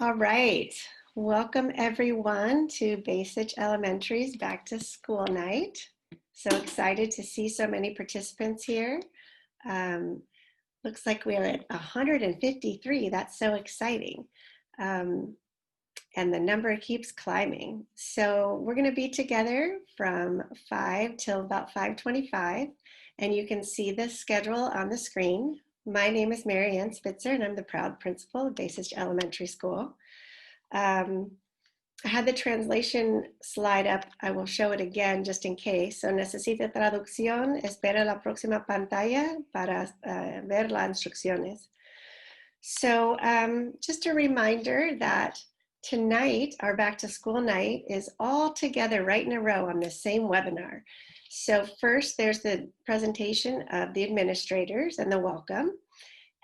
All right, welcome everyone to Bacich Elementary's Back to School Night. So excited to see so many participants here. Looks like we're at 153, that's so exciting. And the number keeps climbing. So we're gonna be together from 5 till about 5:25, and you can see the schedule on the screen. My name is Mary Ann Spitzer, and I'm the proud principal of Bacich Elementary School. I had the translation slide up. I will show it again just in case. So necesita traducción, espera la próxima pantalla para ver las instrucciones. So just a reminder that tonight, our back to school night is all together right in a row on the same webinar. So first there's the presentation of the administrators and the welcome.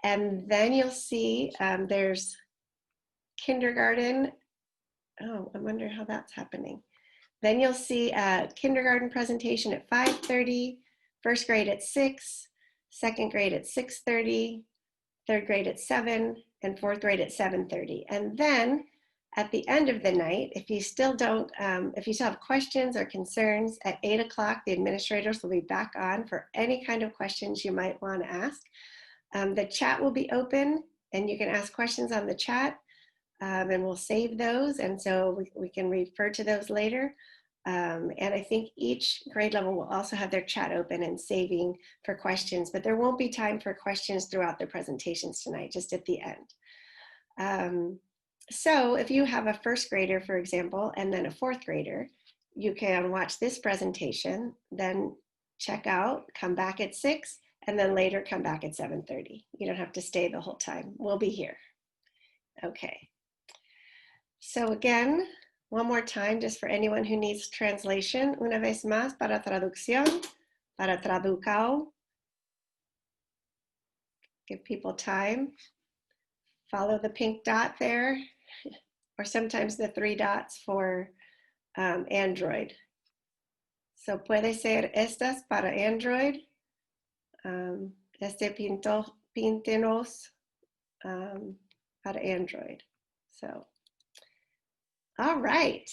And then you'll see there's kindergarten. Oh, I wonder how that's happening. Then you'll see a kindergarten presentation at 5:30, first grade at 6, second grade at 6:30, third grade at 7, and fourth grade at 7:30. And then at the end of the night, if you still have questions or concerns, at 8 o'clock, the administrators will be back on for any kind of questions you might want to ask. The chat will be open and you can ask questions on the chat. And we'll save those, and so we can refer to those later. And I think each grade level will also have their chat open and saving for questions, but there won't be time for questions throughout the presentations tonight, just at the end. So if you have a first grader, for example, and then a fourth grader, you can watch this presentation, then check out, come back at 6, and then later come back at 7:30. You don't have to stay the whole time. We'll be here. Okay. So again, one more time, just for anyone who needs translation, una vez más para traducción, para traducao. Give people time. Follow the pink dot there, or sometimes the 3 dots for Android. So puede ser estas para Android, píntenos para Android. So. All right,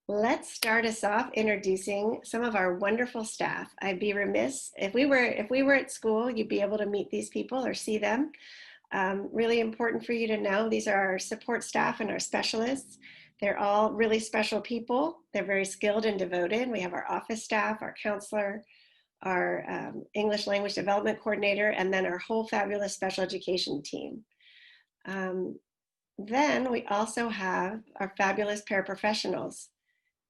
let's start us off introducing some of our wonderful staff. I'd be remiss, if we were at school, you'd be able to meet these people or see them. Really important for you to know, these are our support staff and our specialists. They're all really special people. They're very skilled and devoted. We have our office staff, our counselor, our English language development coordinator, and then our whole fabulous special education team. Then we also have our fabulous paraprofessionals,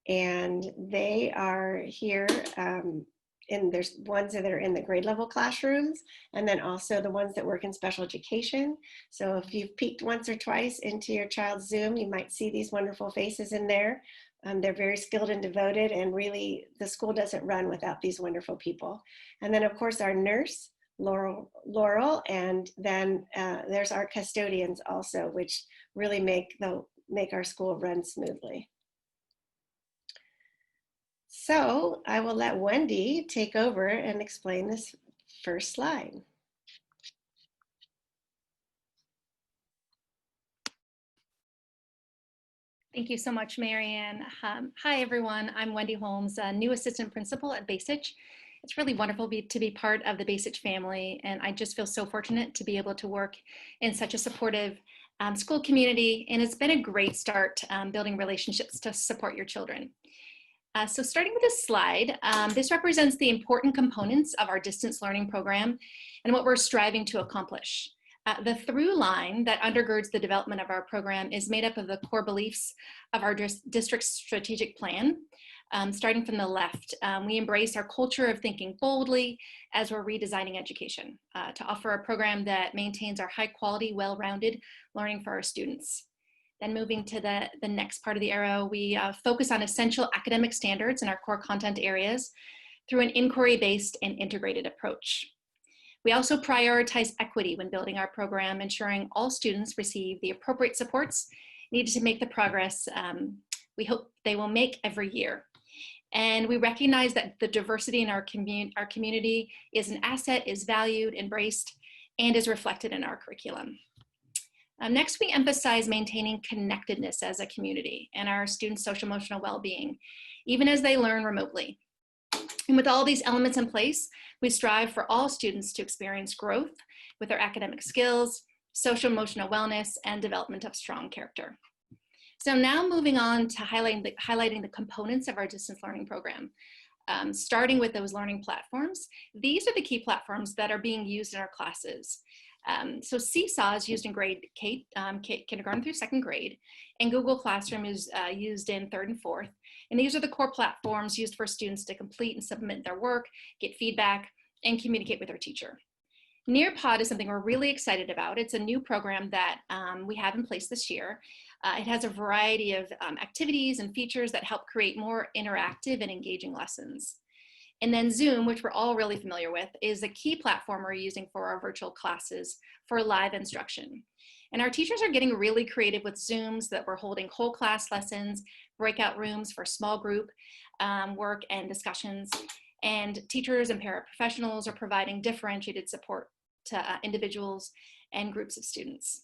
and they are here, and there's ones that are in the grade level classrooms, and then also the ones that work in special education. So if you've peeked once or twice into your child's Zoom, you might see these wonderful faces in there. They're very skilled and devoted, and really the school doesn't run without these wonderful people. And then of course our nurse, Laurel, and then there's our custodians also, which really make our school run smoothly. So I will let Wendy take over and explain this first slide. Thank you so much, Mary Ann. Hi, everyone. I'm Wendy Holmes, a new assistant principal at Bacich. It's really wonderful to be part of the Bacich family, and I just feel so fortunate to be able to work in such a supportive school community, and it's been a great start building relationships to support your children. So starting with this slide, this represents the important components of our distance learning program and what we're striving to accomplish. The through line that undergirds the development of our program is made up of the core beliefs of our district's strategic plan. Starting from the left, we embrace our culture of thinking boldly as we're redesigning education to offer a program that maintains our high quality, well-rounded learning for our students. Then moving to the next part of the arrow, we focus on essential academic standards in our core content areas through an inquiry-based and integrated approach. We also prioritize equity when building our program, ensuring all students receive the appropriate supports needed to make the progress we hope they will make every year. And we recognize that the diversity in our community is an asset, is valued, embraced, and is reflected in our curriculum. Next, we emphasize maintaining connectedness as a community and our students' social emotional well-being, even as they learn remotely. And with all these elements in place, we strive for all students to experience growth with their academic skills, social emotional wellness, and development of strong character. So now moving on to highlighting the components of our distance learning program. Starting with those learning platforms, these are the key platforms that are being used in our classes. So Seesaw is used in grade kindergarten through second grade, and Google Classroom is used in third and fourth. And these are the core platforms used for students to complete and submit their work, get feedback, and communicate with their teacher. Nearpod is something we're really excited about. It's a new program that we have in place this year. It has a variety of activities and features that help create more interactive and engaging lessons. And then Zoom, which we're all really familiar with, is a key platform we're using for our virtual classes for live instruction. And our teachers are getting really creative with Zooms that we're holding whole class lessons, breakout rooms for small group work and discussions. And teachers and paraprofessionals are providing differentiated support to individuals and groups of students.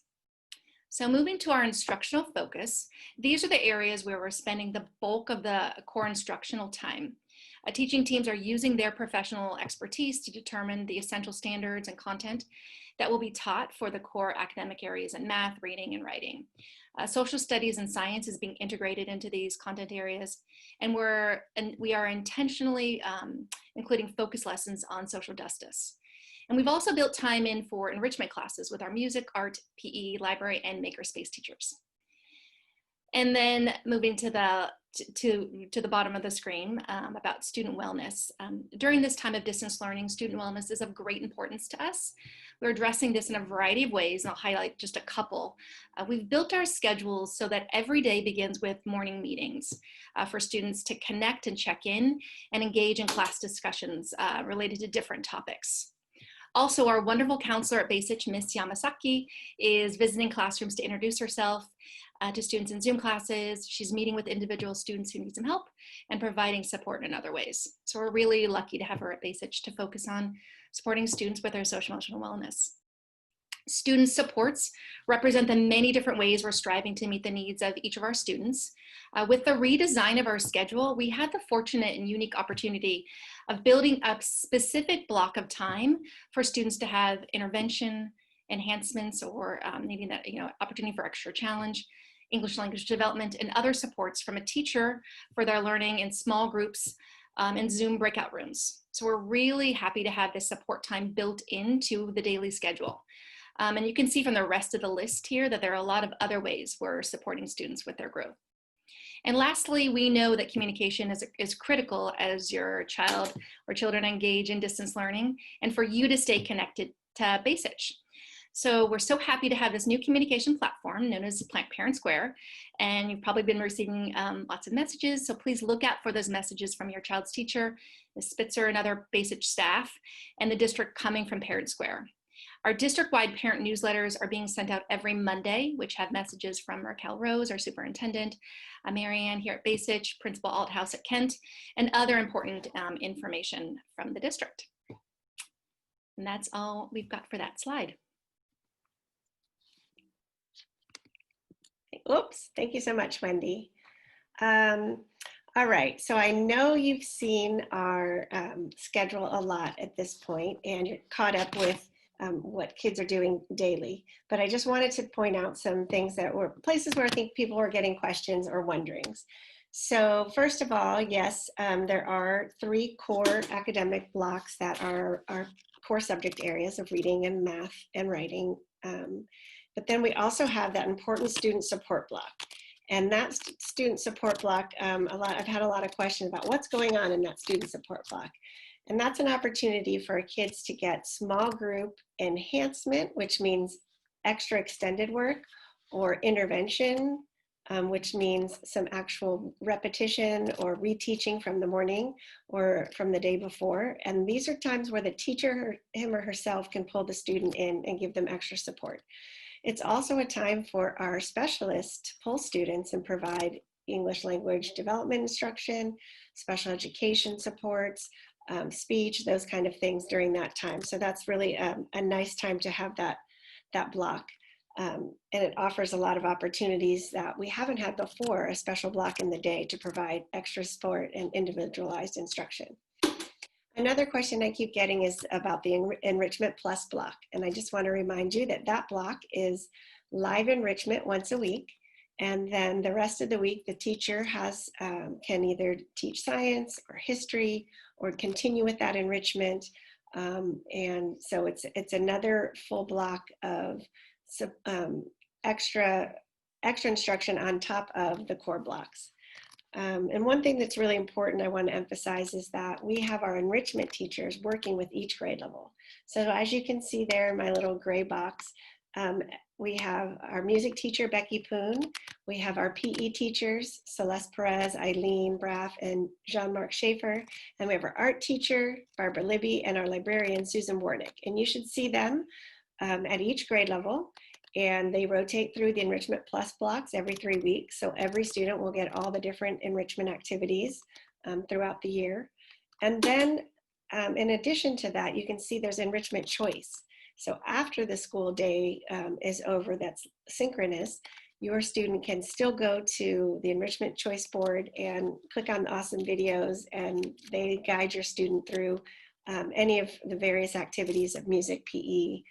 So moving to our instructional focus, these are the areas where we're spending the bulk of the core instructional time. Teaching teams are using their professional expertise to determine the essential standards and content that will be taught for the core academic areas in math, reading, and writing. Social studies and science is being integrated into these content areas, and we are intentionally including focus lessons on social justice. And we've also built time in for enrichment classes with our music, art, PE, library, and makerspace teachers. And then moving to the bottom of the screen about student wellness. During this time of distance learning, student wellness is of great importance to us. We're addressing this in a variety of ways, and I'll highlight just a couple. We've built our schedules so that every day begins with morning meetings for students to connect and check in and engage in class discussions related to different topics. Also, our wonderful counselor at Bacich, Miss Yamasaki, is visiting classrooms to introduce herself to students in Zoom classes. She's meeting with individual students who need some help and providing support in other ways. So we're really lucky to have her at Bacich to focus on supporting students with their social emotional wellness. Student supports represent the many different ways we're striving to meet the needs of each of our students. With the redesign of our schedule, we had the fortunate and unique opportunity of building a specific block of time for students to have intervention, enhancements, or needing that opportunity for extra challenge, English language development, and other supports from a teacher for their learning in small groups and Zoom breakout rooms. So we're really happy to have this support time built into the daily schedule. And you can see from the rest of the list here that there are a lot of other ways we're supporting students with their growth. And lastly, we know that communication is critical as your child or children engage in distance learning and for you to stay connected to Bacich. So we're so happy to have this new communication platform known as Parent Square, and you've probably been receiving lots of messages, so please look out for those messages from your child's teacher, Ms. Spitzer and other Bacich staff, and the district coming from Parent Square. Our district-wide parent newsletters are being sent out every Monday, which have messages from Raquel Rose, our superintendent, Marianne here at Bacich, Principal Althouse at Kent, and other important information from the district. And that's all we've got for that slide. Oops, thank you so much, Wendy. All right, so I know you've seen our schedule a lot at this point, and you're caught up with what kids are doing daily. But I just wanted to point out some things that were places where I think people were getting questions or wonderings. So first of all, yes, there are 3 core academic blocks that are our core subject areas of reading and math and writing. But then we also have that important student support block. And that student support block, I've had a lot of questions about what's going on in that student support block. And that's an opportunity for kids to get small group enhancement, which means extra extended work, or intervention, which means some actual repetition or reteaching from the morning or from the day before. And these are times where the teacher, him or herself, can pull the student in and give them extra support. It's also a time for our specialists to pull students and provide English language development instruction, special education supports, speech, those kind of things during that time. So that's really a nice time to have that block. And it offers a lot of opportunities that we haven't had before, a special block in the day to provide extra support and individualized instruction. Another question I keep getting is about the Enrichment Plus block. And I just want to remind you that that block is live enrichment once a week. And then the rest of the week, the teacher can either teach science or history or continue with that enrichment. And so it's another full block of extra instruction on top of the core blocks. And one thing that's really important I want to emphasize is that we have our enrichment teachers working with each grade level. So as you can see there in my little gray box, we have our music teacher, Becky Poon. We have our PE teachers, Celeste Perez, Eileen Braff, and Jean-Marc Schaefer. And we have our art teacher, Barbara Libby, and our librarian, Susan Warnick. And you should see them at each grade level. And they rotate through the Enrichment Plus blocks every 3 weeks. So every student will get all the different enrichment activities throughout the year. And then in addition to that, you can see there's enrichment choice. So after the school day is over, that's synchronous, your student can still go to the enrichment choice board and click on the awesome videos, and they guide your student through any of the various activities of music, PE,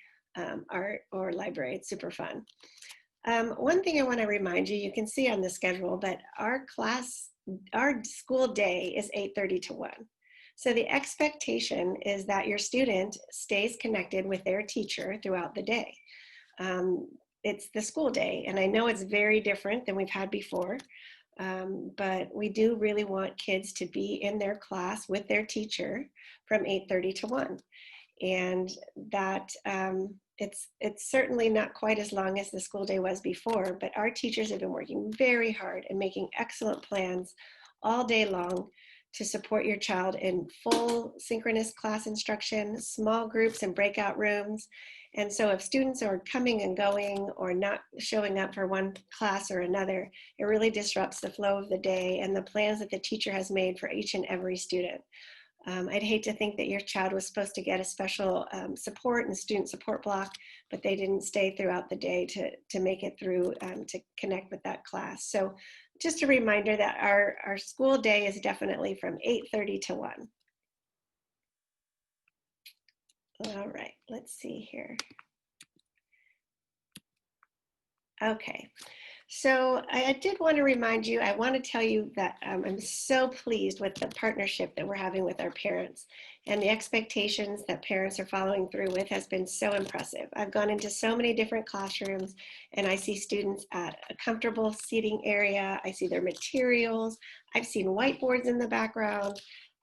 art, or library. It's super fun. One thing I want to remind you, you can see on the schedule, but our school day is 8:30 to 1. So the expectation is that your student stays connected with their teacher throughout the day. It's the school day, and I know it's very different than we've had before, but we do really want kids to be in their class with their teacher from 8:30 to 1. And that it's certainly not quite as long as the school day was before, but our teachers have been working very hard and making excellent plans all day long to support your child in full synchronous class instruction, small groups and breakout rooms. And so if students are coming and going or not showing up for one class or another, it really disrupts the flow of the day and the plans that the teacher has made for each and every student. I'd hate to think that your child was supposed to get a special support and student support block, but they didn't stay throughout the day to make it through to connect with that class. So just a reminder that our school day is definitely from 8:30 to 1. All right, let's see here. Okay. So I did want to remind you, I want to tell you that I'm so pleased with the partnership that we're having with our parents, and the expectations that parents are following through with has been so impressive. I've gone into so many different classrooms and I see students at a comfortable seating area. I see their materials. I've seen whiteboards in the background.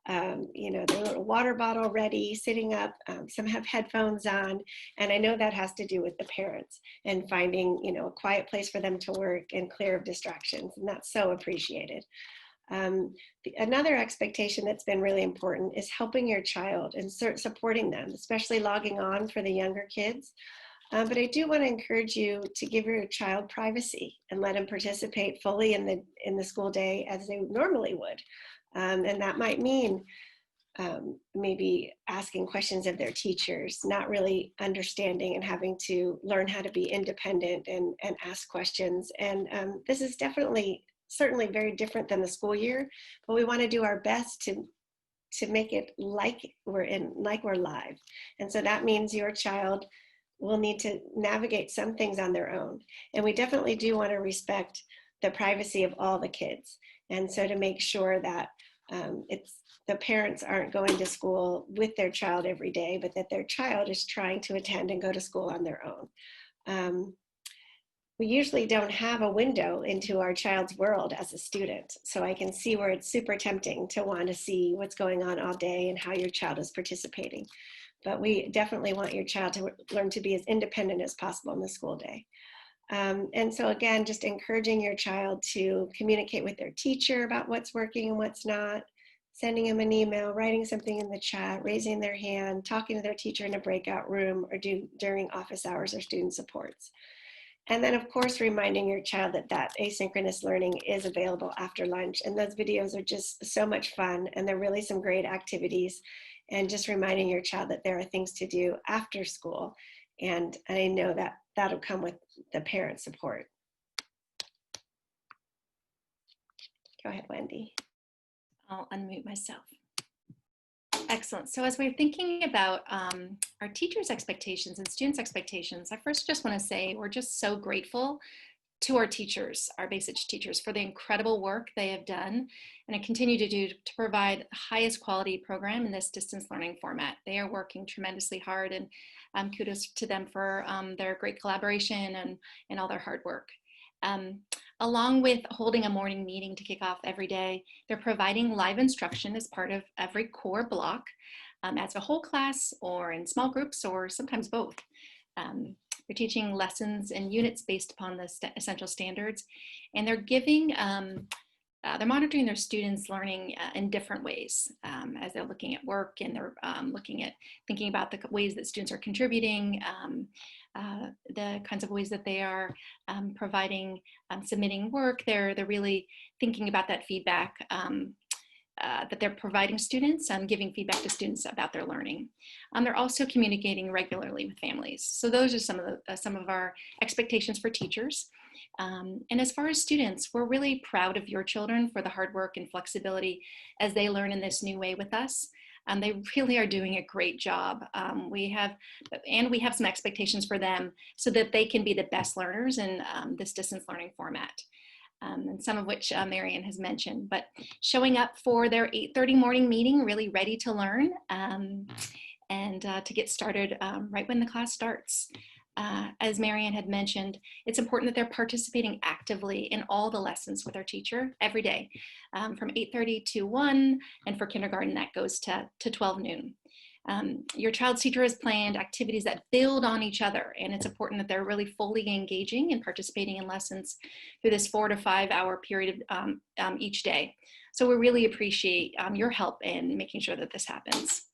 Their little water bottle ready, sitting up. Some have headphones on, and I know that has to do with the parents and finding, a quiet place for them to work and clear of distractions, and that's so appreciated. Another expectation that's been really important is helping your child and supporting them, especially logging on for the younger kids. But I do want to encourage you to give your child privacy and let them participate fully in the school day as they normally would. And that might mean maybe asking questions of their teachers, not really understanding and having to learn how to be independent and ask questions. And this is certainly very different than the school year, but we want to do our best to make it like we're live. And so that means your child will need to navigate some things on their own. And we definitely do want to respect the privacy of all the kids. And so to make sure that the parents aren't going to school with their child every day, but that their child is trying to attend and go to school on their own. We usually don't have a window into our child's world as a student. So I can see where it's super tempting to want to see what's going on all day and how your child is participating. But we definitely want your child to learn to be as independent as possible in the school day. And so again, just encouraging your child to communicate with their teacher about what's working and what's not, sending them an email, writing something in the chat, raising their hand, talking to their teacher in a breakout room or during office hours or student supports. And then of course, reminding your child that asynchronous learning is available after lunch. And those videos are just so much fun, and they're really some great activities. And just reminding your child that there are things to do after school. And I know that that'll come with the parent support. Go ahead, Wendy. I'll unmute myself. Excellent. So as we're thinking about our teachers' expectations and students' expectations, I first just want to say we're just so grateful to our teachers, our Bacich teachers, for the incredible work they have done and continue to do to provide the highest quality program in this distance learning format. They are working tremendously hard, and kudos to them for their great collaboration and all their hard work. Along with holding a morning meeting to kick off every day, they're providing live instruction as part of every core block as a whole class or in small groups or sometimes both. They're teaching lessons and units based upon the essential standards, and they're giving, they're monitoring their students' learning in different ways as they're looking at work, and they're thinking about the ways that students are contributing, the kinds of ways that they are providing, submitting work. They're really thinking about that feedback that they're providing students, giving feedback to students about their learning. They're also communicating regularly with families. So those are some of our expectations for teachers. And as far as students, we're really proud of your children for the hard work and flexibility as they learn in this new way with us. They really are doing a great job. We have some expectations for them so that they can be the best learners in this distance learning format. And some of which Marianne has mentioned, but showing up for their 8:30 morning meeting, really ready to learn and to get started right when the class starts. As Marianne had mentioned, it's important that they're participating actively in all the lessons with our teacher every day, from 8:30 to 1, and for kindergarten that goes to 12 noon. Your child's teacher has planned activities that build on each other, and it's important that they're really fully engaging and participating in lessons through this 4 to 5 hour period each day. So we really appreciate your help in making sure that this happens.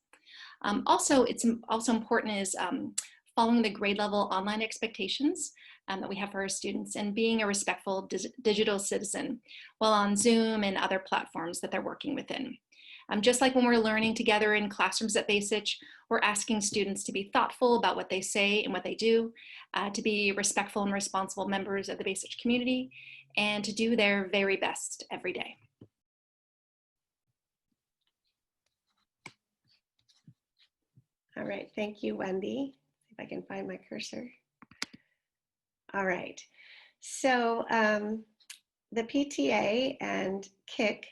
Also, it's also important is following the grade level online expectations that we have for our students and being a respectful digital citizen while on Zoom and other platforms that they're working within. Just like when we're learning together in classrooms at Bacich, we're asking students to be thoughtful about what they say and what they do, to be respectful and responsible members of the Bacich community, and to do their very best every day. All right, thank you, Wendy. See if I can find my cursor. All right, so the PTA and KIC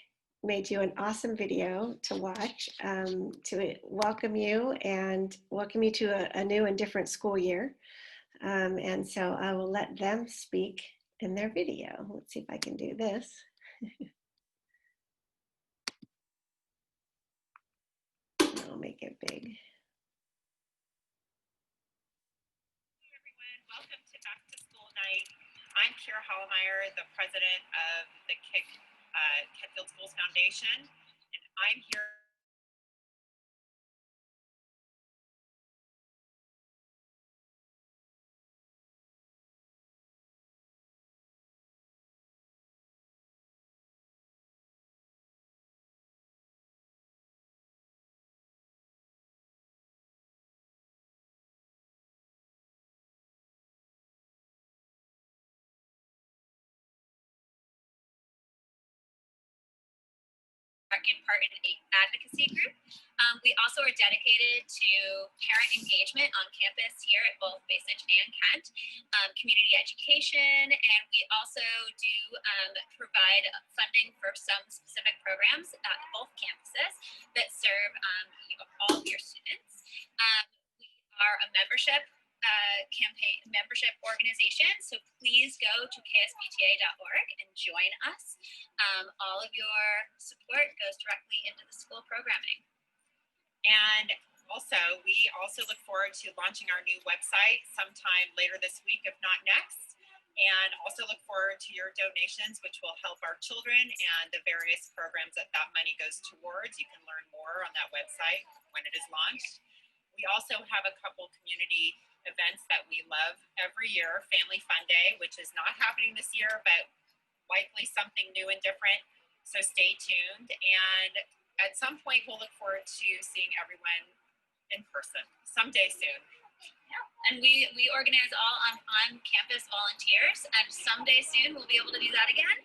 made you an awesome video to watch to welcome you to a new and different school year. And so I will let them speak in their video. Let's see if I can do this. I'll make it big. Hey everyone, welcome to Back to School Night. I'm Kira Hallemeyer, the president of the KIC Ketfield Schools Foundation, and I'm here in part in an advocacy group. We also are dedicated to parent engagement on campus here at both Bacich and Kent, community education, and we also do provide funding for some specific programs at both campuses that serve all of your students. We are a membership organization, so please go to kspta.org and join us. All of your support goes directly into the school programming. And also, we also look forward to launching our new website sometime later this week, if not next. And also look forward to your donations, which will help our children and the various programs that money goes towards. You can learn more on that website when it is launched. We also have a couple community events that we love every year. Family Fun Day, which is not happening this year, but likely something new and different. So stay tuned. And at some point, we'll look forward to seeing everyone in person someday soon. And we organize all on-campus volunteers, and someday soon we'll be able to do that again.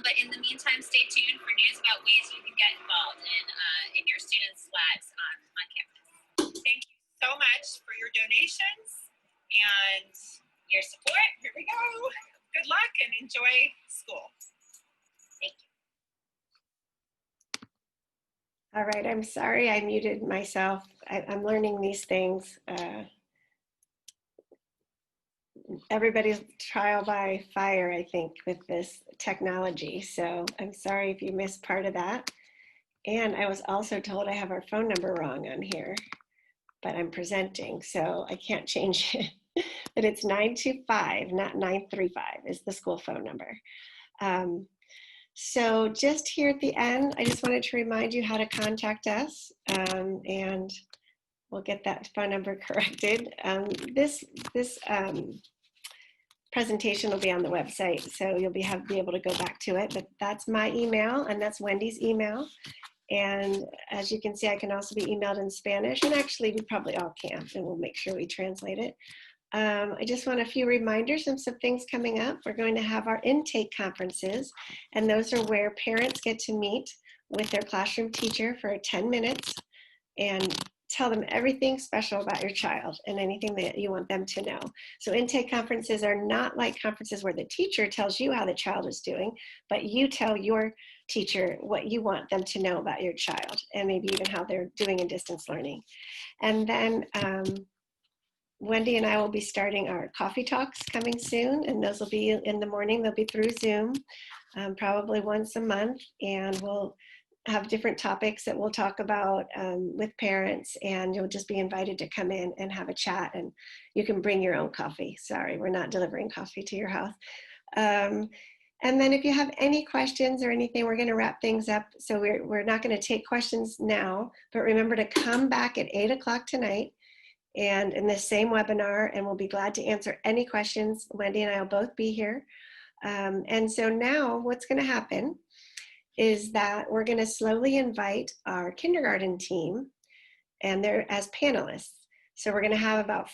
But in the meantime, stay tuned for news about ways you can get involved in your students' lives on campus. Thank you so much for your donations and your support. Here we go. Good luck and enjoy school. Thank you. All right, I'm sorry I muted myself. I'm learning these things. Everybody's trial by fire, I think, with this technology. So I'm sorry if you missed part of that. And I was also told I have our phone number wrong on here, but I'm presenting, so I can't change it. But it's 925, not 935 is the school phone number. So just here at the end, I just wanted to remind you how to contact us, and we'll get that phone number corrected. This presentation will be on the website, so you'll be able to go back to it. But that's my email, and that's Wendy's email. And as you can see, I can also be emailed in Spanish, and actually we probably all can, and we'll make sure we translate it. I just want a few reminders of some things coming up. We're going to have our intake conferences, and those are where parents get to meet with their classroom teacher for 10 minutes and tell them everything special about your child and anything that you want them to know. So intake conferences are not like conferences where the teacher tells you how the child is doing, but you tell your teacher what you want them to know about your child and maybe even how they're doing in distance learning. And then Wendy and I will be starting our coffee talks coming soon, and those will be in the morning. They'll be through Zoom, probably once a month, and we'll have different topics that we'll talk about with parents, and you'll just be invited to come in and have a chat, and you can bring your own coffee. Sorry, we're not delivering coffee to your house. And then if you have any questions or anything, we're going to wrap things up. So we're not going to take questions now, but remember to come back at 8 o'clock tonight and in this same webinar, and we'll be glad to answer any questions. Wendy and I will both be here. And so now what's going to happen is that we're going to slowly invite our kindergarten team, and they're as panelists. So we're going to have about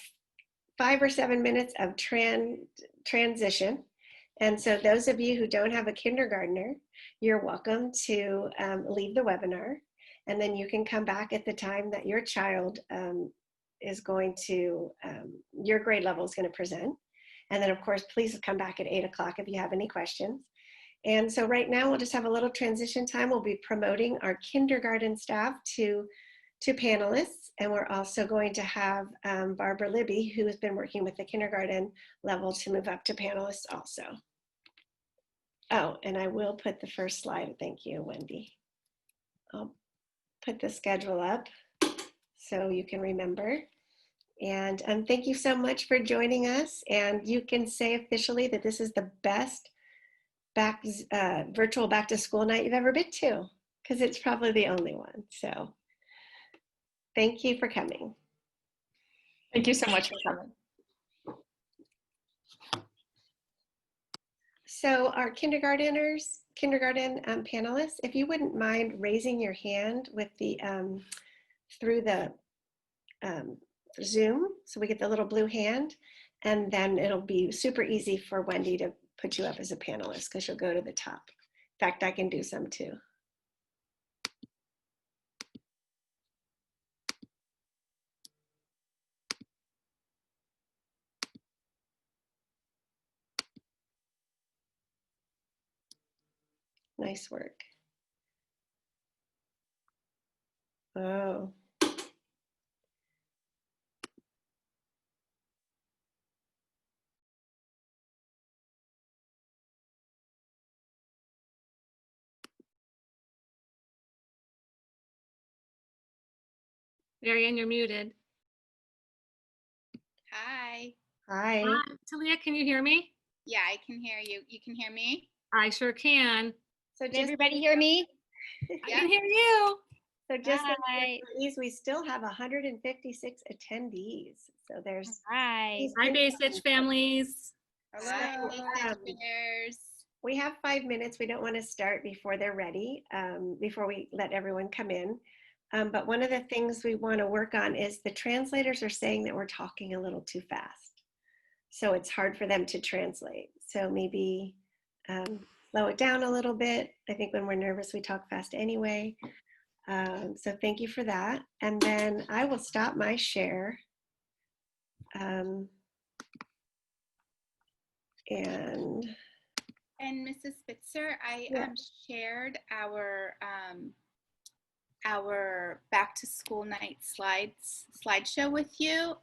5 or 7 minutes of transition. And so those of you who don't have a kindergartner, you're welcome to leave the webinar, and then you can come back at the time that your child is going to, your grade level is going to present. And then of course, please come back at 8 o'clock if you have any questions. And so right now we'll just have a little transition time. We'll be promoting our kindergarten staff to panelists. And we're also going to have Barbara Libby, who has been working with the kindergarten level, to move up to panelists also. Oh, and I will put the first slide. Thank you, Wendy. I'll put the schedule up so you can remember. And thank you so much for joining us. And you can say officially that this is the best virtual back to school night you've ever been to, because it's probably the only one. So thank you for coming. Thank you so much for coming. So our kindergarten panelists, if you wouldn't mind raising your hand with the through the Zoom, so we get the little blue hand, and then it'll be super easy for Wendy to put you up as a panelist because you'll go to the top. In fact, I can do some too. Nice work. Oh. Marianne, you're muted. Hi. Hi. Hi. Talia, can you hear me? Yeah, I can hear you. You can hear me? I sure can. So Can everybody hear me? I can hear you. So just Hi. we still have 156 attendees. So there's Hi. Hi, Bacich families. Hello. We have 5 minutes. We don't want to start before they're ready, before we let everyone come in. But one of the things we want to work on is the translators are saying that we're talking a little too fast. So it's hard for them to translate. So maybe slow it down a little bit. I think when we're nervous, we talk fast anyway. So thank you for that. And then I will stop my share. And Mrs. Spitzer, I shared our back to school night slideshow with you.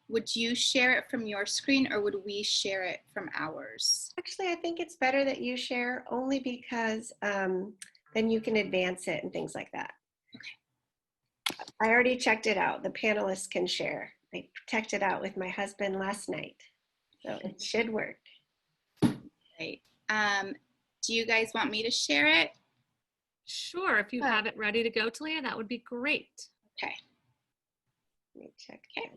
Would you share it from your screen or would we share it from ours? actually, I think it's better that you share only because then you can advance it and things like that. Okay. I already checked it out. The panelists can share. I checked it out with my husband last night. So it should work. Right. Do you guys want me to share it? Sure, if you have it ready to go, Talia, that would be great. Okay. Let me check. Okay.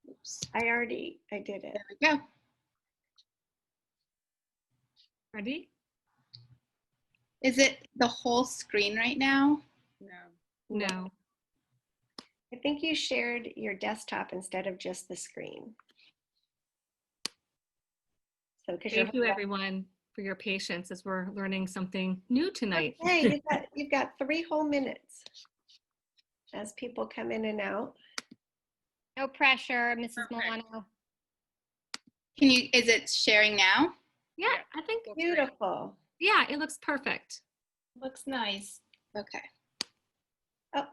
Oops. I did it. There we go. Ready? Is it the whole screen right now? No. I think you shared your desktop instead of just the screen. So, Thank you, everyone, for your patience as we're learning something new tonight. Hey, you've got 3 whole minutes as people come in and out. No pressure, Mrs. Milano. Is it sharing now? Yeah, I think, Beautiful. yeah, it looks perfect. Looks nice. Okay. Oh,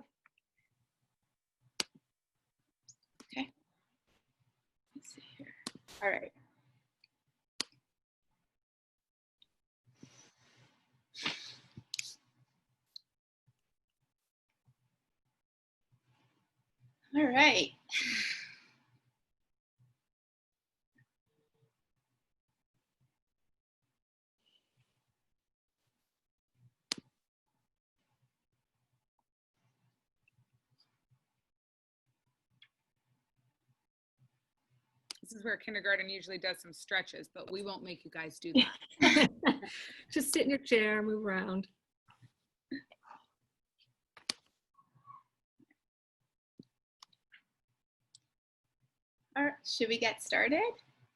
Okay. Let's see here. All right. All right. This is where kindergarten usually does some stretches, but we won't make you guys do that. Just sit in your chair, move around. All right. Should we get started?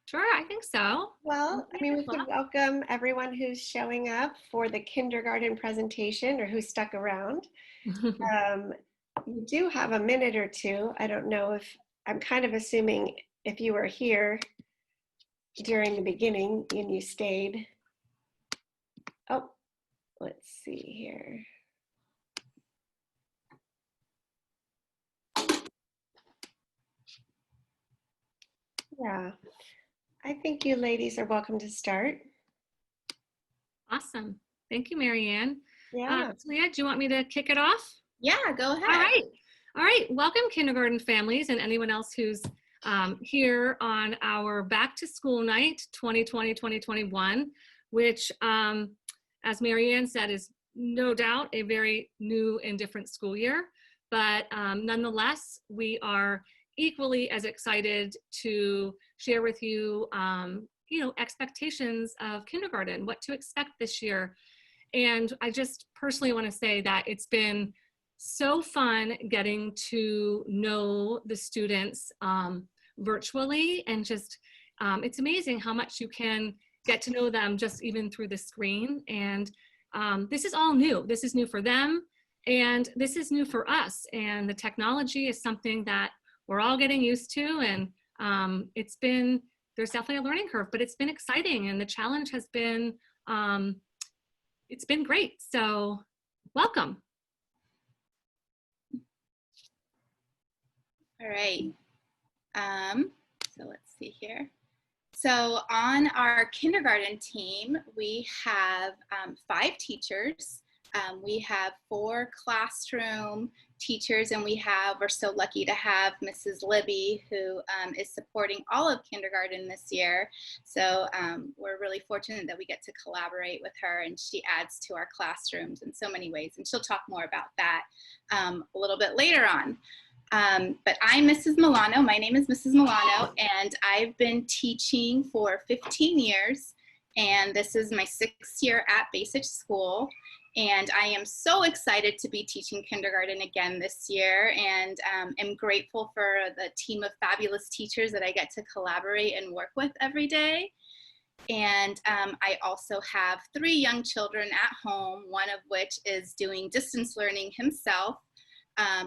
Sure, I think so. well, I mean, we could welcome everyone who's showing up for the kindergarten presentation or who stuck around. You do have a minute or two. I don't know if, I'm kind of assuming if you were here during the beginning and you stayed. Oh, let's see here. Yeah, I think you ladies are welcome to start. Awesome. Thank you, Marianne. Yeah. Talia, do you want me to kick it off? Yeah, go ahead. All right. All right. Welcome, kindergarten families and anyone else who's here on our back to school night 2020-2021, which, as Marianne said, is no doubt a very new and different school year. But nonetheless, we are equally as excited to share with you, expectations of kindergarten, what to expect this year. And I just personally want to say that it's been so fun getting to know the students virtually, and just it's amazing how much you can get to know them just even through the screen. And this is all new. This is new for them, and this is new for us. And the technology is something that we're all getting used to, and there's definitely a learning curve, but it's been exciting, and the challenge has been it's been great. So welcome. All right. So let's see here. So on our kindergarten team, we have 5 teachers. We have 4 classroom teachers, and we're so lucky to have Mrs. Libby, who is supporting all of kindergarten this year. So we're really fortunate that we get to collaborate with her, and she adds to our classrooms in so many ways. And she'll talk more about that a little bit later on. But I'm Mrs. Milano. My name is Mrs. Milano, and I've been teaching for 15 years. And this is my 6th year at Bacich School. And I am so excited to be teaching kindergarten again this year, and am grateful for the team of fabulous teachers that I get to collaborate and work with every day. And I also have 3 young children at home, one of which is doing distance learning himself.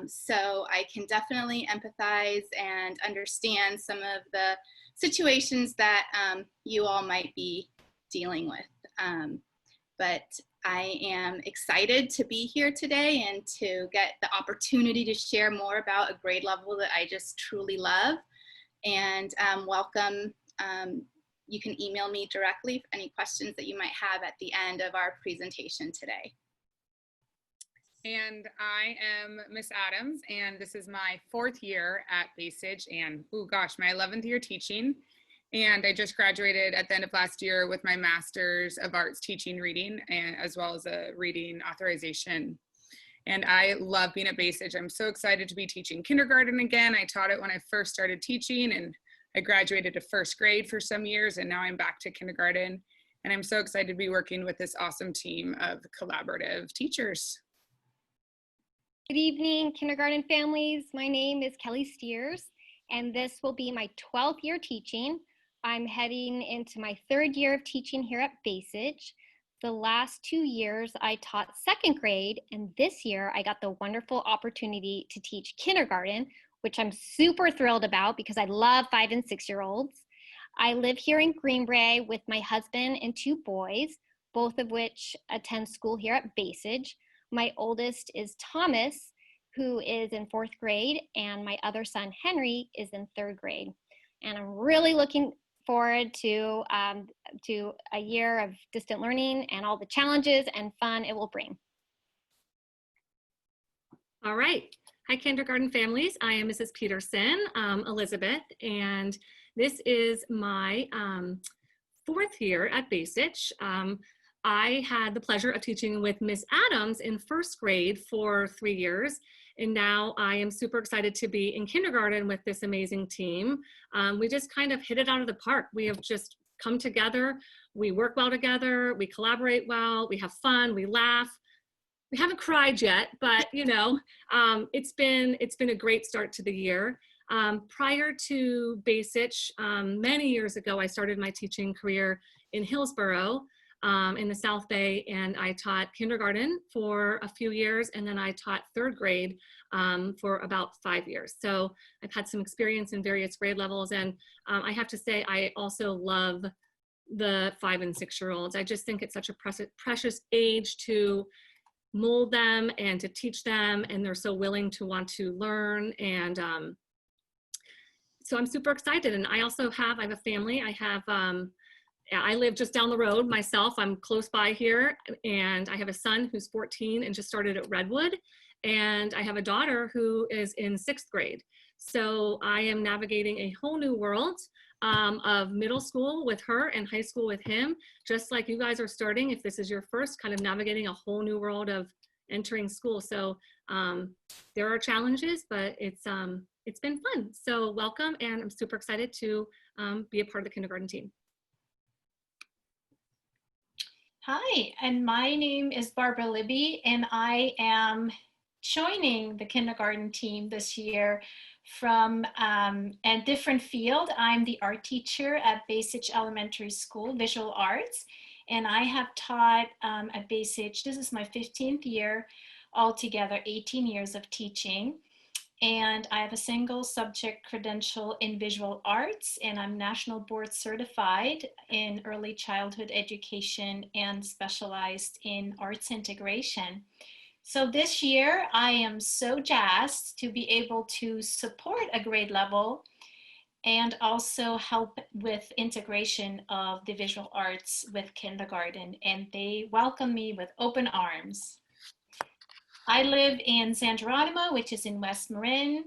So I can definitely empathize and understand some of the situations that you all might be dealing with. But I am excited to be here today and to get the opportunity to share more about a grade level that I just truly love. And welcome. You can email me directly for any questions that you might have at the end of our presentation today. And I am Miss Adams, and this is my 4th year at Bacich, and oh gosh, my 11th year teaching. And I just graduated at the end of last year with my Master's of Arts teaching reading, and as well as a reading authorization. And I love being at Bacich. I'm so excited to be teaching kindergarten again. I taught it when I first started teaching, and I graduated to 1st grade for some years, and now I'm back to kindergarten. And I'm so excited to be working with this awesome team of collaborative teachers. Good evening, kindergarten families. My name is Kelly Steers, and this will be my 12th year teaching. I'm heading into my 3rd year of teaching here at Bacich. The last 2 years, I taught 2nd grade, and this year I got the wonderful opportunity to teach kindergarten, which I'm super thrilled about because I love 5- and 6-year-olds. I live here in Greenbrae with my husband and 2 boys, both of which attend school here at Bacich. My oldest is Thomas, who is in 4th grade, and my other son, Henry, is in 3rd grade. And I'm really looking forward to a year of distant learning and all the challenges and fun it will bring. All right. Hi, kindergarten families. I am Mrs. Peterson, Elizabeth, and this is my 4th year at Bacich. I had the pleasure of teaching with Miss Adams in 1st grade for 3 years, and now I am super excited to be in kindergarten with this amazing team. We just kind of hit it out of the park. We have just come together, we work well together, we collaborate well, we have fun, we laugh. We haven't cried yet, but you know, it's been a great start to the year. Prior to Bacich, many years ago, I started my teaching career in Hillsborough, in the South Bay, and I taught kindergarten for a few years, and then I taught 3rd grade for about 5 years. So I've had some experience in various grade levels, and I have to say I also love the 5- and 6-year-olds. I just think it's such a precious age to mold them and to teach them, and they're so willing to want to learn. And so I'm super excited. And I also have a family. I live just down the road myself. I'm close by here, and I have a son who's 14 and just started at Redwood, and I have a daughter who is in 6th grade. So I am navigating a whole new world of middle school with her and high school with him, just like you guys are starting, if this is your first, kind of navigating a whole new world of entering school. So there are challenges, but it's been fun. So welcome, and I'm super excited to be a part of the kindergarten team. Hi, and my name is Barbara Libby, and I am joining the kindergarten team this year from a different field. I'm the art teacher at Bacich Elementary School, Visual Arts, and I have taught at Bacich, this is my 15th year, altogether 18 years of teaching. And I have a single subject credential in visual arts, and I'm national board certified in early childhood education and specialized in arts integration. So this year, I am so jazzed to be able to support a grade level and also help with integration of the visual arts with kindergarten. And they welcome me with open arms. I live in San Geronimo, which is in West Marin.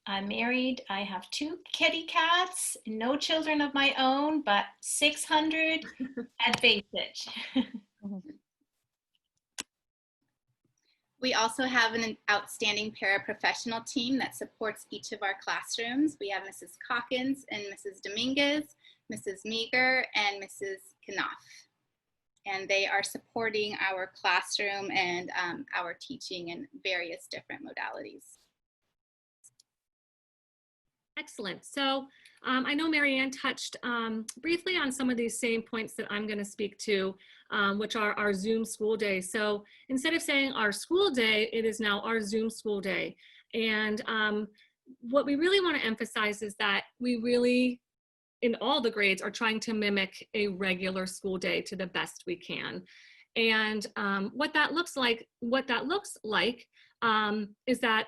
I'm married. I have 2 kitty cats, no children of my own, but 600 at Bacich. We also have an outstanding paraprofessional team that supports each of our classrooms. We have Mrs. Calkins and Mrs. Dominguez, Mrs. Meager, and Mrs. Knopf. And they are supporting our classroom and our teaching in various different modalities. Excellent. So I know Marianne touched briefly on some of these same points that I'm going to speak to, which are our Zoom school day. So instead of saying our school day, it is now our Zoom school day. And what we really want to emphasize is that we really, in all the grades, are trying to mimic a regular school day to the best we can. And what that looks like is that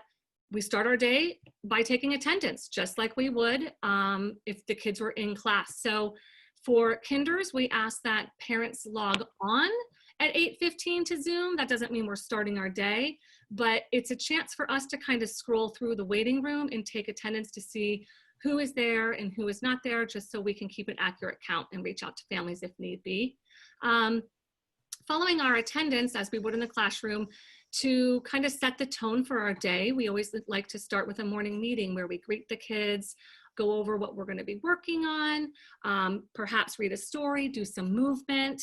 we start our day by taking attendance, just like we would if the kids were in class. So for kinders, we ask that parents log on at 8:15 to Zoom. That doesn't mean we're starting our day, but it's a chance for us to kind of scroll through the waiting room and take attendance to see who is there and who is not there, just so we can keep an accurate count and reach out to families if need be. Following our attendance, as we would in the classroom, to kind of set the tone for our day, we always like to start with a morning meeting where we greet the kids, go over what we're going to be working on, perhaps read a story, do some movement,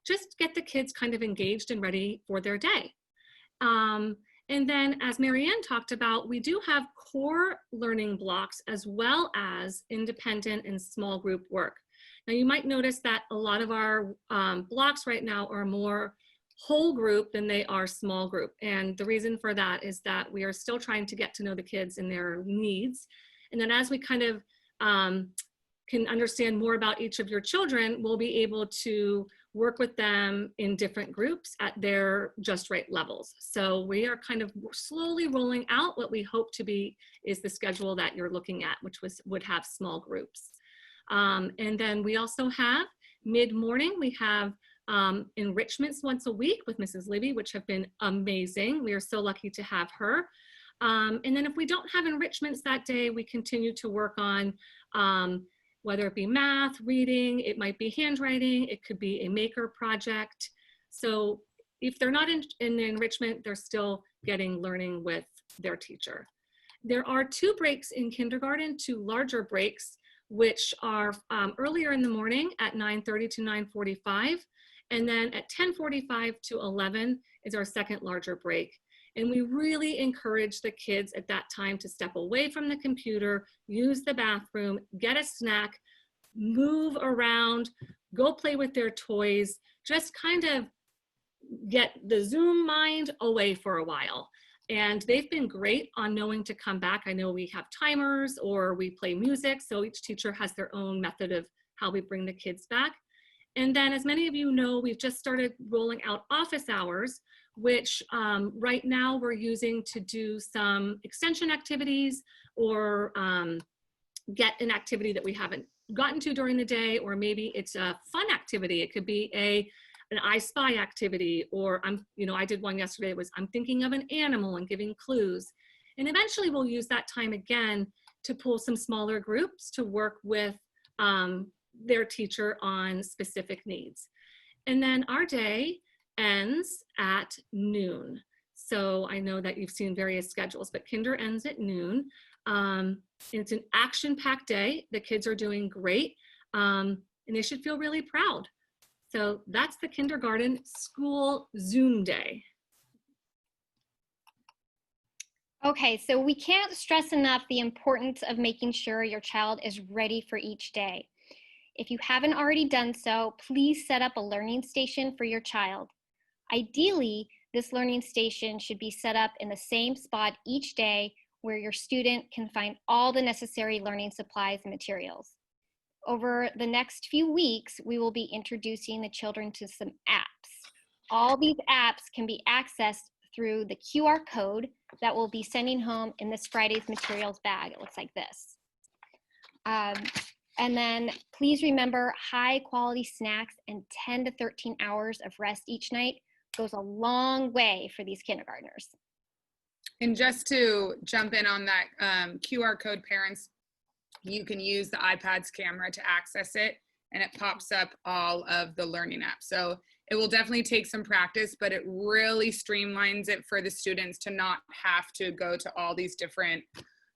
just get the kids kind of engaged and ready for their day. And then, as Marianne talked about, we do have core learning blocks as well as independent and small group work. Now, you might notice that a lot of our blocks right now are more whole group than they are small group. And the reason for that is that we are still trying to get to know the kids and their needs. And then as we kind of can understand more about each of your children, we'll be able to work with them in different groups at their just right levels. So we are kind of slowly rolling out what we hope to be is the schedule that you're looking at, which would have small groups. And then we also have mid-morning, we have enrichments once a week with Mrs. Libby, which have been amazing. We are so lucky to have her. And then if we don't have enrichments that day, we continue to work on whether it be math, reading, it might be handwriting, it could be a maker project. So if they're not in the enrichment, they're still getting learning with their teacher. There are 2 breaks in kindergarten, 2 larger breaks, which are earlier in the morning at 9:30 to 9:45. And then at 10:45 to 11 is our second larger break. And we really encourage the kids at that time to step away from the computer, use the bathroom, get a snack, move around, go play with their toys, just kind of get the Zoom mind away for a while. And they've been great on knowing to come back. I know we have timers or we play music, so each teacher has their own method of how we bring the kids back. And then, as many of you know, we've just started rolling out office hours, which right now we're using to do some extension activities or get an activity that we haven't gotten to during the day, or maybe it's a fun activity. It could be an I Spy activity, or I did one yesterday, I'm thinking of an animal and giving clues. And eventually we'll use that time again to pull some smaller groups to work with their teacher on specific needs. And then our day ends at noon. So I know that you've seen various schedules, but kinder ends at noon. It's an action-packed day. The kids are doing great, and they should feel really proud. So that's the kindergarten school Zoom day. Okay, so we can't stress enough the importance of making sure your child is ready for each day. If you haven't already done so, please set up a learning station for your child. Ideally, this learning station should be set up in the same spot each day where your student can find all the necessary learning supplies and materials. Over the next few weeks, we will be introducing the children to some apps. All these apps can be accessed through the QR code that we'll be sending home in this Friday's materials bag. It looks like this. And then please remember high quality snacks and 10 to 13 hours of rest each night goes a long way for these kindergartners. And just to jump in on that QR code, parents, you can use the iPad's camera to access it, and it pops up all of the learning apps. So it will definitely take some practice, but it really streamlines it for the students to not have to go to all these different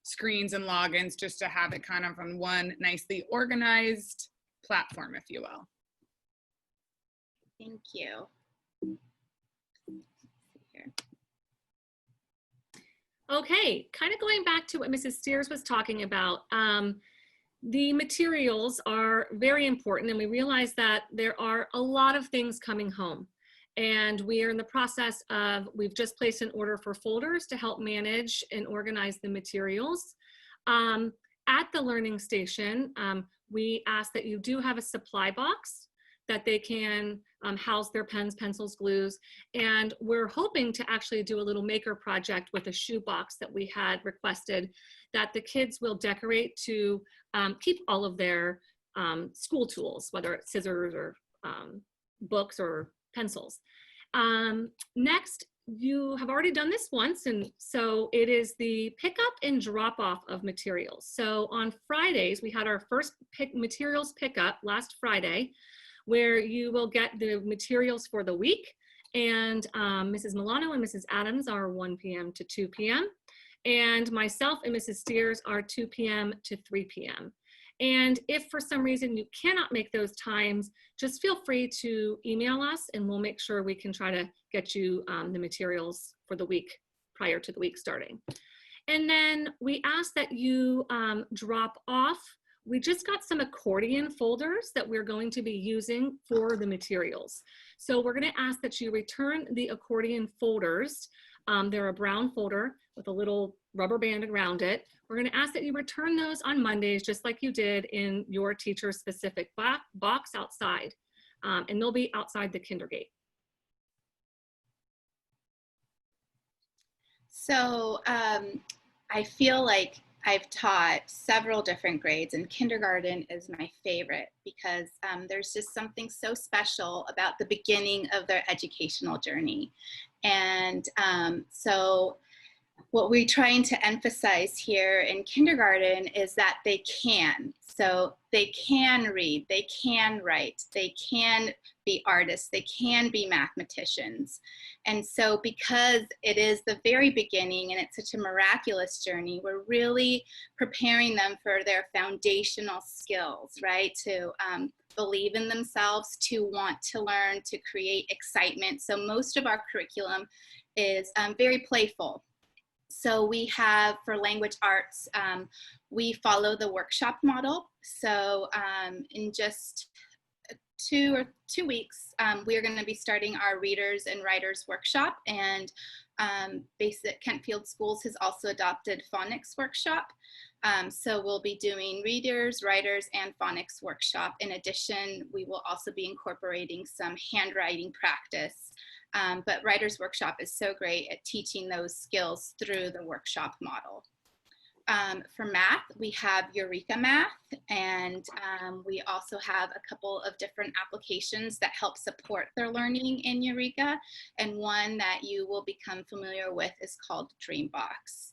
screens and logins, just to have it kind of on one nicely organized platform, if you will. Thank you. Here. Okay, kind of going back to what Mrs. Steers was talking about, the materials are very important, and we realize that there are a lot of things coming home. And we are in the process of, we've just placed an order for folders to help manage and organize the materials. At the learning station, we ask that you do have a supply box that they can house their pens, pencils, glues. And we're hoping to actually do a little maker project with a shoe box that we had requested, that the kids will decorate to keep all of their school tools, whether it's scissors or books or pencils. Next, you have already done this once, and so it is the pickup and drop off of materials. So on Fridays, we had our first materials pickup last Friday, where you will get the materials for the week. And Mrs. Milano and Mrs. Adams are 1 p.m. to 2 p.m. And myself and Mrs. Steers are 2 p.m. to 3 p.m. And if for some reason you cannot make those times, just feel free to email us, and we'll make sure we can try to get you the materials for the week prior to the week starting. And then we ask that you drop off. We just got some accordion folders that we're going to be using for the materials. So we're going to ask that you return the accordion folders. They're a brown folder with a little rubber band around it. We're going to ask that you return those on Mondays, just like you did in your teacher specific box outside. And they'll be outside the kinder gate. So I feel like I've taught several different grades, and kindergarten is my favorite because there's just something so special about the beginning of their educational journey. And so what we're trying to emphasize here in kindergarten is that they can. So they can read, they can write, they can be artists, they can be mathematicians. And so because it is the very beginning and it's such a miraculous journey, we're really preparing them for their foundational skills, right? To believe in themselves, to want to learn, to create excitement. So most of our curriculum is very playful. So we have, for language arts, we follow the workshop model. So in just 2 weeks, we are going to be starting our readers and writers workshop, and Kent Field Schools has also adopted phonics workshop. So we'll be doing readers, writers, and phonics workshop. In addition, we will also be incorporating some handwriting practice. But Writers Workshop is so great at teaching those skills through the workshop model. For math, we have Eureka Math, and we also have a couple of different applications that help support their learning in Eureka, and one that you will become familiar with is called Dreambox.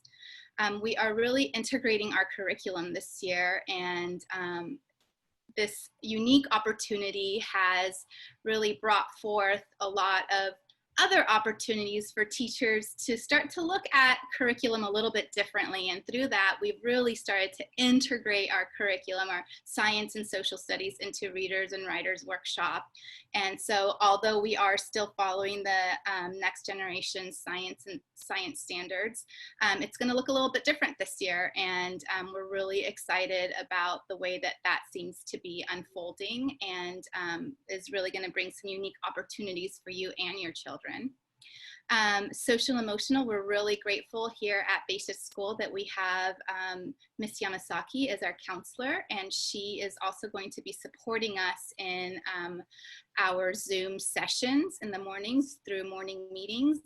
We are really integrating our curriculum this year, and this unique opportunity has really brought forth a lot of other opportunities for teachers to start to look at curriculum a little bit differently. And through that, we've really started to integrate our curriculum, our science and social studies, into Readers and Writers Workshop. And so although we are still following the next generation science standards, it's going to look a little bit different this year. And we're really excited about the way that that seems to be unfolding, and is really going to bring some unique opportunities for you and your children. Social emotional, we're really grateful here at Bacich School that we have Miss Yamasaki as our counselor, and she is also going to be supporting us in our Zoom sessions in the mornings through morning meetings.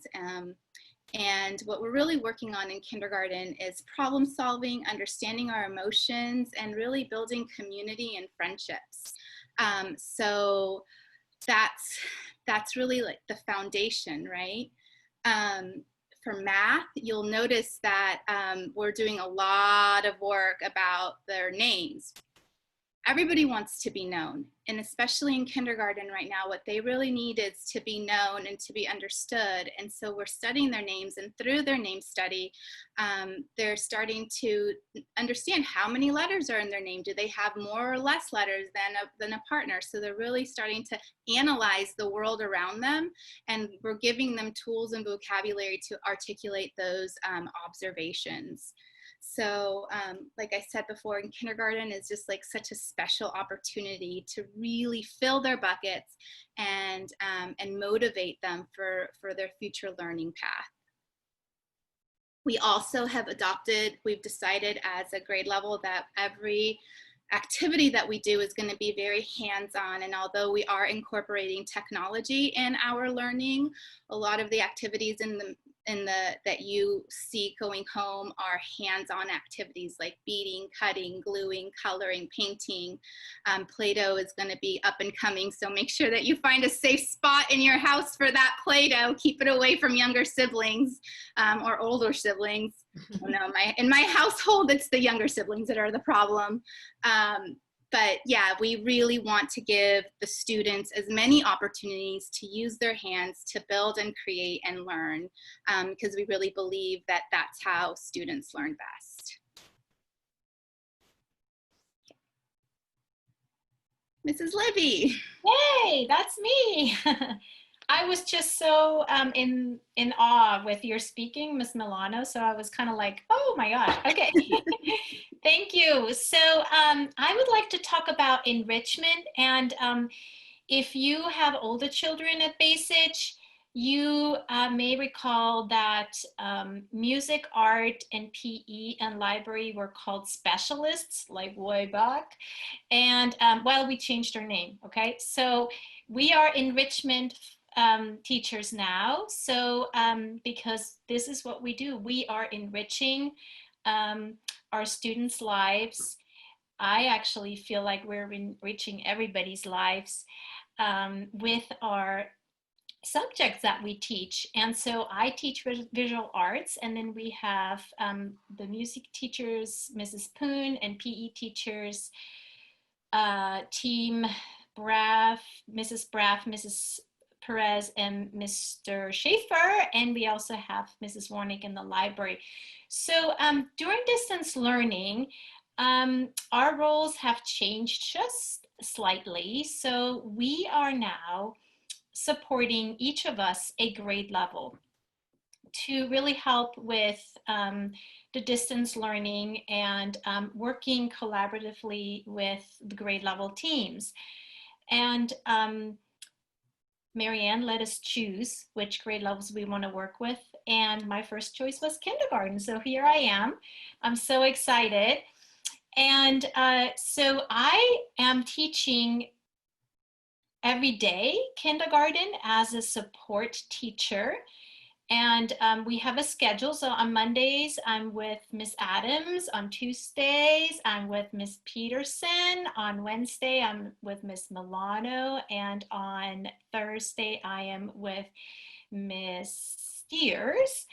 And what we're really working on in kindergarten is problem solving, understanding our emotions, and really building community and friendships. So that's that's really like the foundation, right? For math, you'll notice that we're doing a lot of work about their names. Everybody wants to be known, and especially in kindergarten right now, what they really need is to be known and to be understood. And so we're studying their names, and through their name study, they're starting to understand how many letters are in their name. Do they have more or less letters than a partner? So they're really starting to analyze the world around them, and we're giving them tools and vocabulary to articulate those observations. So like I said before, in kindergarten is just like such a special opportunity to really fill their buckets and motivate them for their future learning path. We also have we've decided as a grade level that every activity that we do is going to be very hands-on. And although we are incorporating technology in our learning, a lot of the activities that you see going home are hands-on activities like beading, cutting, gluing, coloring, painting. Play-Doh is going to be up and coming, so make sure that you find a safe spot in your house for that Play-Doh. Keep it away from younger siblings or older siblings. Oh, no, in my household, it's the younger siblings that are the problem. But yeah, we really want to give the students as many opportunities to use their hands to build and create and learn, because we really believe that that's how students learn best. Mrs. Libby. Yay, that's me. I was just so in awe with your speaking, Miss Milano. So I was kind of like, oh my gosh, okay. Thank you. So I would like to talk about enrichment. And if you have older children at Bacich, you may recall that music, art, and PE and library were called specialists, like way back. And well, we changed our name, okay? So we are enrichment teachers now. So because this is what we do, we are enriching our students' lives. I actually feel like we're enriching everybody's lives with our subjects that we teach. And so I teach visual arts, and then we have the music teachers, Mrs. Poon, and PE teachers, Team Braff, Mrs. Perez, and Mr. Schaefer, and we also have Mrs. Warnick in the library. So during distance learning, our roles have changed just slightly. So we are now supporting each of us a grade level to really help with the distance learning and working collaboratively with the grade level teams. And Marianne let us choose which grade levels we want to work with. And my first choice was kindergarten. So here I am. I'm so excited. And so I am teaching every day kindergarten as a support teacher. And we have a schedule. So on Mondays, I'm with Miss Adams. On Tuesdays, I'm with Miss Peterson. On Wednesday, I'm with Miss Milano. And on Thursday, I am with Miss Steers.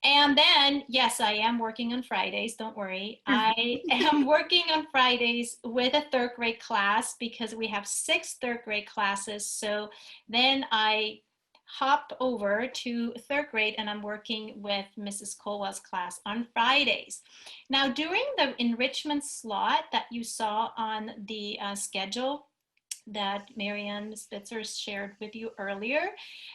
And then, yes, I am working on Fridays. Don't worry. I am working on Fridays with a third grade class because we have 6 third grade classes. So then I hop over to third grade and I'm working with Mrs. Colwell's class on Fridays. Now, during the enrichment slot that you saw on the schedule that Marianne Spitzer shared with you earlier,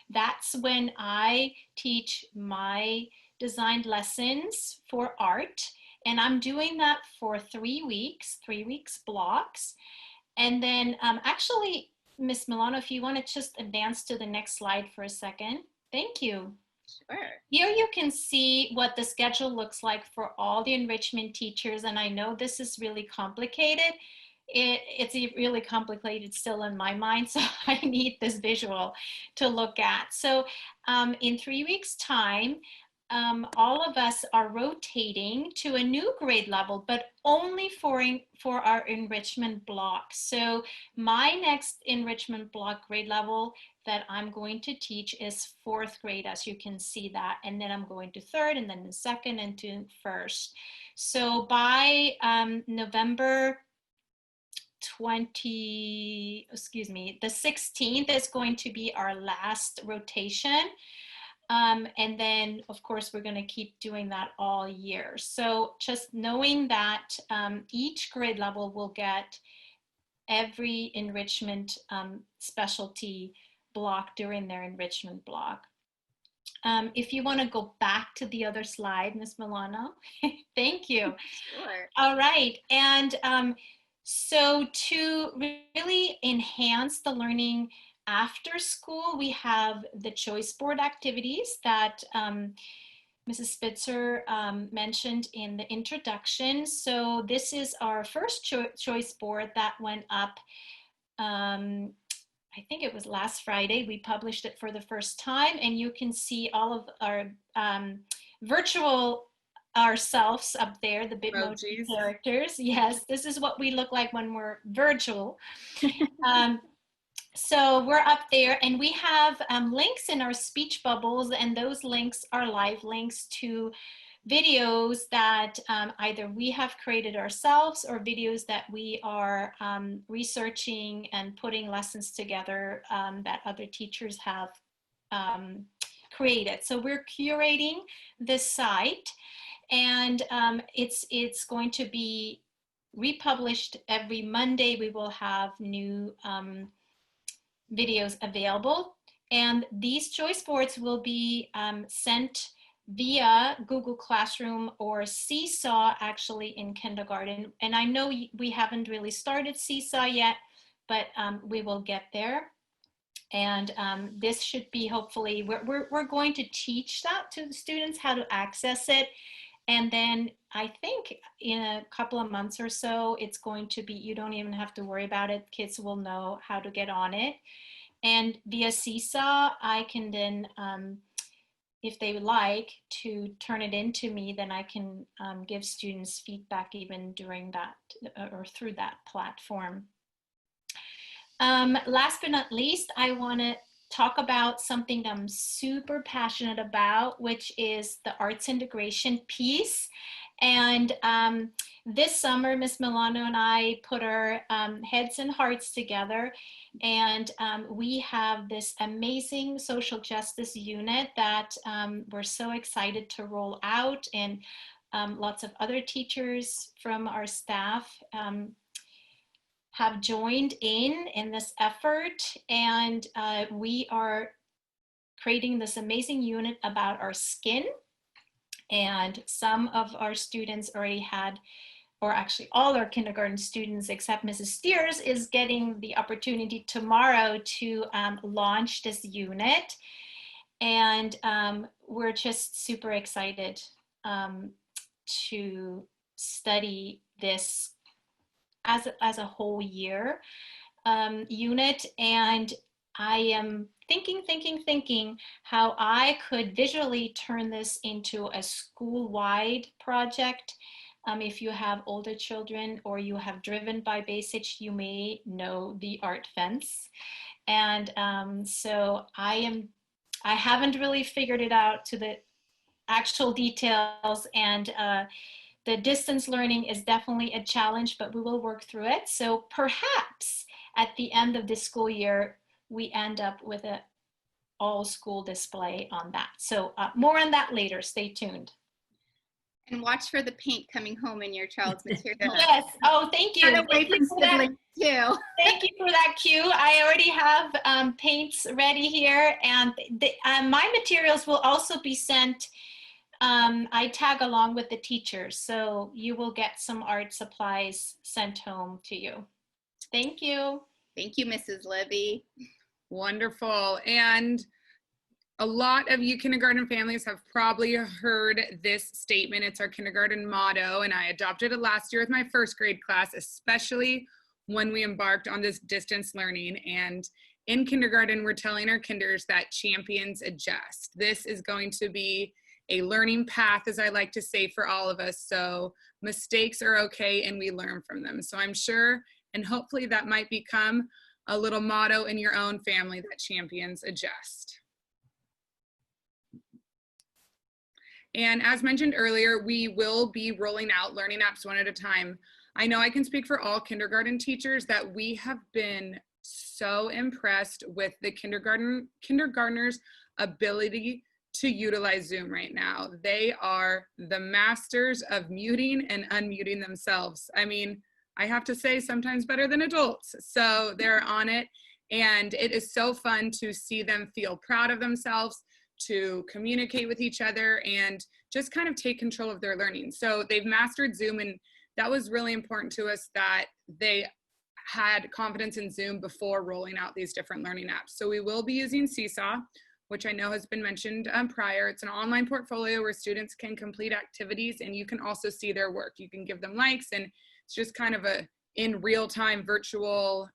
that's when I teach my designed lessons for art. And I'm doing that for 3 weeks blocks. And then actually, Miss Milano, if you want to just advance to the next slide for a second. Thank you. Sure. Here you can see what the schedule looks like for all the enrichment teachers. And I know this is really complicated. It's really complicated still in my mind, so I need this visual to look at. So in 3 weeks' time, all of us are rotating to a new grade level, but only for our enrichment block. So my next enrichment block grade level that I'm going to teach is 4th grade, as you can see that. And then I'm going to 3rd, and then the 2nd, and to 1st. So by November the 16th is going to be our last rotation. And then, of course, we're going to keep doing that all year. So just knowing that each grade level will get every enrichment specialty block during their enrichment block. If you want to go back to the other slide, Ms. Milano, thank you. Sure. All right. And so to really enhance the learning after school, we have the choice board activities that Mrs. Spitzer mentioned in the introduction. So this is our first choice board that went up, I think it was last Friday. We published it for the first time, and you can see all of our virtual ourselves up there, the Bitmoji characters. Yes, this is what we look like when we're virtual. So we're up there, and we have links in our speech bubbles, and those links are live links to videos that either we have created ourselves or videos that we are researching and putting lessons together that other teachers have created. So we're curating this site, and it's going to be republished every Monday. We will have new videos available, and these choice boards will be sent via Google Classroom or Seesaw, actually, in kindergarten. And I know we haven't really started Seesaw yet, but we will get there. And this should be, hopefully, we're going to teach that to the students, how to access it. And then I think in a couple of months or so, it's going to be, you don't even have to worry about it. Kids will know how to get on it. And via Seesaw, I can then, if they would like to turn it into me, then I can give students feedback even during that or through that platform. Last but not least, I want to talk about something that I'm super passionate about, which is the arts integration piece. And this summer, Ms. Milano and I put our heads and hearts together, and we have this amazing social justice unit that we're so excited to roll out, and lots of other teachers from our staff have joined in this effort, and we are creating this amazing unit about our skin. And some of our students already had, or actually all our kindergarten students except Mrs. Steers is getting the opportunity tomorrow to launch this unit. And we're just super excited to study this as a whole year unit. And I am thinking how I could visually turn this into a school-wide project. If you have older children or you have driven by Bacich, you may know the art fence. And so I haven't really figured it out to the actual details, and the distance learning is definitely a challenge, but we will work through it. So perhaps at the end of this school year, we end up with an all school display on that. So more on that later, stay tuned. And watch for the paint coming home in your child's material. Yes, oh, thank you. Thank you for that. Too. Thank you for that cue. I already have paints ready here, and my materials will also be sent. I tag along with the teachers, so you will get some art supplies sent home to you. Thank you. Thank you, Mrs. Libby. Wonderful. And a lot of you kindergarten families have probably heard this statement. It's our kindergarten motto, and I adopted it last year with my first grade class, especially when we embarked on this distance learning. And in kindergarten, we're telling our kinders that champions adjust. This is going to be a learning path, as I like to say, for all of us. So mistakes are okay and we learn from them. So I'm sure and hopefully that might become a little motto in your own family, that champions adjust. And as mentioned earlier, we will be rolling out learning apps one at a time. I know I can speak for all kindergarten teachers that we have been so impressed with the kindergartners' ability to utilize Zoom right now. They are the masters of muting and unmuting themselves. I mean, I have to say sometimes better than adults. So they're on it. And it is so fun to see them feel proud of themselves, to communicate with each other and just kind of take control of their learning. So they've mastered Zoom, and that was really important to us that they had confidence in Zoom before rolling out these different learning apps. So we will be using Seesaw, which I know has been mentioned prior. It's an online portfolio where students can complete activities and you can also see their work. You can give them likes, and it's just kind of a in real time virtual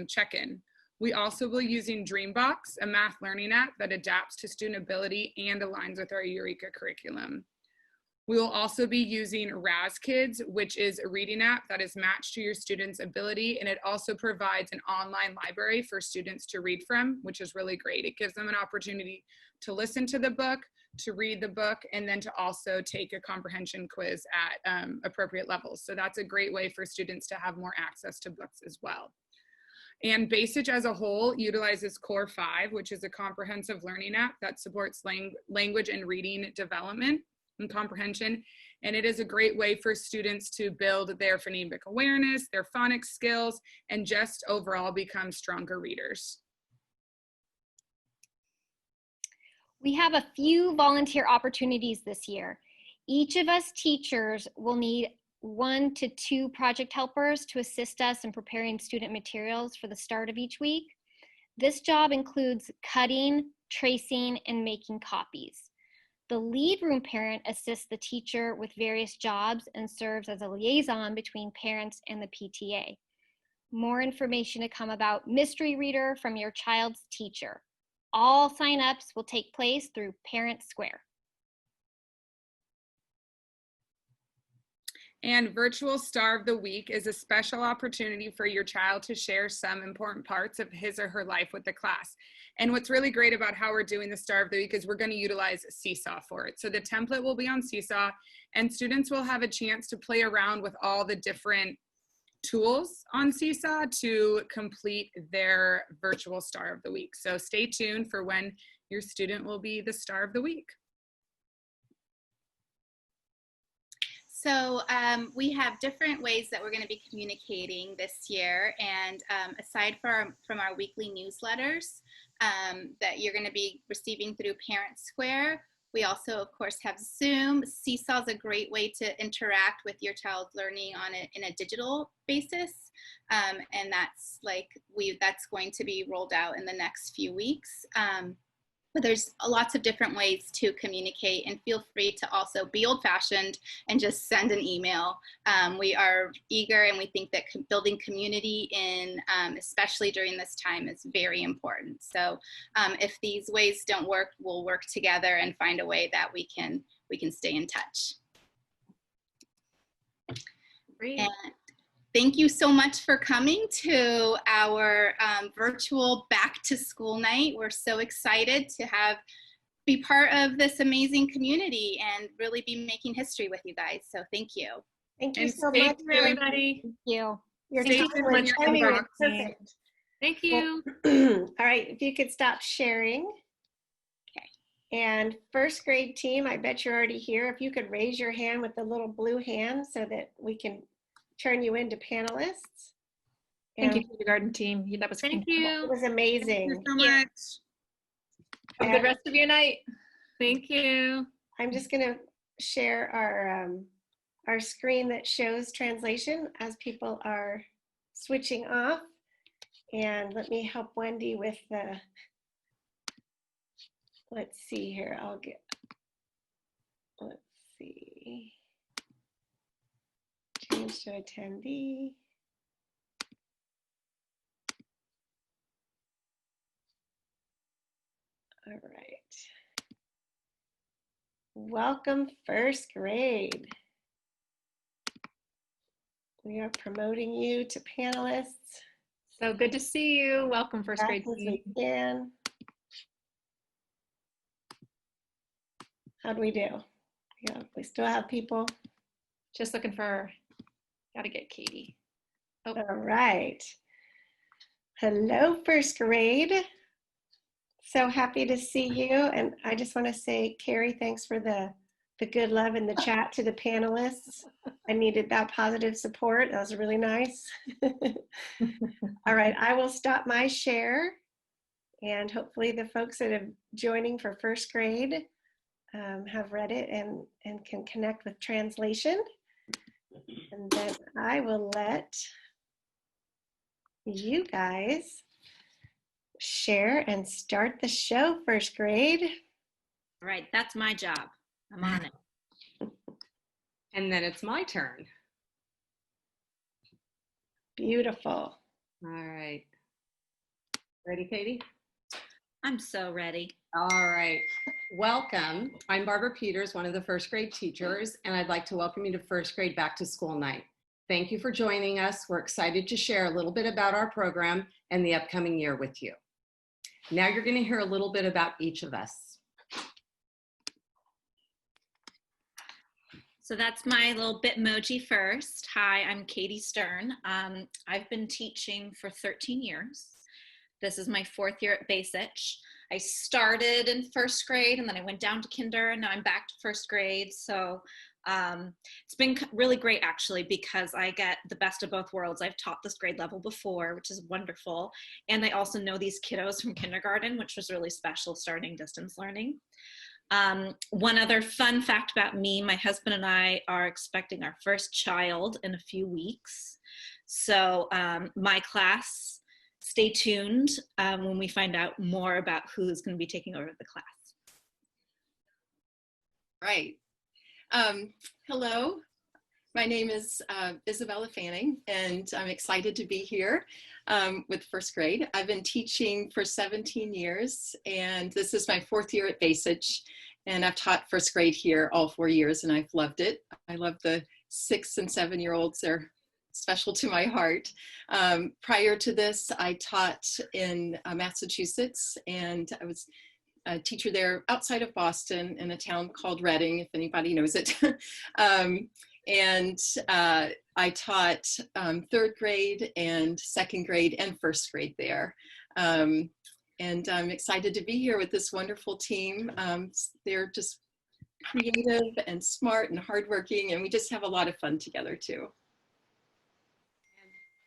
check-in. We also will be using Dreambox, a math learning app that adapts to student ability and aligns with our Eureka curriculum. We will also be using RazKids, which is a reading app that is matched to your students' ability, and it also provides an online library for students to read from, which is really great. It gives them an opportunity to listen to the book, to read the book, and then to also take a comprehension quiz at appropriate levels. So that's a great way for students to have more access to books as well. And Bacich as a whole utilizes Core 5, which is a comprehensive learning app that supports language and reading development and comprehension. And it is a great way for students to build their phonemic awareness, their phonics skills, and just overall become stronger readers. We have a few volunteer opportunities this year. Each of us teachers will need 1 to 2 project helpers to assist us in preparing student materials for the start of each week. This job includes cutting, tracing, and making copies. The lead room parent assists the teacher with various jobs and serves as a liaison between parents and the PTA. More information to come about Mystery Reader from your child's teacher. All sign-ups will take place through Parent Square. And Virtual Star of the Week is a special opportunity for your child to share some important parts of his or her life with the class. And what's really great about how we're doing the Star of the Week is we're going to utilize Seesaw for it. So the template will be on Seesaw, and students will have a chance to play around with all the different tools on Seesaw to complete their Virtual Star of the Week. So stay tuned for when your student will be the Star of the Week. So we have different ways that we're going to be communicating this year, and aside from our weekly newsletters that you're going to be receiving through Parent Square, we also, of course, have Zoom. Seesaw is a great way to interact with your child's learning on in a digital basis, and that's going to be rolled out in the next few weeks. But there's lots of different ways to communicate, and feel free to also be old-fashioned and just send an email. We are eager, and we think that building community especially during this time, is very important. So if these ways don't work, we'll work together and find a way that we can stay in touch. Great. And thank you so much for coming to our virtual back to school night. We're so excited to be part of this amazing community and really be making history with you guys. So thank you. Thank you And so thank much, you, everybody. Thank you. Your Stay time tuned was when you're timing was unboxing. perfect. Thank you. All right, if you could stop sharing. Okay. And first grade team, I bet you're already here. If you could raise your hand with the little blue hand so that we can turn you into panelists. Thank you, And kindergarten team. That was Thank it incredible. was Thank amazing. you so much. Have a good rest of your night. Thank you. I'm just going to share our screen that shows translation as people are switching off. And let me help Wendy with the, let's see here. Let's see. Change to attendee. All right. Welcome first grade. We are promoting you to panelists So good to see you. Welcome first as grade fast as team. we can. How'd we do? Yeah, we still have people. Just looking for, gotta get Katie. All right. Hello, first grade. So happy to see you. And I just want to say, Carrie, thanks for the good love in the chat to the panelists. I needed that positive support. That was really nice. All right, I will stop my share. And hopefully the folks that are joining for first grade have read it and can connect with translation. And then I will let you guys share and start the show, first grade. All right, that's my job. I'm on it. And then it's my turn. Beautiful. All right. Ready, Katie? I'm so ready. All right. Welcome. I'm Barbara Peters, one of the first grade teachers, and I'd like to welcome you to first grade back to school night. Thank you for joining us. We're excited to share a little bit about our program and the upcoming year with you. Now you're going to hear a little bit about each of us. So that's my little Bitmoji first. Hi, I'm Katie Stern. I've been teaching for 13 years. This is my 4th year at Bacich. I started in first grade and then I went down to kinder and now I'm back to first grade. So it's been really great actually because I get the best of both worlds. I've taught this grade level before, which is wonderful. And I also know these kiddos from kindergarten, which was really special starting distance learning. One other fun fact about me, my husband and I are expecting our first child in a few weeks. So my class, stay tuned when we find out more about who's going to be taking over the class. Right. Hello, my name is Isabella Fanning, and I'm excited to be here with first grade. I've been teaching for 17 years, and this is my 4th year at Bacich, and I've taught first grade here all 4 years, and I've loved it. I love the 6- and 7-year-olds. They're special to my heart. Prior to this, I taught in Massachusetts, and I was a teacher there outside of Boston in a town called Reading, if anybody knows it. I taught 3rd grade and 2nd grade and first grade there. And I'm excited to be here with this wonderful team. They're just creative and smart and hardworking, and we just have a lot of fun together too.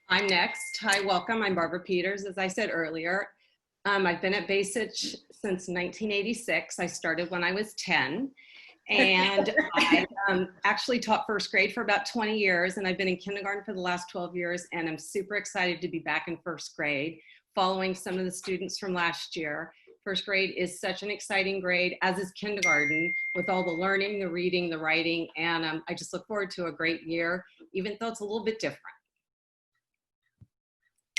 I'm next. Hi, welcome. I'm Barbara Peters, as I said earlier. I've been at Bacich since 1986. I started when I was 10. And I actually taught first grade for about 20 years, and I've been in kindergarten for the last 12 years, and I'm super excited to be back in first grade, following some of the students from last year. First grade is such an exciting grade, as is kindergarten, with all the learning, the reading, the writing, and I just look forward to a great year, even though it's a little bit different.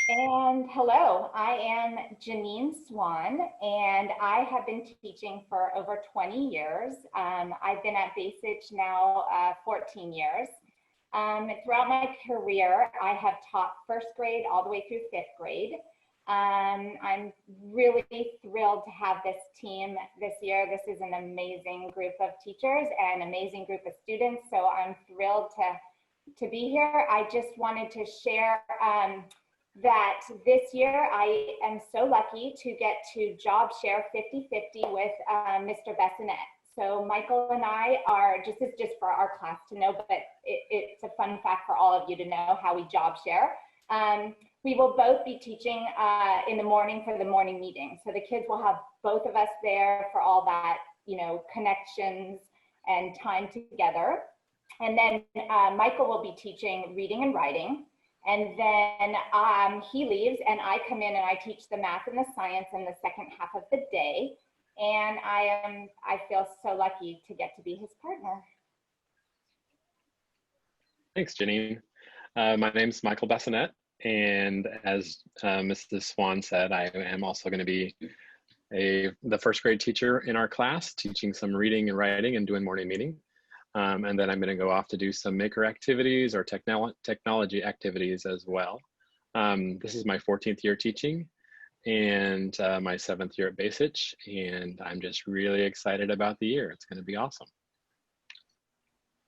And hello, I am Janine Swan, and I have been teaching for over 20 years. I've been at Bacich now 14 years. Throughout my career, I have taught first grade all the way through 5th grade. I'm really thrilled to have this team this year. This is an amazing group of teachers and amazing group of students, so I'm thrilled to be here. I just wanted to share that this year I am so lucky to get to job share 50-50 with Mr. Bacich. So Michael and I are, this is just for our class to know, but it's a fun fact for all of you to know how we job share. We will both be teaching in the morning for the morning meeting. So the kids will have both of us there for all that, you know, connections and time together. And then Michael will be teaching reading and writing. And then he leaves and I come in and I teach the math and the science in the second half of the day. And I feel so lucky to get to be his partner. Thanks, Janine. My name is Michael Bacich, and as Mrs. Swan said, I am also going to be the first grade teacher in our class, teaching some reading and writing and doing morning meeting. And then I'm going to go off to do some maker activities or technology activities as well. This is my 14th year teaching and my 7th year at Bacich, and I'm just really excited about the year. It's going to be awesome.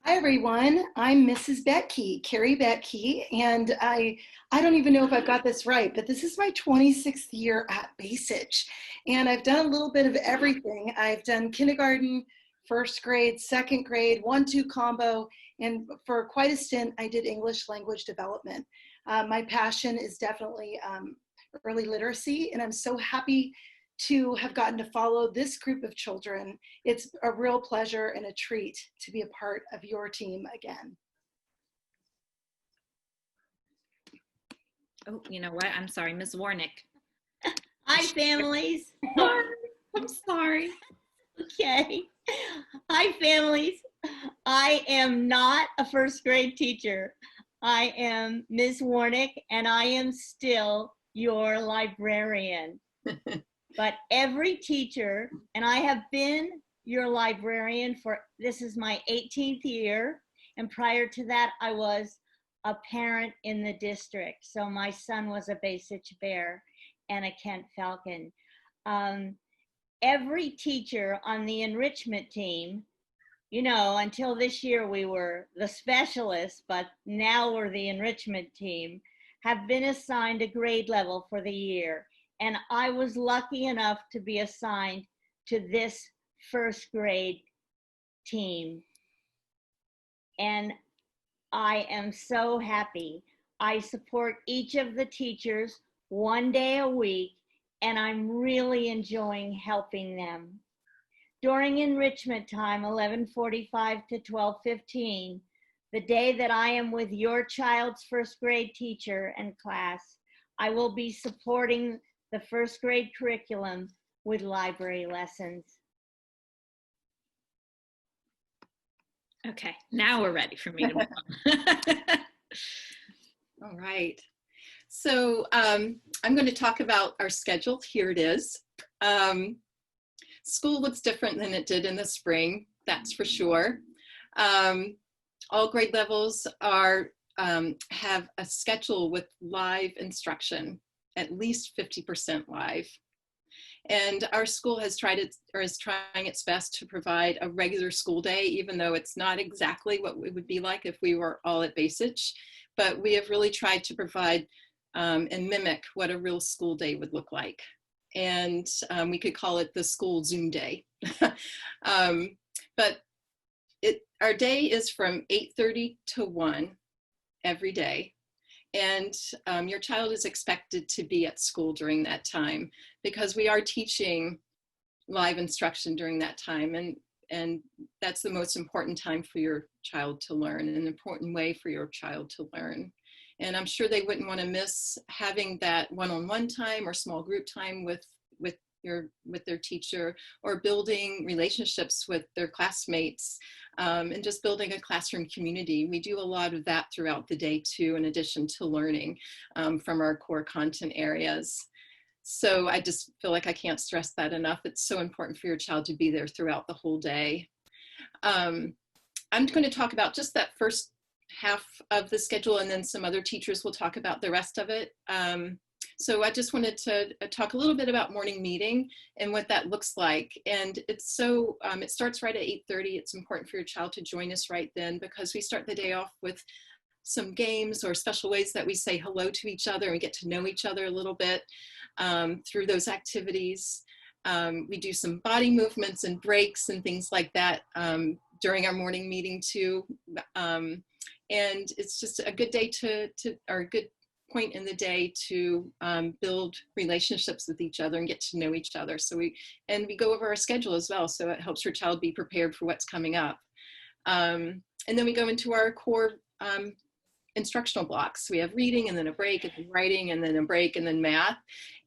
Hi everyone, I'm Mrs. Betke, Carrie Betke, and I don't even know if I've got this right, but this is my 26th year at Bacich, and I've done a little bit of everything. I've done kindergarten, first grade, second grade, 1-2 combo, and for quite a stint, I did English language development. My passion is definitely early literacy, and I'm so happy to have gotten to follow this group of children. It's a real pleasure and a treat to be a part of your team again. Oh, you know what? I'm sorry, Ms. Warnick. Hi, families. I'm sorry. Okay. Hi, families. I am not a first grade teacher. I am Ms. Warnick, and I am still your librarian. But every teacher, and I have been your librarian for, this is my 18th year, and prior to that, I was a parent in the district. So my son was a Bacich Bear and a Kent Falcon. Every teacher on the enrichment team, you know, until this year we were the specialists, but now we're the enrichment team, have been assigned a grade level for the year. And I was lucky enough to be assigned to this first grade team. And I am so happy. I support each of the teachers 1 day a week, and I'm really enjoying helping them. During enrichment time, 11:45 to 12:15, the day that I am with your child's first grade teacher and class, I will be supporting the first grade curriculum with library lessons. Okay, now we're ready for me to move on. All right. So I'm going to talk about our schedule. Here it is. School looks different than it did in the spring, that's for sure. All grade levels are have a schedule with live instruction, at least 50% live. And our school has tried it, or is trying its best to provide a regular school day, even though it's not exactly what it would be like if we were all at Bacich. But we have really tried to provide and mimic what a real school day would look like. And we could call it the school Zoom day. But our day is from 8:30 to 1 every day. And your child is expected to be at school during that time because we are teaching live instruction during that time. And that's the most important time for your child to learn, an important way for your child to learn. And I'm sure they wouldn't want to miss having that one-on-one time or small group time with their teacher, or building relationships with their classmates, and just building a classroom community. We do a lot of that throughout the day too, in addition to learning from our core content areas. So I just feel like I can't stress that enough. It's so important for your child to be there throughout the whole day. I'm going to talk about just that first half of the schedule, and then some other teachers will talk about the rest of it. So I just wanted to talk a little bit about morning meeting and what that looks like. And it's so, it starts right at 8:30. It's important for your child to join us right then, because we start the day off with some games or special ways that we say hello to each other and we get to know each other a little bit through those activities. We do some body movements and breaks and things like that during our morning meeting too. And it's just a good day or a good point in the day to build relationships with each other and get to know each other. So we go over our schedule as well, so it helps your child be prepared for what's coming up. And then we go into our core instructional blocks. We have reading, and then a break, and then writing, and then a break, and then math.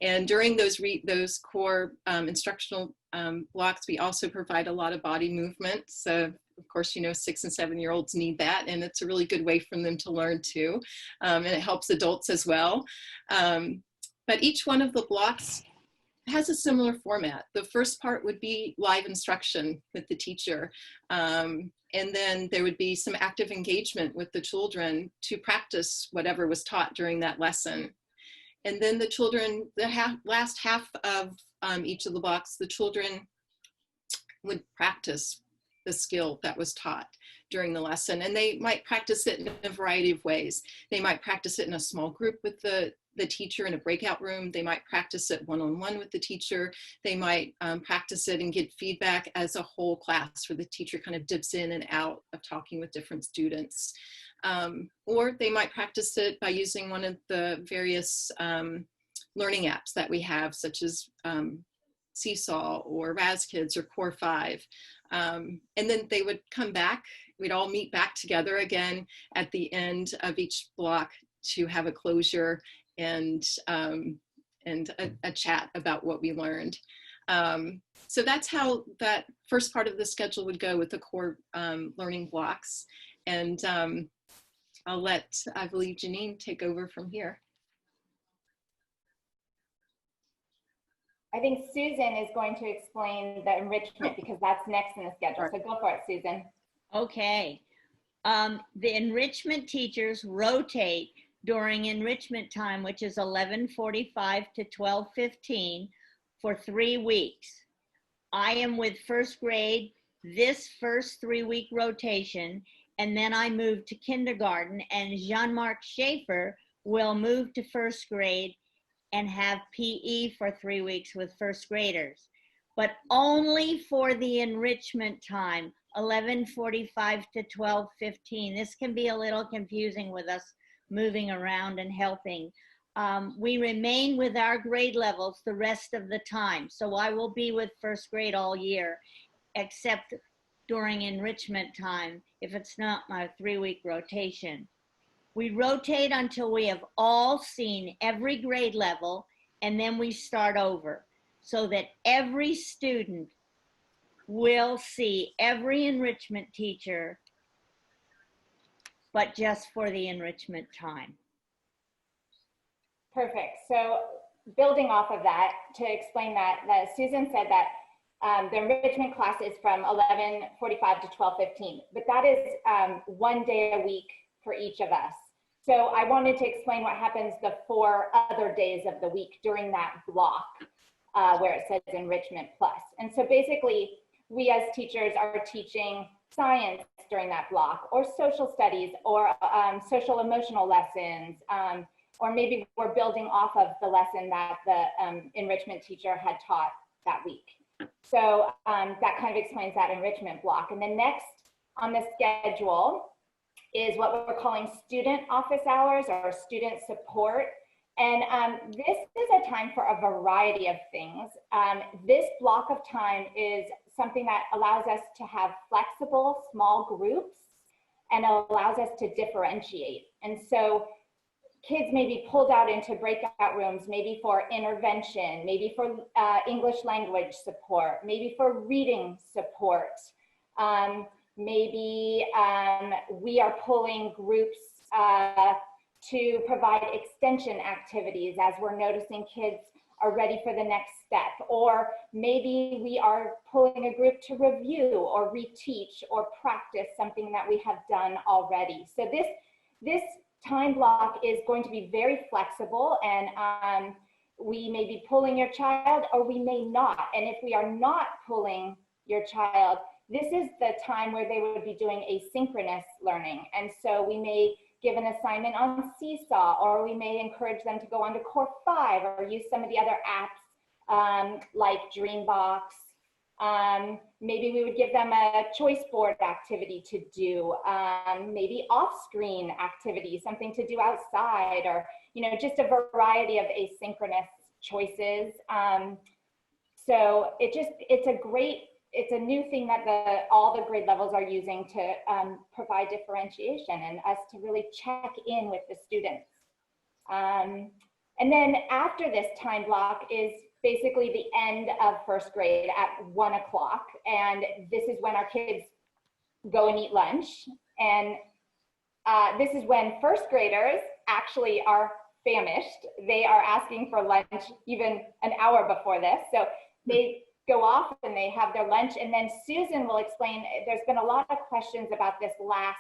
And during those core instructional blocks, we also provide a lot of body movement. So of course, you know, 6- and 7-year-olds need that, and it's a really good way for them to learn too. And it helps adults as well. But each one of the blocks has a similar format. The first part would be live instruction with the teacher. And then there would be some active engagement with the children to practice whatever was taught during that lesson. And then the children, the last half of each of the blocks, the children would practice the skill that was taught during the lesson. And they might practice it in a variety of ways. They might practice it in a small group with the teacher in a breakout room. They might practice it one-on-one with the teacher. They might practice it and get feedback as a whole class where the teacher kind of dips in and out of talking with different students. Or they might practice it by using one of the various learning apps that we have, such as Seesaw or RazKids or Core 5. And then they would come back. We'd all meet back together again at the end of each block to have a closure and a chat about what we learned. So that's how that first part of the schedule would go with the core learning blocks. And I'll let, I believe, Janine take over from here. I think Susan is going to explain the enrichment because that's next in the schedule. So go for it, Susan. Okay. The enrichment teachers rotate during enrichment time, which is 11:45 to 12:15 for 3 weeks. I am with first grade this first 3-week rotation, and then I move to kindergarten, and Jean-Marc Schaefer will move to first grade and have PE for 3 weeks with first graders, but only for the enrichment time, 11:45 to 12:15. This can be a little confusing with us moving around and helping. We remain with our grade levels the rest of the time. So I will be with first grade all year, except during enrichment time, if it's not my 3-week rotation. We rotate until we have all seen every grade level, and then we start over so that every student will see every enrichment teacher, but just for the enrichment time. Perfect. So building off of that, to explain that Susan said that the enrichment class is from 11:45 to 12:15, but that is 1 day a week for each of us. So I wanted to explain what happens the 4 other days of the week during that block where it says enrichment plus. And so basically, we as teachers are teaching science during that block, or social studies, or social emotional lessons, or maybe we're building off of the lesson that the enrichment teacher had taught that week. So that kind of explains that enrichment block. And then next on the schedule is what we're calling student office hours or student support. And this is a time for a variety of things. This block of time is something that allows us to have flexible small groups and allows us to differentiate. And so kids may be pulled out into breakout rooms, maybe for intervention, maybe for English language support, maybe for reading support. Maybe we are pulling groups to provide extension activities as we're noticing kids are ready for the next step. Or maybe we are pulling a group to review or reteach or practice something that we have done already. So this time block is going to be very flexible, and we may be pulling your child or we may not. And if we are not pulling your child, this is the time where they would be doing asynchronous learning. And so we may give an assignment on Seesaw, or we may encourage them to go on to Core 5 or use some of the other apps like Dreambox. Maybe we would give them a choice board activity to do, maybe off-screen activity, something to do outside, or just a variety of asynchronous choices. So it's a new thing that all the grade levels are using to provide differentiation and us to really check in with the students. And then after this time block is basically the end of first grade at 1 o'clock. And this is when our kids go and eat lunch. And this is when first graders actually are famished. They are asking for lunch even an hour before this. So they go off and they have their lunch, and then Susan will explain. There's been a lot of questions about this last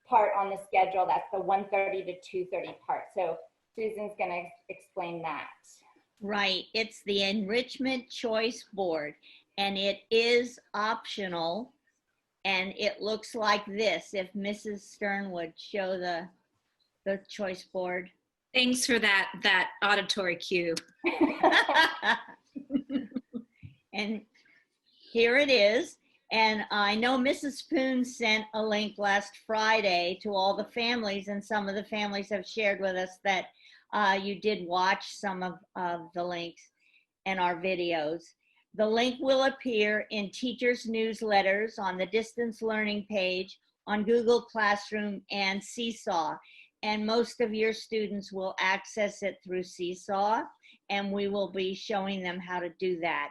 part on the schedule. That's the 1:30 to 2:30 part. So Susan's going to explain that. Right. It's the Enrichment Choice Board, and it is optional. And it looks like this. If Mrs. Stern would show the choice board. Thanks for that auditory cue. And here it is. And I know Mrs. Poon sent a link last Friday to all the families, and some of the families have shared with us that you did watch some of the links and our videos. The link will appear in teachers' newsletters, on the distance learning page, on Google Classroom and Seesaw. And most of your students will access it through Seesaw, and we will be showing them how to do that.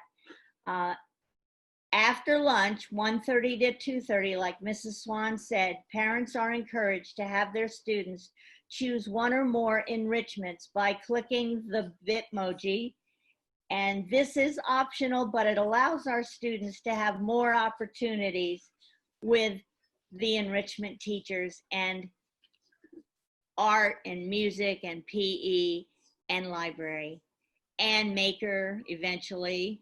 After lunch, 1:30 to 2:30, like Mrs. Swan said, parents are encouraged to have their students choose one or more enrichments by clicking the Bitmoji. And this is optional, but it allows our students to have more opportunities with the enrichment teachers and art and music and PE and library and maker eventually.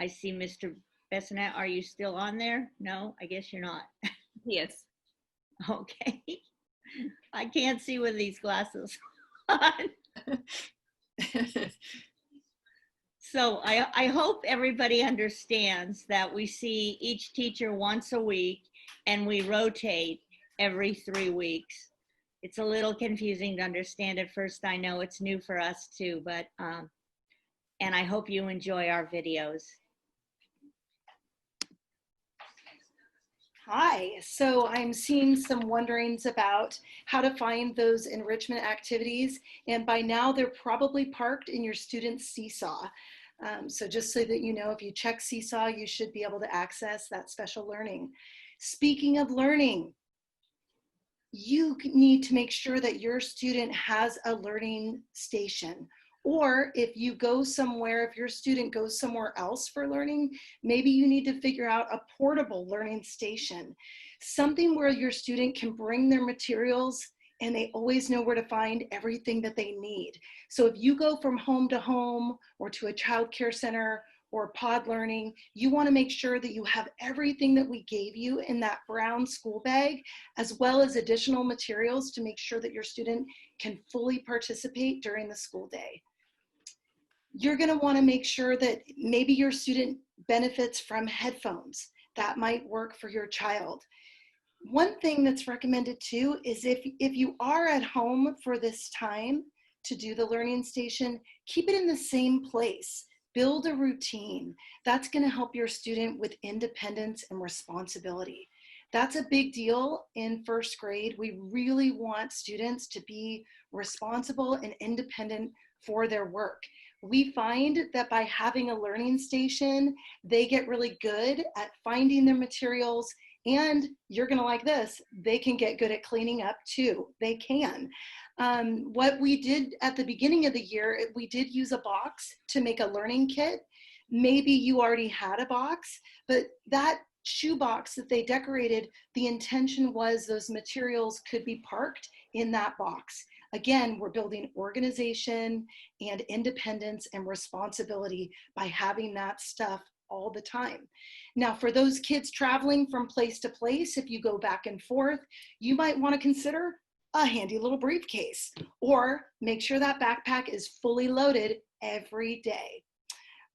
I see Mr. Bessonette. Are you still on there? No, I guess you're not. Yes. Okay. I can't see with these glasses on. So I hope everybody understands that we see each teacher once a week and we rotate every 3 weeks. It's a little confusing to understand at first. I know it's new for us too, but, and I hope you enjoy our videos. Hi, so I'm seeing some wonderings about how to find those enrichment activities, and by now they're probably parked in your student's Seesaw. So just so that you know, if you check Seesaw, you should be able to access that special learning. Speaking of learning, you need to make sure that your student has a learning station. Or if you go somewhere, if your student goes somewhere else for learning, maybe you need to figure out a portable learning station. Something where your student can bring their materials and they always know where to find everything that they need. So if you go from home to home or to a child care center or pod learning, you want to make sure that you have everything that we gave you in that brown school bag, as well as additional materials to make sure that your student can fully participate during the school day. You're going to want to make sure that maybe your student benefits from headphones. That might work for your child. One thing that's recommended too is if you are at home for this time to do the learning station, keep it in the same place. Build a routine. That's going to help your student with independence and responsibility. That's a big deal in first grade. We really want students to be responsible and independent for their work. We find that by having a learning station, they get really good at finding their materials, and you're gonna like this, they can get good at cleaning up too. They can. What we did at the beginning of the year, we did use a box to make a learning kit. Maybe you already had a box, but that shoebox that they decorated, the intention was those materials could be parked in that box. Again, we're building organization and independence and responsibility by having that stuff all the time. Now, for those kids traveling from place to place, if you go back and forth, you might want to consider a handy little briefcase, or make sure that backpack is fully loaded every day.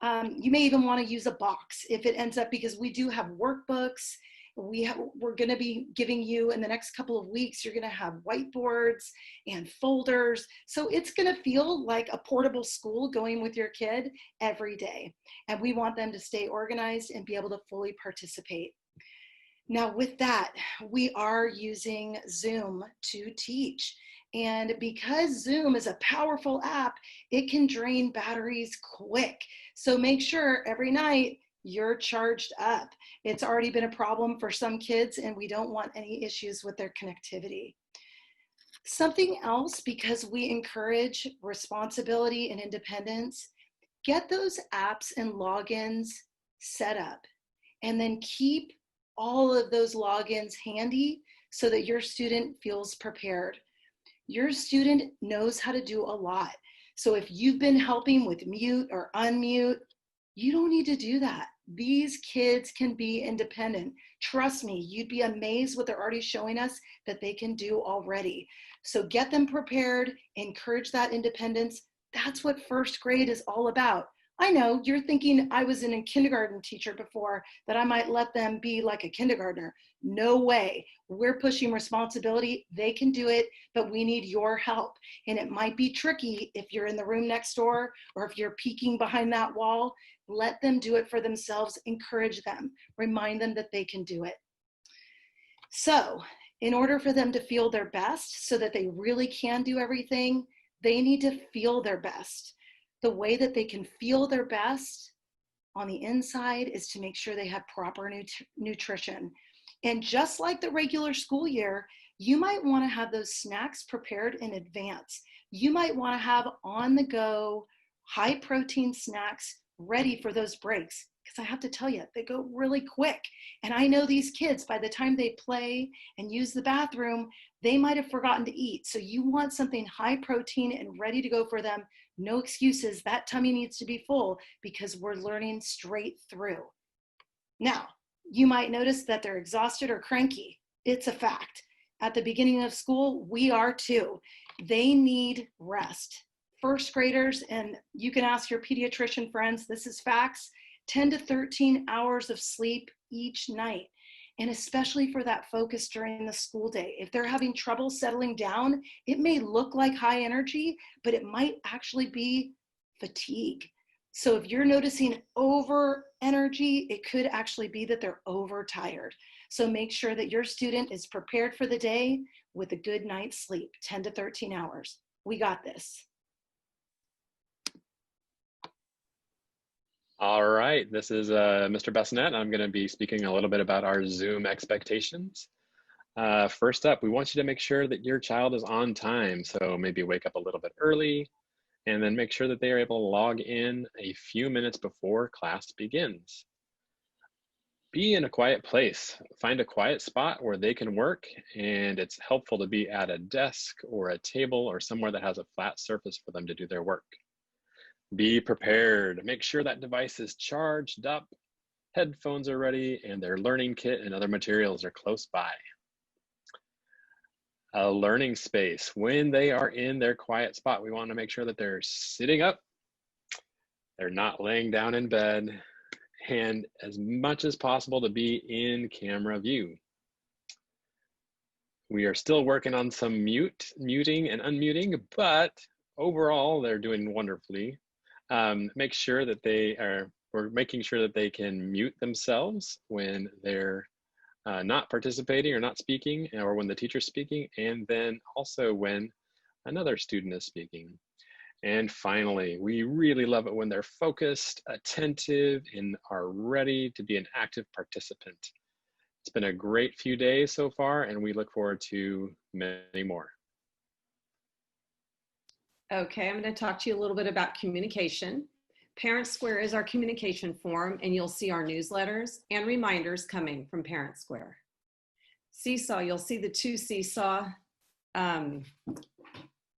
You may even want to use a box if it ends up, because we do have workbooks. We're going to be giving you in the next couple of weeks, you're going to have whiteboards and folders. So it's going to feel like a portable school going with your kid every day. And we want them to stay organized and be able to fully participate. Now with that, we are using Zoom to teach. And because Zoom is a powerful app, it can drain batteries quick. So make sure every night you're charged up. It's already been a problem for some kids, and we don't want any issues with their connectivity. Something else, because we encourage responsibility and independence, get those apps and logins set up, and then keep all of those logins handy so that your student feels prepared. Your student knows how to do a lot. So if you've been helping with mute or unmute, you don't need to do that. These kids can be independent. Trust me, you'd be amazed what they're already showing us that they can do already. So get them prepared, encourage that independence. That's what first grade is all about. I know you're thinking I was a kindergarten teacher before, that I might let them be like a kindergartner. No way. We're pushing responsibility. They can do it, but we need your help. And it might be tricky if you're in the room next door or if you're peeking behind that wall. Let them do it for themselves. Encourage them. Remind them that they can do it. So in order for them to feel their best so that they really can do everything, they need to feel their best. The way that they can feel their best on the inside is to make sure they have proper nutrition. And just like the regular school year, you might want to have those snacks prepared in advance. You might want to have on-the-go, high-protein snacks ready for those breaks, because I have to tell you, they go really quick. And I know these kids, by the time they play and use the bathroom, they might have forgotten to eat. So you want something high protein and ready to go for them. No excuses. That tummy needs to be full because we're learning straight through. Now, you might notice that they're exhausted or cranky. It's a fact. At the beginning of school, we are too. They need rest. First graders, and you can ask your pediatrician friends, this is facts, 10 to 13 hours of sleep each night. And especially for that focus during the school day. If they're having trouble settling down, it may look like high energy, but it might actually be fatigue. So if you're noticing over energy, it could actually be that they're overtired. So make sure that your student is prepared for the day with a good night's sleep, 10 to 13 hours. We got this. All right, this is Mr. Bassinet. I'm going to be speaking a little bit about our Zoom expectations. First up, we want you to make sure that your child is on time. So maybe wake up a little bit early and then make sure that they are able to log in a few minutes before class begins. Be in a quiet place. Find a quiet spot where they can work, and it's helpful to be at a desk or a table or somewhere that has a flat surface for them to do their work. Be prepared. Make sure that device is charged up, headphones are ready, and their learning kit and other materials are close by. A learning space. When they are in their quiet spot, we want to make sure that they're sitting up, they're not laying down in bed, and as much as possible to be in camera view. We are still working on some muting and unmuting, but overall, they're doing wonderfully. Make sure that we're making sure that they can mute themselves when they're not participating or not speaking, or when the teacher's speaking, and then also when another student is speaking. And finally, we really love it when they're focused, attentive, and are ready to be an active participant. It's been a great few days so far, and we look forward to many more. Okay, I'm going to talk to you a little bit about communication. Parent Square is our communication forum, and you'll see our newsletters and reminders coming from Parent Square. Seesaw, you'll see the two seesaw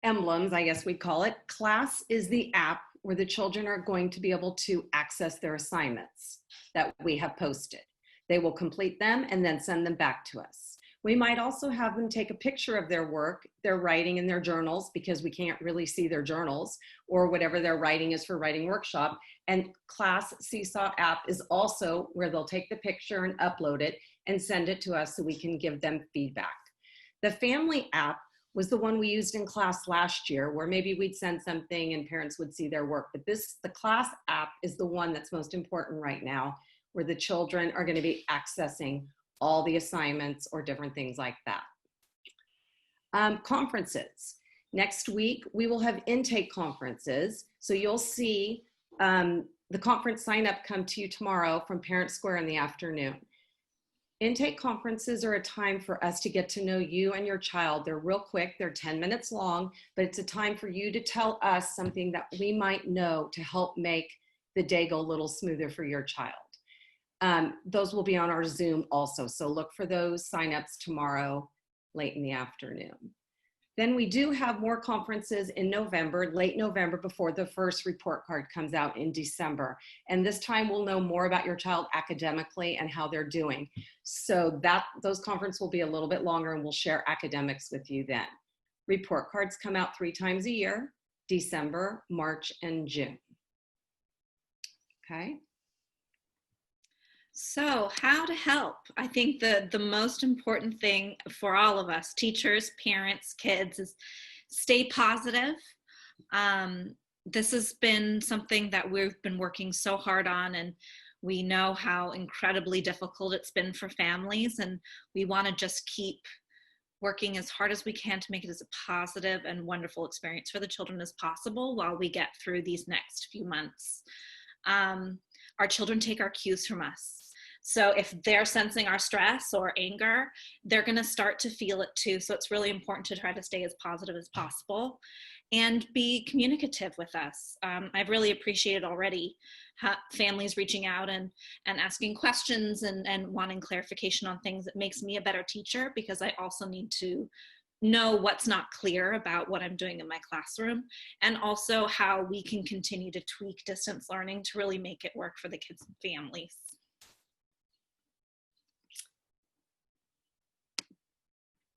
emblems, I guess we'd call it. Class is the app where the children are going to be able to access their assignments that we have posted. They will complete them and then send them back to us. We might also have them take a picture of their work, their writing in their journals, because we can't really see their journals, or whatever their writing is for writing workshop. And Class Seesaw app is also where they'll take the picture and upload it and send it to us so we can give them feedback. The family app was the one we used in class last year, where maybe we'd send something and parents would see their work. But the class app is the one that's most important right now, where the children are going to be accessing all the assignments or different things like that. Conferences. Next week, we will have intake conferences. So you'll see the conference sign up come to you tomorrow from Parent Square in the afternoon. Intake conferences are a time for us to get to know you and your child. They're real quick, they're 10 minutes long, but it's a time for you to tell us something that we might know to help make the day go a little smoother for your child. Those will be on our Zoom also, so look for those signups tomorrow late in the afternoon. Then we do have more conferences in November, late November, before the first report card comes out in December. And this time we'll know more about your child academically and how they're doing. So those conferences will be a little bit longer, and we'll share academics with you then. Report cards come out 3 times a year, December, March, and June. Okay. So how to help? I think the most important thing for all of us, teachers, parents, kids, is stay positive. This has been something that we've been working so hard on, and we know how incredibly difficult it's been for families, and we want to just keep working as hard as we can to make it as a positive and wonderful experience for the children as possible while we get through these next few months. Our children take our cues from us. So if they're sensing our stress or anger, they're going to start to feel it too. So it's really important to try to stay as positive as possible and be communicative with us. I've really appreciated already families reaching out and asking questions and wanting clarification on things. It makes me a better teacher because I also need to know what's not clear about what I'm doing in my classroom, and also how we can continue to tweak distance learning to really make it work for the kids and families.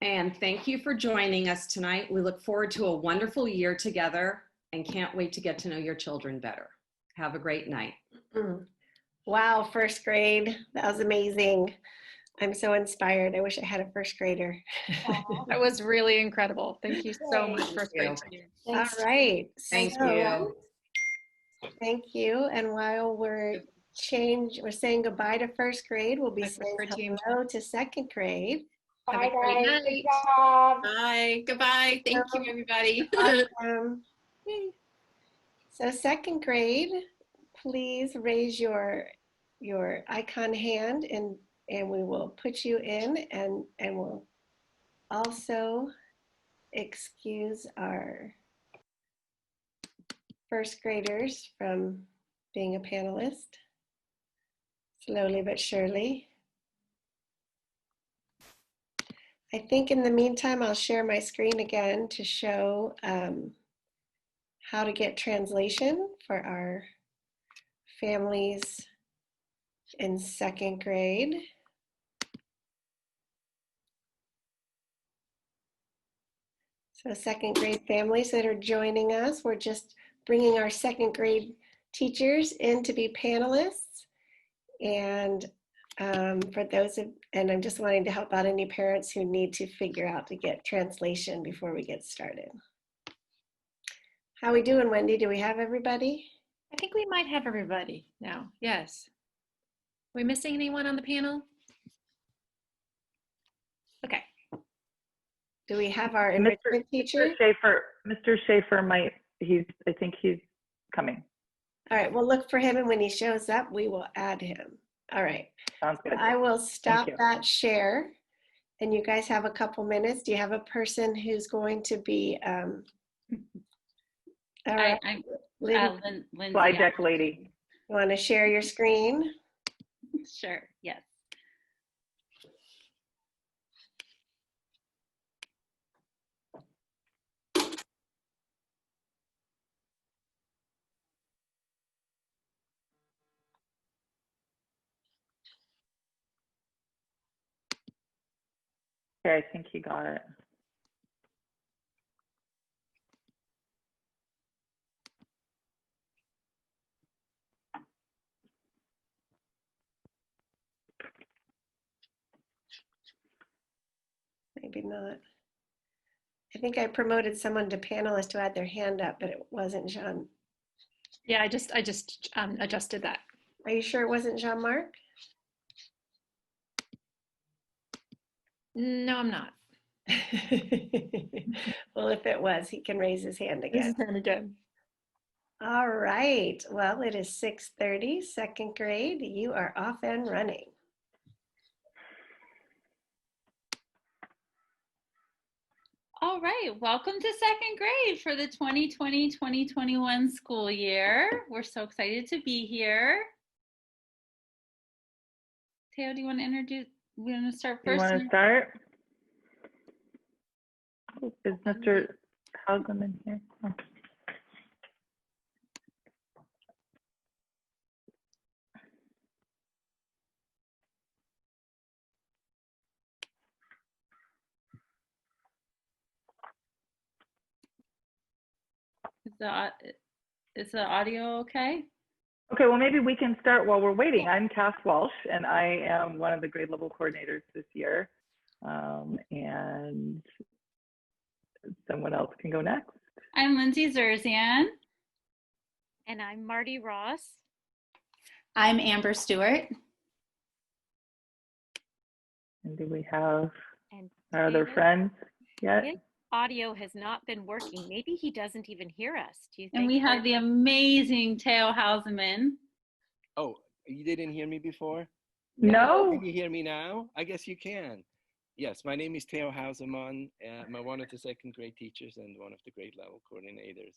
And thank you for joining us tonight. We look forward to a wonderful year together and can't wait to get to know your children better. Have a great night. Wow, first grade. That was amazing. I'm so inspired. I wish I had a first grader. That was really incredible. Thank you so much, first grade team. All right. Thank So, you. Thank you. And while we're saying goodbye to first grade, we'll be saying hello to second grade. Bye, guys. Good job. Bye. Goodbye. Thank you, everybody. Awesome. So second grade, please raise your icon hand and we will put you in, and we'll also excuse our first graders from being a panelist, slowly but surely. I think in the meantime, I'll share my screen again to show how to get translation for our families in second grade. So second grade families that are joining us, we're just bringing our second grade teachers in to be panelists. And for those and I'm just wanting to help out any parents who need to figure out to get translation before we get started. How we doing, Wendy? Do we have everybody? I think we might have everybody now. Yes. Are we missing anyone on the panel? Okay. Do we have our enrichment teacher? Mr. Schaefer might, I think he's coming. All right, we'll look for him, and when he shows up, we will add him. All right. Sounds good. I will stop that share, and you guys have a couple minutes. Do you have a person who's going to be, all right. Lindsay. Slide deck lady. You want to share your screen? Sure, yes. Okay, I think he got it. Maybe not. I think I promoted someone to panelist who had their hand up, but it wasn't Jean. Yeah, I just adjusted that. Are you sure it wasn't Jean-Marc? No, I'm not. Well, if it was, he can raise his hand again. All right. Well, it is 6:30, second grade. You are off and running. All right, welcome to second grade for the 2020-2021 school year. We're so excited to be here. Teo, do you want to introduce? We want to start You first. want to start? Is Mr. Hausman in here? Oh. Is the audio okay? Okay, well, maybe we can start while we're waiting. I'm Cass Walsh, and I am one of the grade level coordinators this year. And someone else can go next. I'm Lindsay Zerzian. And I'm Marty Ross. I'm Amber Stewart. And do we have and our other friends yet? His audio has not been working. Maybe he doesn't even hear us. Do you think? And we have the amazing Teo Hausman. Oh, you didn't hear me before? No. Can you hear me now? I guess you can. Yes, my name is Teo Hausman. I'm one of the second grade teachers and one of the grade level coordinators.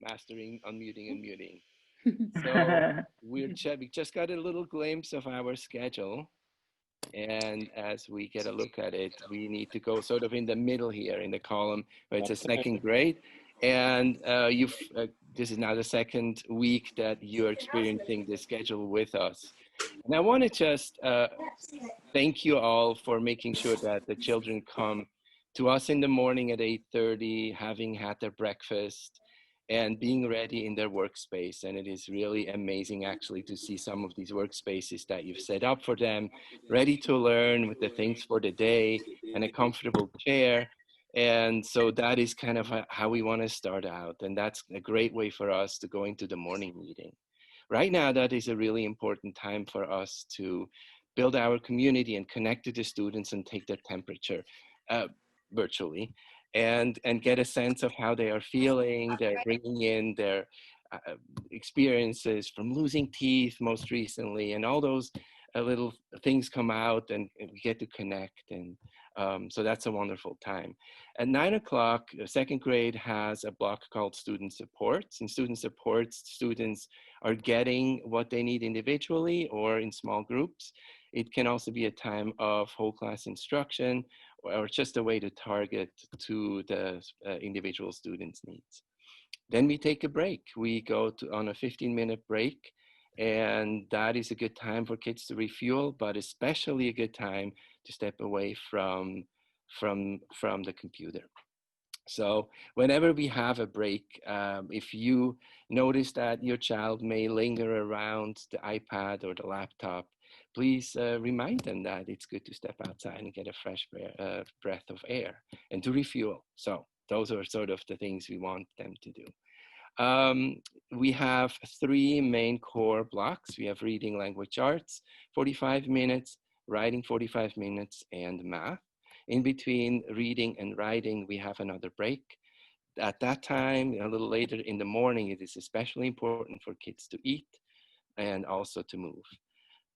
Mastering, unmuting, and muting. So we just got a little glimpse of our schedule. And as we get a look at it, we need to go sort of in the middle here in the column where it's a second grade. And this is now the second week that you're experiencing the schedule with us. And I want to just thank you all for making sure that the children come to us in the morning at 8:30, having had their breakfast and being ready in their workspace. And it is really amazing actually to see some of these workspaces that you've set up for them, ready to learn with the things for the day and a comfortable chair. And so that is kind of how we want to start out. And that's a great way for us to go into the morning meeting. Right now, that is a really important time for us to build our community and connect to the students and take their temperature virtually. And get a sense of how they are feeling. They're bringing in their experiences from losing teeth most recently, and all those little things come out, and we get to connect. And so that's a wonderful time. At 9 o'clock, second grade has a block called Student Supports. In Student Supports, students are getting what they need individually or in small groups. It can also be a time of whole class instruction, or just a way to target to the individual students' needs. Then we take a break. We go on a 15-minute break, and that is a good time for kids to refuel, but especially a good time to step away from the computer. So whenever we have a break, if you notice that your child may linger around the iPad or the laptop, please remind them that it's good to step outside and get a fresh breath of air and to refuel. So those are sort of the things we want them to do. We have 3 main core blocks. We have reading, language arts, 45 minutes, writing 45 minutes, and math. In between reading and writing, we have another break. At that time, a little later in the morning, it is especially important for kids to eat and also to move.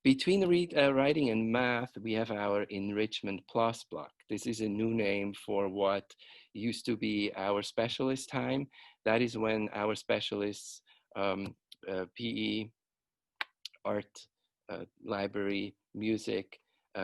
Between writing and math, we have our Enrichment Plus block. This is a new name for what used to be our specialist time. That is when our specialists, PE, art, library, music,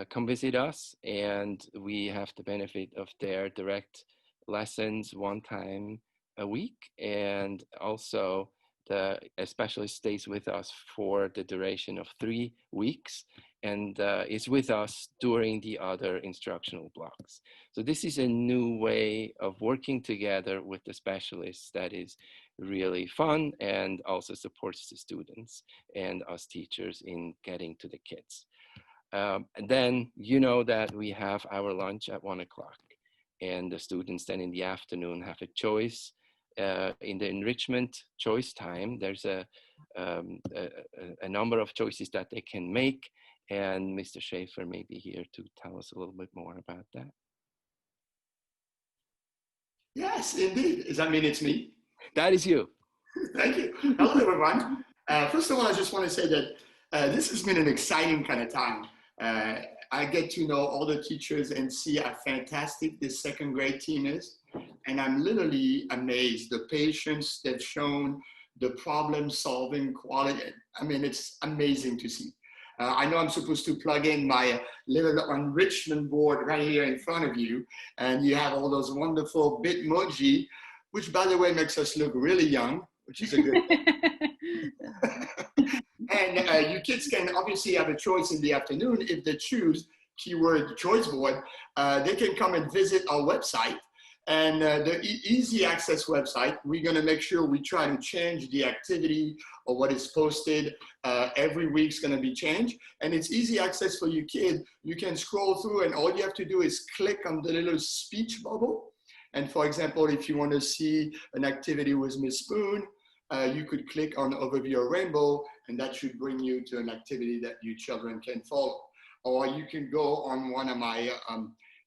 come visit us, and we have the benefit of their direct lessons 1 time a week, and also a specialist stays with us for the duration of 3 weeks and is with us during the other instructional blocks. So this is a new way of working together with the specialists that is really fun and also supports the students and us teachers in getting to the kids. And then you know that we have our lunch at 1 o'clock, and the students then in the afternoon have a choice. In the enrichment choice time, there's a number of choices that they can make, and Mr. Schaefer may be here to tell us a little bit more about that. Yes, indeed. Does that mean it's me? That is you. Thank you. Hello, everyone. First of all, I just want to say that this has been an exciting kind of time. I get to know all the teachers and see how fantastic this second grade team is. And I'm literally amazed, the patience they've shown, the problem solving quality. I mean, it's amazing to see. I know I'm supposed to plug in my little enrichment board right here in front of you. And you have all those wonderful Bitmoji, which by the way makes us look really young, which is a good thing. And you kids can obviously have a choice in the afternoon if they choose, keyword choice board, they can come and visit our website. And the easy access website, we're gonna make sure we try to change the activity or what is posted every week's gonna be changed. And it's easy access for you kid. You can scroll through and all you have to do is click on the little speech bubble. And for example, if you wanna see an activity with Miss Spoon, you could click on Overview of Rainbow and that should bring you to an activity that your children can follow. Or you can go on one of my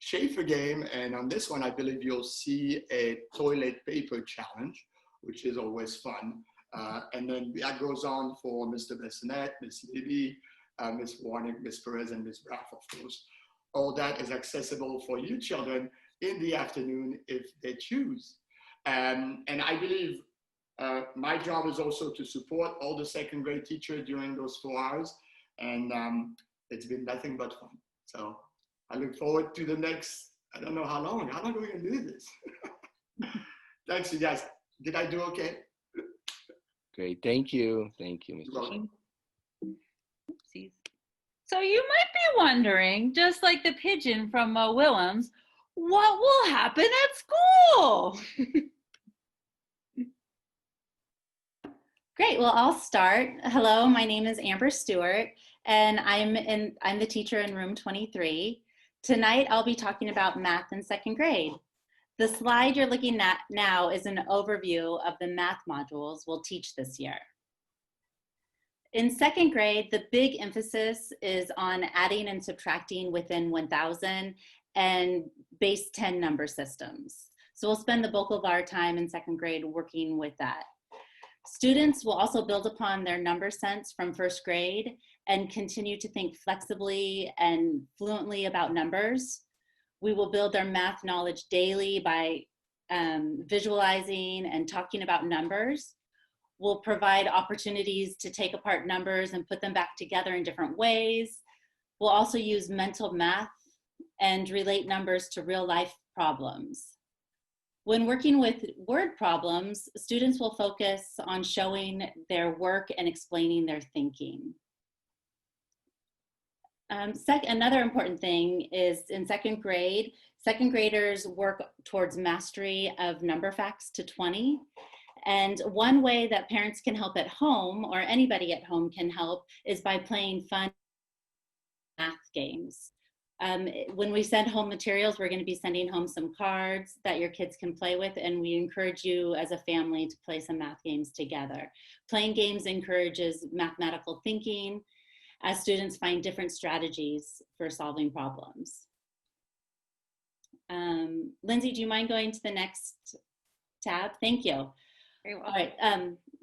Schaefer game, and on this one, I believe you'll see a toilet paper challenge, which is always fun. And then that goes on for Mr. Bessonet, Miss Libby, Miss Warnick, Miss Perez, and Miss Braff, of course. All that is accessible for you children in the afternoon if they choose. And I believe my job is also to support all the second grade teachers during those 4 hours. And it's been nothing but fun. So I look forward to the next, I don't know how long are we gonna do this? Thanks you guys. Did I do okay? Great, thank you, Mr. Shin. Oopsies. So you might be wondering, just like the pigeon from Willems, what will happen at school? Great, well, I'll start. Hello, my name is Amber Stewart, and I'm the teacher in room 23. Tonight, I'll be talking about math in second grade. The slide you're looking at now is an overview of the math modules we'll teach this year. In second grade, the big emphasis is on adding and subtracting within 1,000 and base 10 number systems. So we'll spend the bulk of our time in second grade working with that. Students will also build upon their number sense from first grade and continue to think flexibly and fluently about numbers. We will build their math knowledge daily by visualizing and talking about numbers. We'll provide opportunities to take apart numbers and put them back together in different ways. We'll also use mental math and relate numbers to real life problems. When working with word problems, students will focus on showing their work and explaining their thinking. Another important thing is in second grade, second graders work towards mastery of number facts to 20. And one way that parents can help at home, or anybody at home can help, is by playing fun math games. When we send home materials, we're going to be sending home some cards that your kids can play with, and we encourage you as a family to play some math games together. Playing games encourages mathematical thinking as students find different strategies for solving problems. Lindsay, do you mind going to the next tab? Thank you. Very well. All right.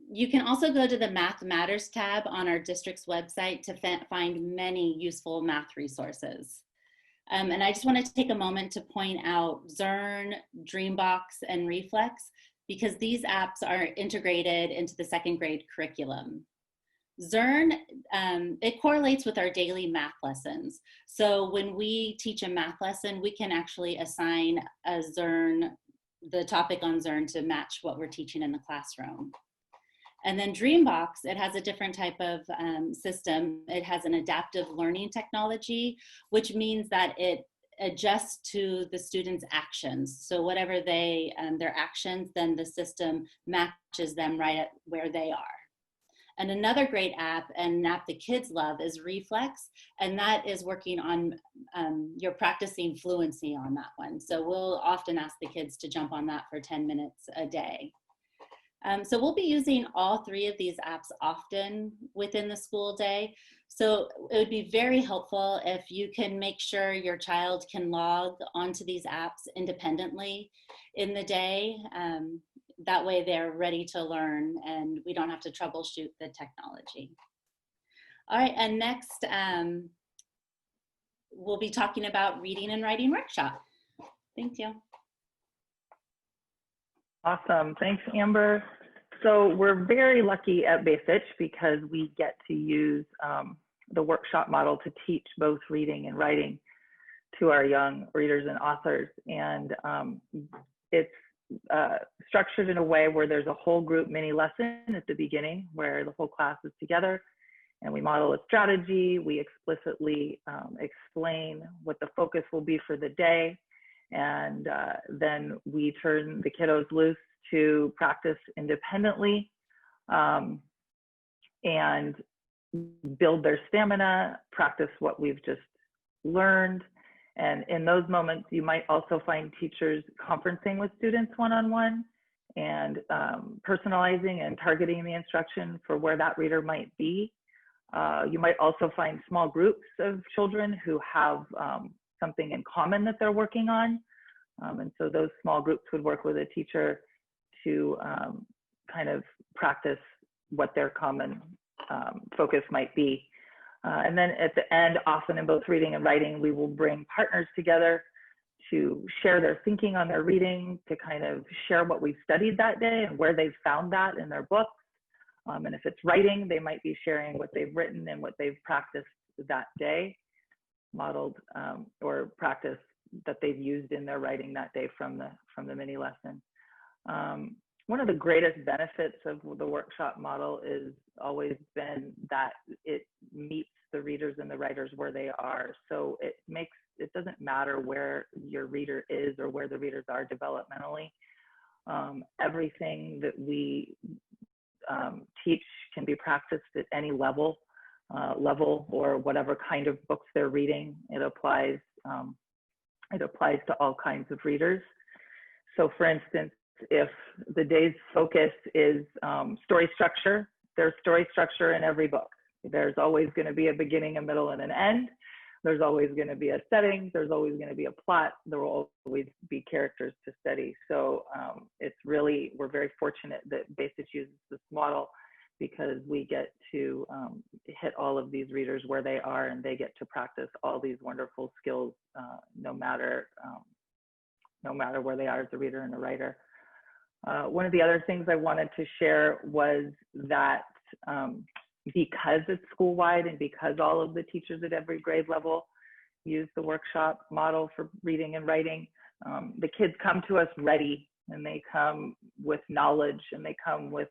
You can also go to the Math Matters tab on our district's website to find many useful math resources. And I just want to take a moment to point out Zern, Dreambox, and Reflex, because these apps are integrated into the second grade curriculum. Zern, it correlates with our daily math lessons. So when we teach a math lesson, we can actually assign a Zern, the topic on Zern, to match what we're teaching in the classroom. And then Dreambox, it has a different type of system. It has an adaptive learning technology, which means that it adjusts to the students' actions. So whatever their actions, then the system matches them right at where they are. And another great app, and an app the kids love, is Reflex, and that is working on, you're practicing fluency on that one. So we'll often ask the kids to jump on that for 10 minutes a day. So we'll be using all three of these apps often within the school day. So it would be very helpful if you can make sure your child can log onto these apps independently in the day. That way they're ready to learn and we don't have to troubleshoot the technology. All right, and next, we'll be talking about reading and writing workshop. Thank you. Awesome. Thanks, Amber. So we're very lucky at Bacich because we get to use the workshop model to teach both reading and writing to our young readers and authors. And it's structured in a way where there's a whole group mini lesson at the beginning where the whole class is together and we model a strategy. We explicitly explain what the focus will be for the day. And then we turn the kiddos loose to practice independently and build their stamina, practice what we've just learned. And in those moments, you might also find teachers conferencing with students one-on-one and personalizing and targeting the instruction for where that reader might be. You might also find small groups of children who have something in common that they're working on. And so those small groups would work with a teacher to kind of practice what their common focus might be. And then at the end, often in both reading and writing, we will bring partners together to share their thinking on their reading, to kind of share what we've studied that day and where they've found that in their books. And if it's writing, they might be sharing what they've written and what they've practiced that day, modeled or practiced that they've used in their writing that day from the mini lesson. One of the greatest benefits of the workshop model is always been that it meets the readers and the writers where they are. So it doesn't matter where your reader is or where the readers are developmentally. Everything that we teach can be practiced at any level or whatever kind of books they're reading. It applies to all kinds of readers. So for instance, if the day's focus is story structure, there's story structure in every book. There's always going to be a beginning, a middle, and an end. There's always going to be a setting. There's always going to be a plot. There will always be characters to study. So we're very fortunate that Bacich uses this model because we get to hit all of these readers where they are, and they get to practice all these wonderful skills no matter where they are as a reader and a writer. One of the other things I wanted to share was that because it's school-wide and because all of the teachers at every grade level use the workshop model for reading and writing, the kids come to us ready, and they come with knowledge, and they come with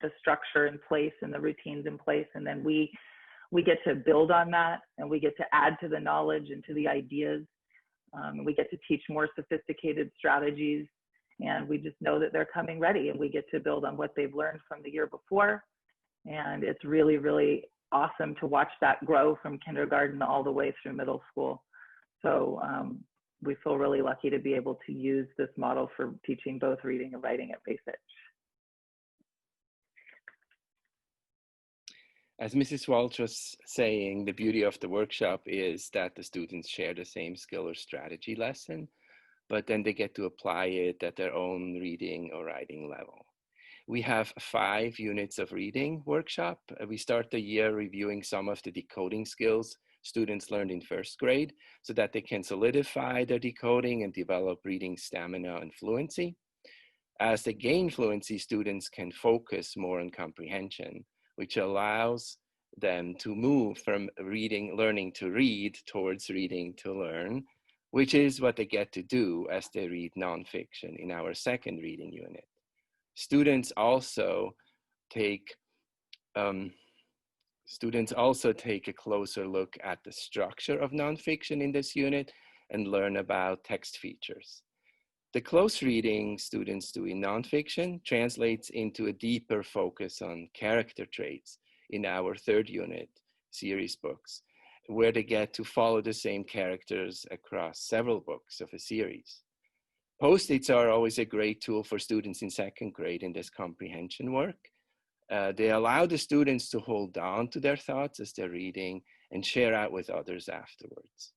the structure in place and the routines in place, and then we get to build on that, and we get to add to the knowledge and to the ideas. We get to teach more sophisticated strategies, and we just know that they're coming ready, and we get to build on what they've learned from the year before. And it's really, really awesome to watch that grow from kindergarten all the way through middle school. So we feel really lucky to be able to use this model for teaching both reading and writing at Bacich. As Mrs. Walsh was saying, the beauty of the workshop is that the students share the same skill or strategy lesson, but then they get to apply it at their own reading or writing level. We have 5 units of reading workshop. We start the year reviewing some of the decoding skills students learned in first grade so that they can solidify their decoding and develop reading stamina and fluency. As they gain fluency, students can focus more on comprehension, which allows them to move from learning to read towards reading to learn, which is what they get to do as they read nonfiction in our second reading unit. Students also take a closer look at the structure of nonfiction in this unit and learn about text features. The close reading students do in nonfiction translates into a deeper focus on character traits in our third unit series books, where they get to follow the same characters across several books of a series. Post-its are always a great tool for students in second grade in this comprehension work. They allow the students to hold on to their thoughts as they're reading and share out with others afterwards.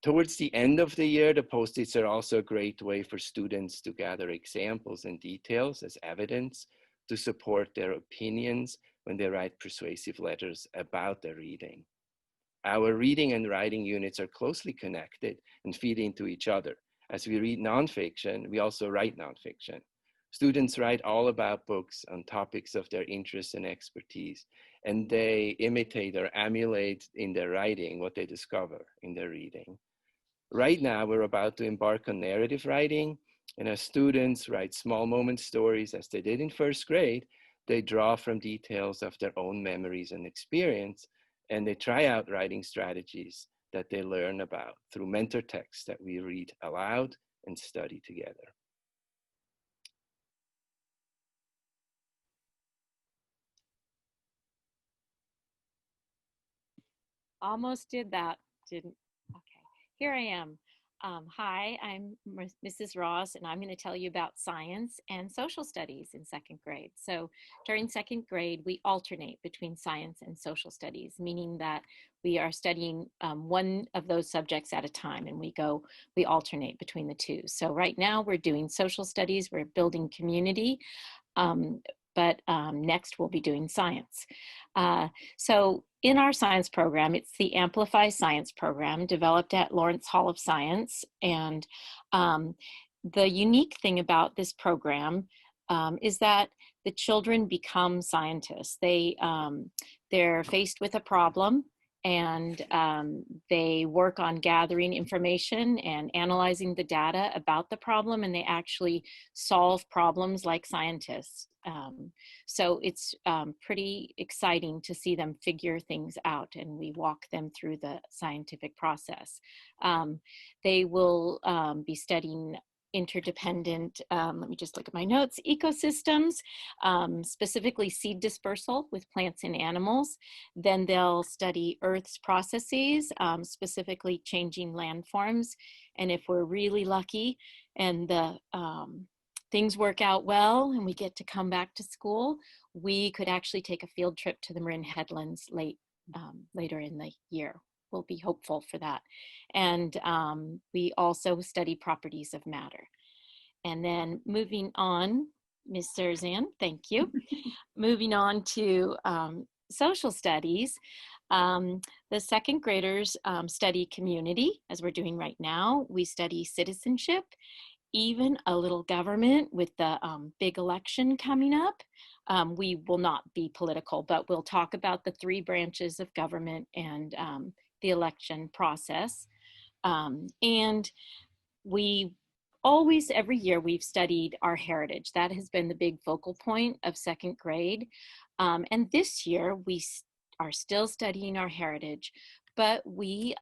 Towards the end of the year, the Post-its are also a great way for students to gather examples and details as evidence to support their opinions when they write persuasive letters about their reading. Our reading and writing units are closely connected and feed into each other. As we read nonfiction, we also write nonfiction. Students write all about books on topics of their interest and expertise, and they imitate or emulate in their writing what they discover in their reading. Right now, we're about to embark on narrative writing, and as students write small moment stories as they did in first grade, they draw from details of their own memories and experience, and they try out writing strategies that they learn about through mentor texts that we read aloud and study together. Almost did that, didn't. Okay, here I am. Hi, I'm Mrs. Ross, and I'm going to tell you about science and social studies in second grade. So during second grade, we alternate between science and social studies, meaning that we are studying one of those subjects at a time, and we alternate between the two. So right now we're doing social studies, we're building community, but next we'll be doing science. So in our science program, it's the Amplify Science program developed at Lawrence Hall of Science. And the unique thing about this program is that the children become scientists. They're faced with a problem, and they work on gathering information and analyzing the data about the problem, and they actually solve problems like scientists. So it's pretty exciting to see them figure things out, and we walk them through the scientific process. They will be studying interdependent, let me just look at my notes, ecosystems, specifically seed dispersal with plants and animals. Then they'll study Earth's processes, specifically changing landforms. And if we're really lucky and the things work out well and we get to come back to school, we could actually take a field trip to the Marin Headlands later in the year. We'll be hopeful for that. And we also study properties of matter. And then moving on, Ms. Serzan, thank you. Moving on to social studies. The second graders study community, as we're doing right now. We study citizenship, even a little government with the big election coming up. We will not be political, but we'll talk about the three branches of government and the election process. And we always, every year, we've studied our heritage. That has been the big focal point of second grade. And this year, we are still studying our heritage, but we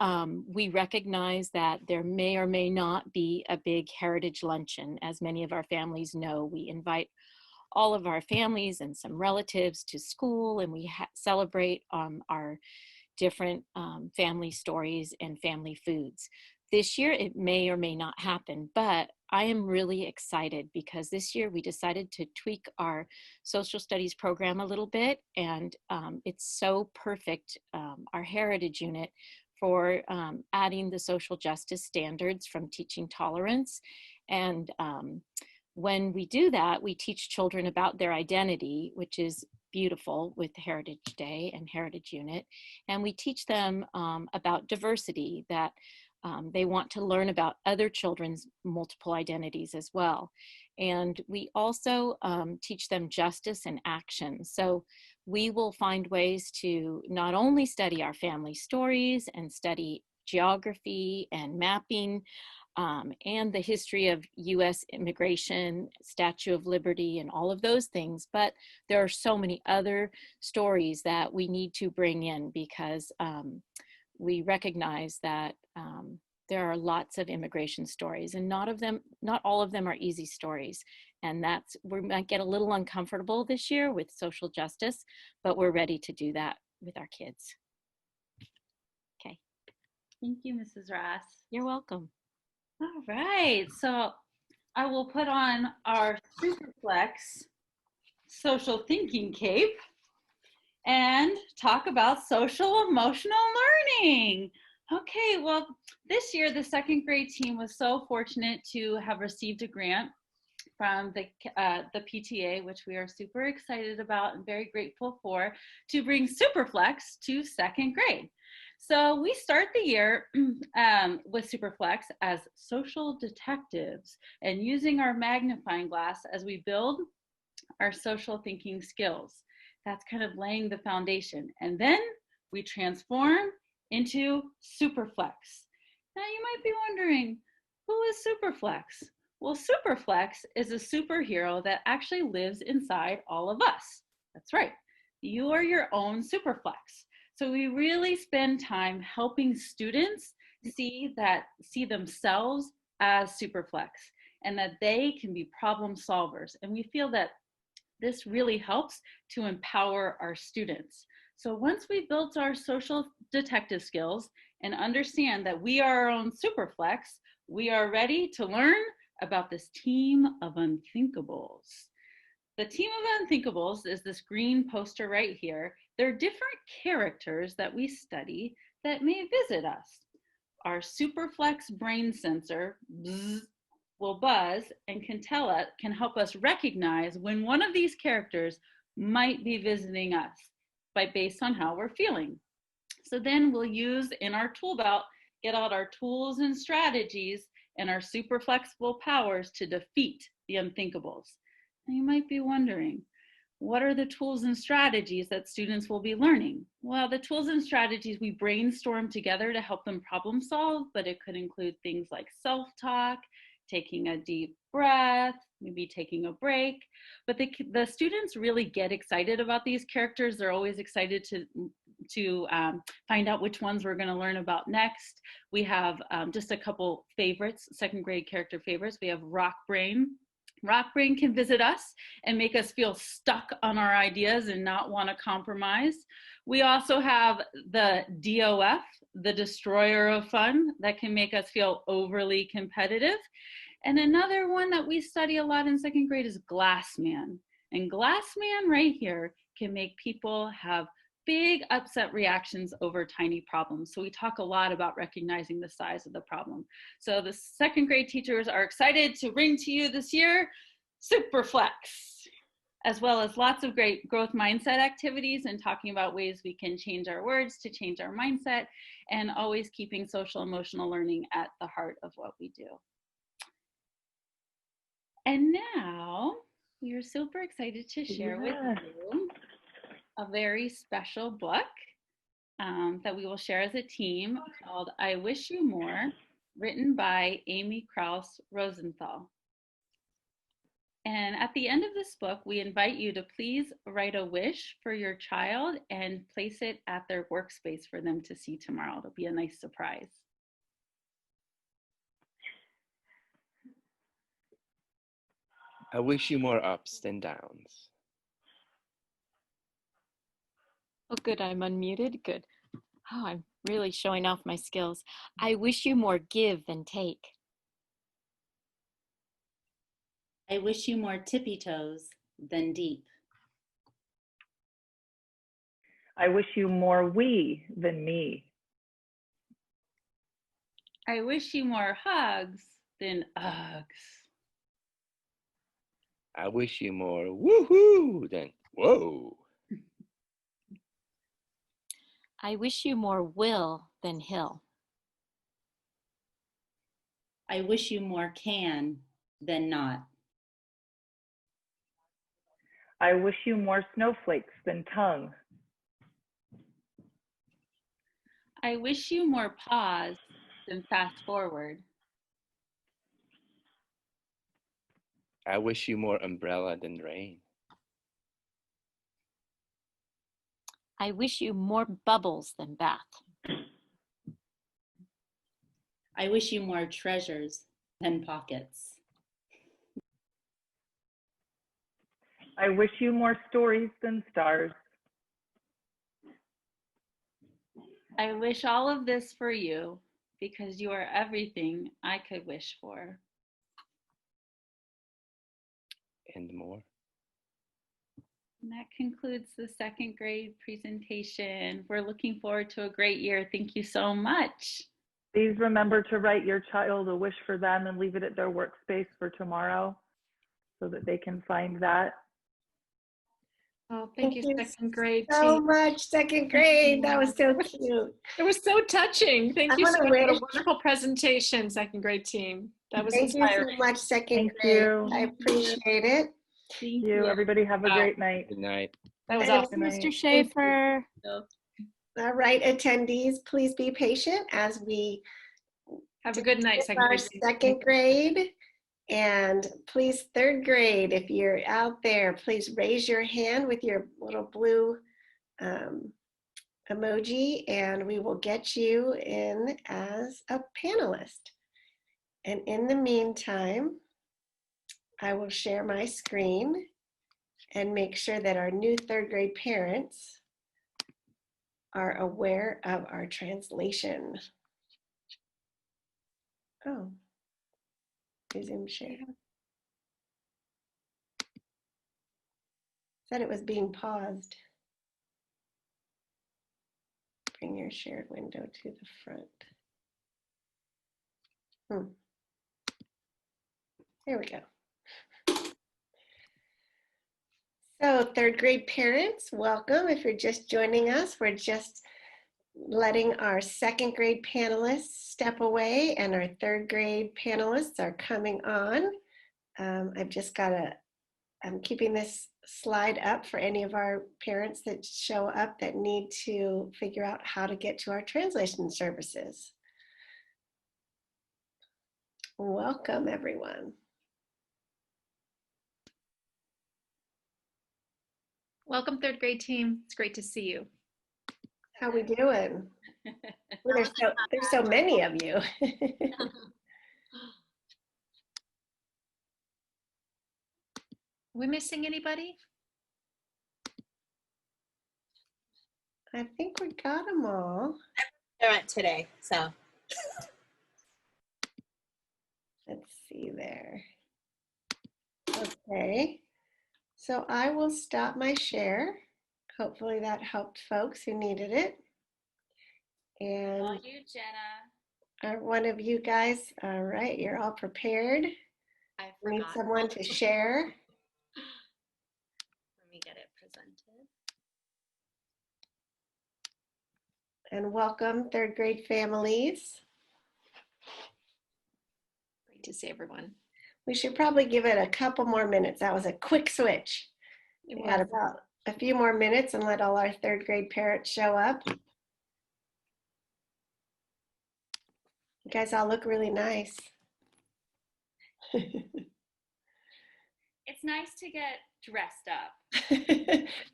recognize that there may or may not be a big heritage luncheon. As many of our families know, we invite all of our families and some relatives to school, and we celebrate our different family stories and family foods. This year, it may or may not happen, but I am really excited because this year we decided to tweak our social studies program a little bit, and it's so perfect, our heritage unit, for adding the social justice standards from teaching tolerance. And when we do that, we teach children about their identity, which is beautiful with Heritage Day and Heritage Unit. And we teach them about diversity, that they want to learn about other children's multiple identities as well. And we also teach them justice and action. So we will find ways to not only study our family stories and study geography and mapping, and the history of US immigration, Statue of Liberty, and all of those things. But there are so many other stories that we need to bring in because we recognize that there are lots of immigration stories, and not all of them are easy stories. And we might get a little uncomfortable this year with social justice, but we're ready to do that with our kids. Okay. Thank you, Mrs. Ross. You're welcome. All right, so I will put on our Superflex social thinking cape and talk about social emotional learning. Okay, well, this year the second grade team was so fortunate to have received a grant from the PTA, which we are super excited about and very grateful for, to bring Superflex to second grade. So we start the year with Superflex as social detectives and using our magnifying glass as we build our social thinking skills. That's kind of laying the foundation. And then we transform into Superflex. Now you might be wondering, who is Superflex? Well, Superflex is a superhero that actually lives inside all of us. That's right. You are your own Superflex. So we really spend time helping students see themselves as Superflex and that they can be problem solvers. And we feel that this really helps to empower our students. So once we've built our social detective skills and understand that we are our own Superflex, we are ready to learn about this team of unthinkables. The team of unthinkables is this green poster right here. They're different characters that we study that may visit us. Our Superflex brain sensor will buzz and can help us recognize when one of these characters might be visiting us based on how we're feeling. So then we'll use in our tool belt, get out our tools and strategies and our super flexible powers to defeat the unthinkables. Now you might be wondering, what are the tools and strategies that students will be learning? Well, the tools and strategies we brainstorm together to help them problem solve, but it could include things like self-talk, taking a deep breath, maybe taking a break. But the students really get excited about these characters. They're always excited to find out which ones we're going to learn about next. We have just a couple favorites, second grade character favorites. We have Rock Brain. Rock Brain can visit us and make us feel stuck on our ideas and not want to compromise. We also have the DOF, the Destroyer of Fun, that can make us feel overly competitive. And another one that we study a lot in second grade is Glass Man. And Glass Man right here can make people have big upset reactions over tiny problems. So we talk a lot about recognizing the size of the problem. So the second grade teachers are excited to bring to you this year Superflex, as well as lots of great growth mindset activities and talking about ways we can change our words to change our mindset, and always keeping social emotional learning at the heart of what we do. And now we are super excited to share with you a very special book that we will share as a team called I Wish You More, written by Amy Krauss Rosenthal. And at the end of this book, we invite you to please write a wish for your child and place it at their workspace for them to see tomorrow. It'll be a nice surprise. I wish you more ups than downs. Oh, good. I'm unmuted. Good. Oh, I'm really showing off my skills. I wish you more give than take. I wish you more tippy toes than deep. I wish you more we than me. I wish you more hugs than Uggs. I wish you more woohoo than whoa. I wish you more will than hill. I wish you more can than not. I wish you more snowflakes than tongue. I wish you more pause than fast forward. I wish you more umbrella than rain. I wish you more bubbles than bath. I wish you more treasures than pockets. I wish you more stories than stars. I wish all of this for you because you are everything I could wish for. And more. And that concludes the second grade presentation. We're looking forward to a great year. Thank you so much. Please remember to write your child a wish for them and leave it at their workspace for tomorrow so that they can find that. Oh, thank you, you second grade so team. much, second grade. That was so cute. It was so touching. Thank I you so wanna much. What a wish- wonderful presentation, second grade team. That was Thank you inspiring. so much, second Thank grade. you. I appreciate it. Thank you. Everybody have a Wow. great night. Good night. That was And awesome. Mr. Schaefer. All right, attendees, please be patient as we Have a good night, second our grade team. second grade. And please, third grade, if you're out there, please raise your hand with your little blue emoji, and we will get you in as a panelist. And in the meantime, I will share my screen and make sure that our new third grade parents are aware of our translation. Oh, resume share. Said it was being paused. Bring your shared window to the front. There we go. So third grade parents, welcome. If you're just joining us, we're just letting our second grade panelists step away and our third grade panelists are coming on. I'm keeping this slide up for any of our parents that show up that need to figure out how to get to our translation services. Welcome, everyone. Welcome, third grade team. It's great to see you. How we doing? Well, there's so many of you. We missing anybody? I think we got them all. They're at today, so. Let's see there. Okay, so I will stop my share. Hopefully that helped folks who needed it. And All you, Jenna. are one of you guys, all right, you're all prepared. I Need forgot. someone to share. Let me get it presented. And welcome, third grade families. Great to see everyone. We should probably give it a couple more minutes. That was a quick switch. We had about a few more minutes and let all our third grade parents show up. You guys all look really nice. It's nice to get dressed up.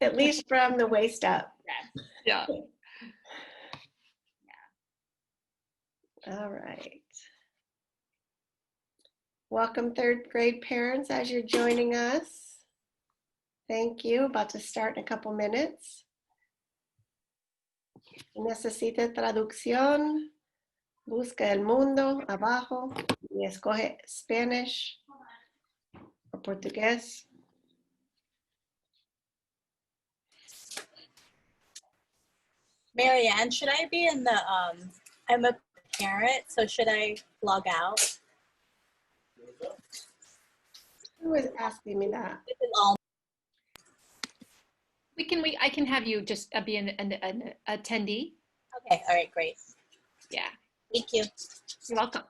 At least from the waist up. Yes. Yeah. All right. Welcome, third grade parents, as you're joining us. Thank you. About to start in a couple minutes. Necesita traducción. Busca el mundo abajo y escoge Spanish o portugués. Marianne, should I be in the, I'm a parent, so should I log out? Who was asking me that? I can have you just be an attendee. Okay, all right, great. Yeah. Thank you. You're welcome.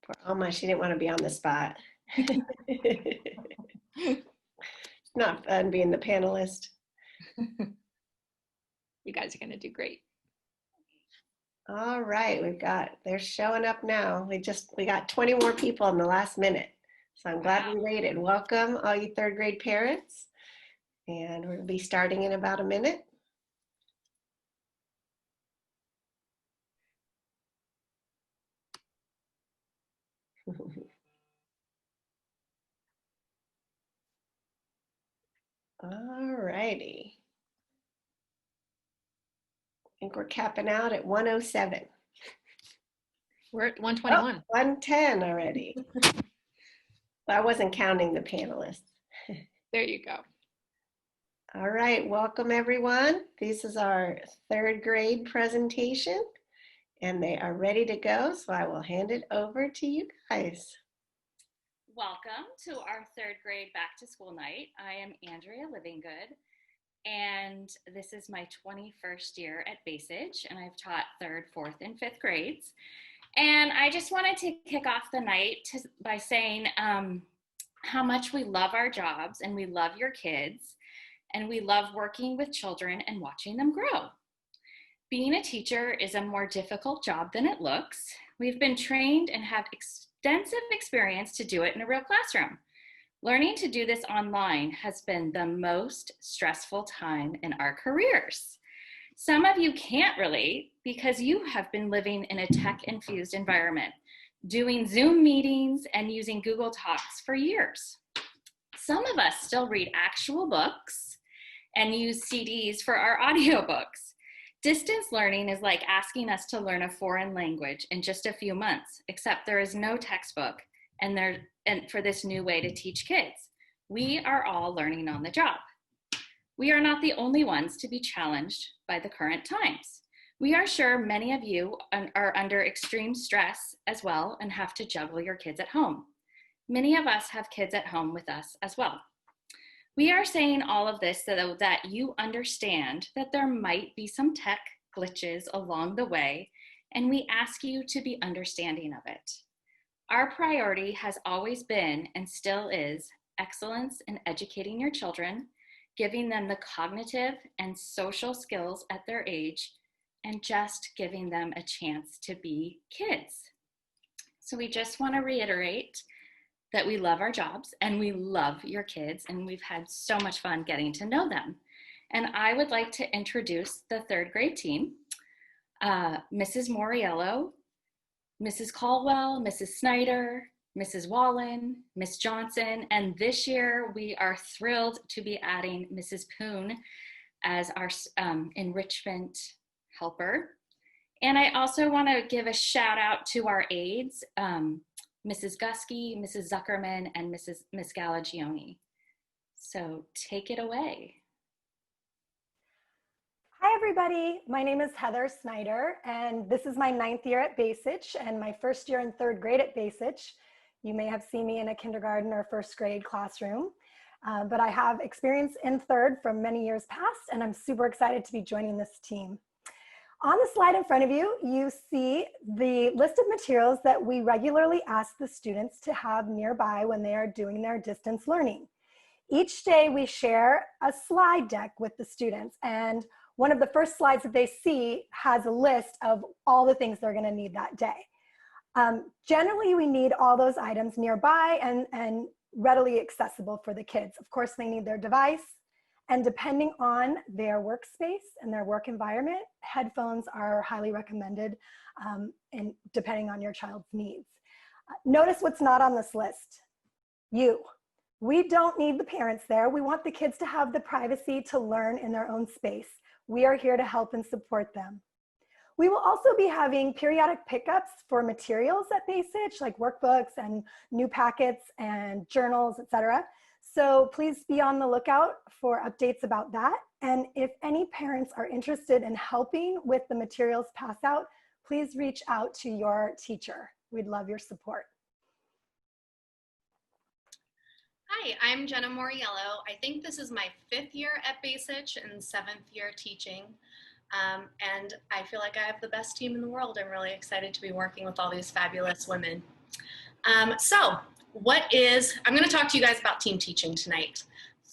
Poor Alma, she didn't want to be on the spot. It's not fun being the panelist. You guys are going to do great. All right, they're showing up now. We got 20 more people in the last minute. So I'm glad we waited. Welcome all you third grade parents. And we'll be starting in about a minute. All righty. I think we're capping out at 107. We're at 121. Oh, 110 already. I wasn't counting the panelists. There you go. All right, welcome everyone. This is our third grade presentation and they are ready to go. So I will hand it over to you guys. Welcome to our third grade back to school night. I am Andrea Livinggood, and this is my 21st year at Bacich, and I've taught third, fourth, and fifth grades. And I just wanted to kick off the night by saying how much we love our jobs and we love your kids, and we love working with children and watching them grow. Being a teacher is a more difficult job than it looks. We've been trained and have extensive experience to do it in a real classroom. Learning to do this online has been the most stressful time in our careers. Some of you can't relate because you have been living in a tech-infused environment, doing Zoom meetings and using Google Talks for years. Some of us still read actual books and use CDs for our audiobooks. Distance learning is like asking us to learn a foreign language in just a few months, except there is no textbook and for this new way to teach kids. We are all learning on the job. We are not the only ones to be challenged by the current times. We are sure many of you are under extreme stress as well and have to juggle your kids at home. Many of us have kids at home with us as well. We are saying all of this so that you understand that there might be some tech glitches along the way, and we ask you to be understanding of it. Our priority has always been and still is excellence in educating your children, giving them the cognitive and social skills at their age, and just giving them a chance to be kids. So we just want to reiterate that we love our jobs and we love your kids, and we've had so much fun getting to know them. And I would like to introduce the third grade team, Mrs. Moriello, Mrs. Caldwell, Mrs. Snyder, Mrs. Wallen, Miss Johnson, and this year we are thrilled to be adding Mrs. Poon as our enrichment helper. And I also want to give a shout out to our aides, Mrs. Gusky, Mrs. Zuckerman, and Miss Galagioni. So take it away. Hi everybody, my name is Heather Snyder, and this is my 9th year at Bacich and my first year in 3rd grade at Bacich. You may have seen me in a kindergarten or 1st grade classroom, but I have experience in 3rd from many years past, and I'm super excited to be joining this team. On the slide in front of you, you see the list of materials that we regularly ask the students to have nearby when they are doing their distance learning. Each day we share a slide deck with the students, and one of the first slides that they see has a list of all the things they're going to need that day. Generally, we need all those items nearby and readily accessible for the kids. Of course, they need their device, and depending on their workspace and their work environment, headphones are highly recommended, and depending on your child's needs. Notice what's not on this list. You. We don't need the parents there. We want the kids to have the privacy to learn in their own space. We are here to help and support them. We will also be having periodic pickups for materials at Bacich, like workbooks and new packets and journals, etc. So please be on the lookout for updates about that. And if any parents are interested in helping with the materials passed out, please reach out to your teacher. We'd love your support. Hi, I'm Jenna Moriello. I think this is my 5th year at Bacich and 7th year teaching. And I feel like I have the best team in the world. I'm really excited to be working with all these fabulous women. I'm going to talk to you guys about team teaching tonight.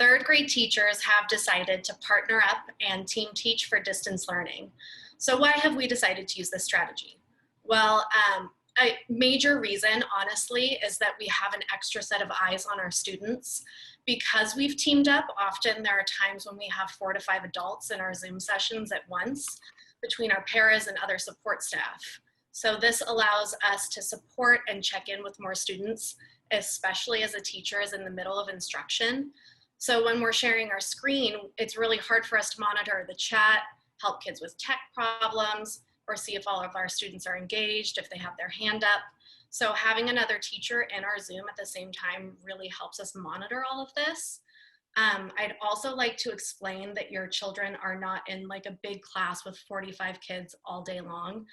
3rd grade teachers have decided to partner up and team teach for distance learning. So why have we decided to use this strategy? Well, a major reason, honestly, is that we have an extra set of eyes on our students. Because we've teamed up, often there are times when we have 4 to 5 adults in our Zoom sessions at once between our paras and other support staff. So this allows us to support and check in with more students, especially as a teacher is in the middle of instruction. So when we're sharing our screen, it's really hard for us to monitor the chat, help kids with tech problems, or see if all of our students are engaged, if they have their hand up. So having another teacher in our Zoom at the same time really helps us monitor all of this. I'd also like to explain that your children are not in like a big class with 45 kids all day long.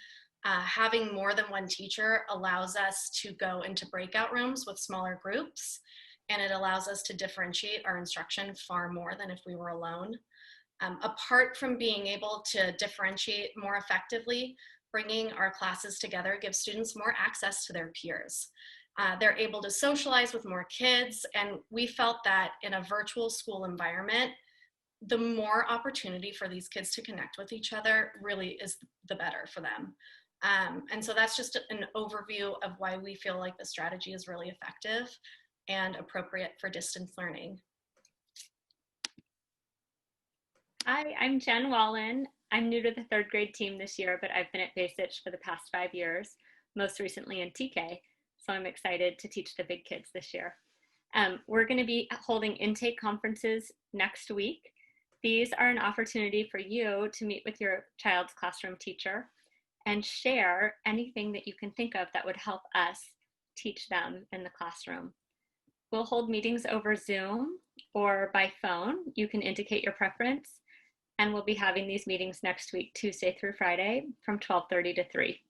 Having more than one teacher allows us to go into breakout rooms with smaller groups, and it allows us to differentiate our instruction far more than if we were alone. Apart from being able to differentiate more effectively, bringing our classes together gives students more access to their peers. They're able to socialize with more kids, and we felt that in a virtual school environment, the more opportunity for these kids to connect with each other really is the better for them. And so that's just an overview of why we feel like the strategy is really effective and appropriate for distance learning. Hi, I'm Jen Wallen. I'm new to the third grade team this year, but I've been at Bacich for the past 5 years, most recently in TK. So I'm excited to teach the big kids this year. We're going to be holding intake conferences next week. These are an opportunity for you to meet with your child's classroom teacher and share anything that you can think of that would help us teach them in the classroom. We'll hold meetings over Zoom or by phone. You can indicate your preference, and we'll be having these meetings next week, Tuesday through Friday, from 12:30 to 3.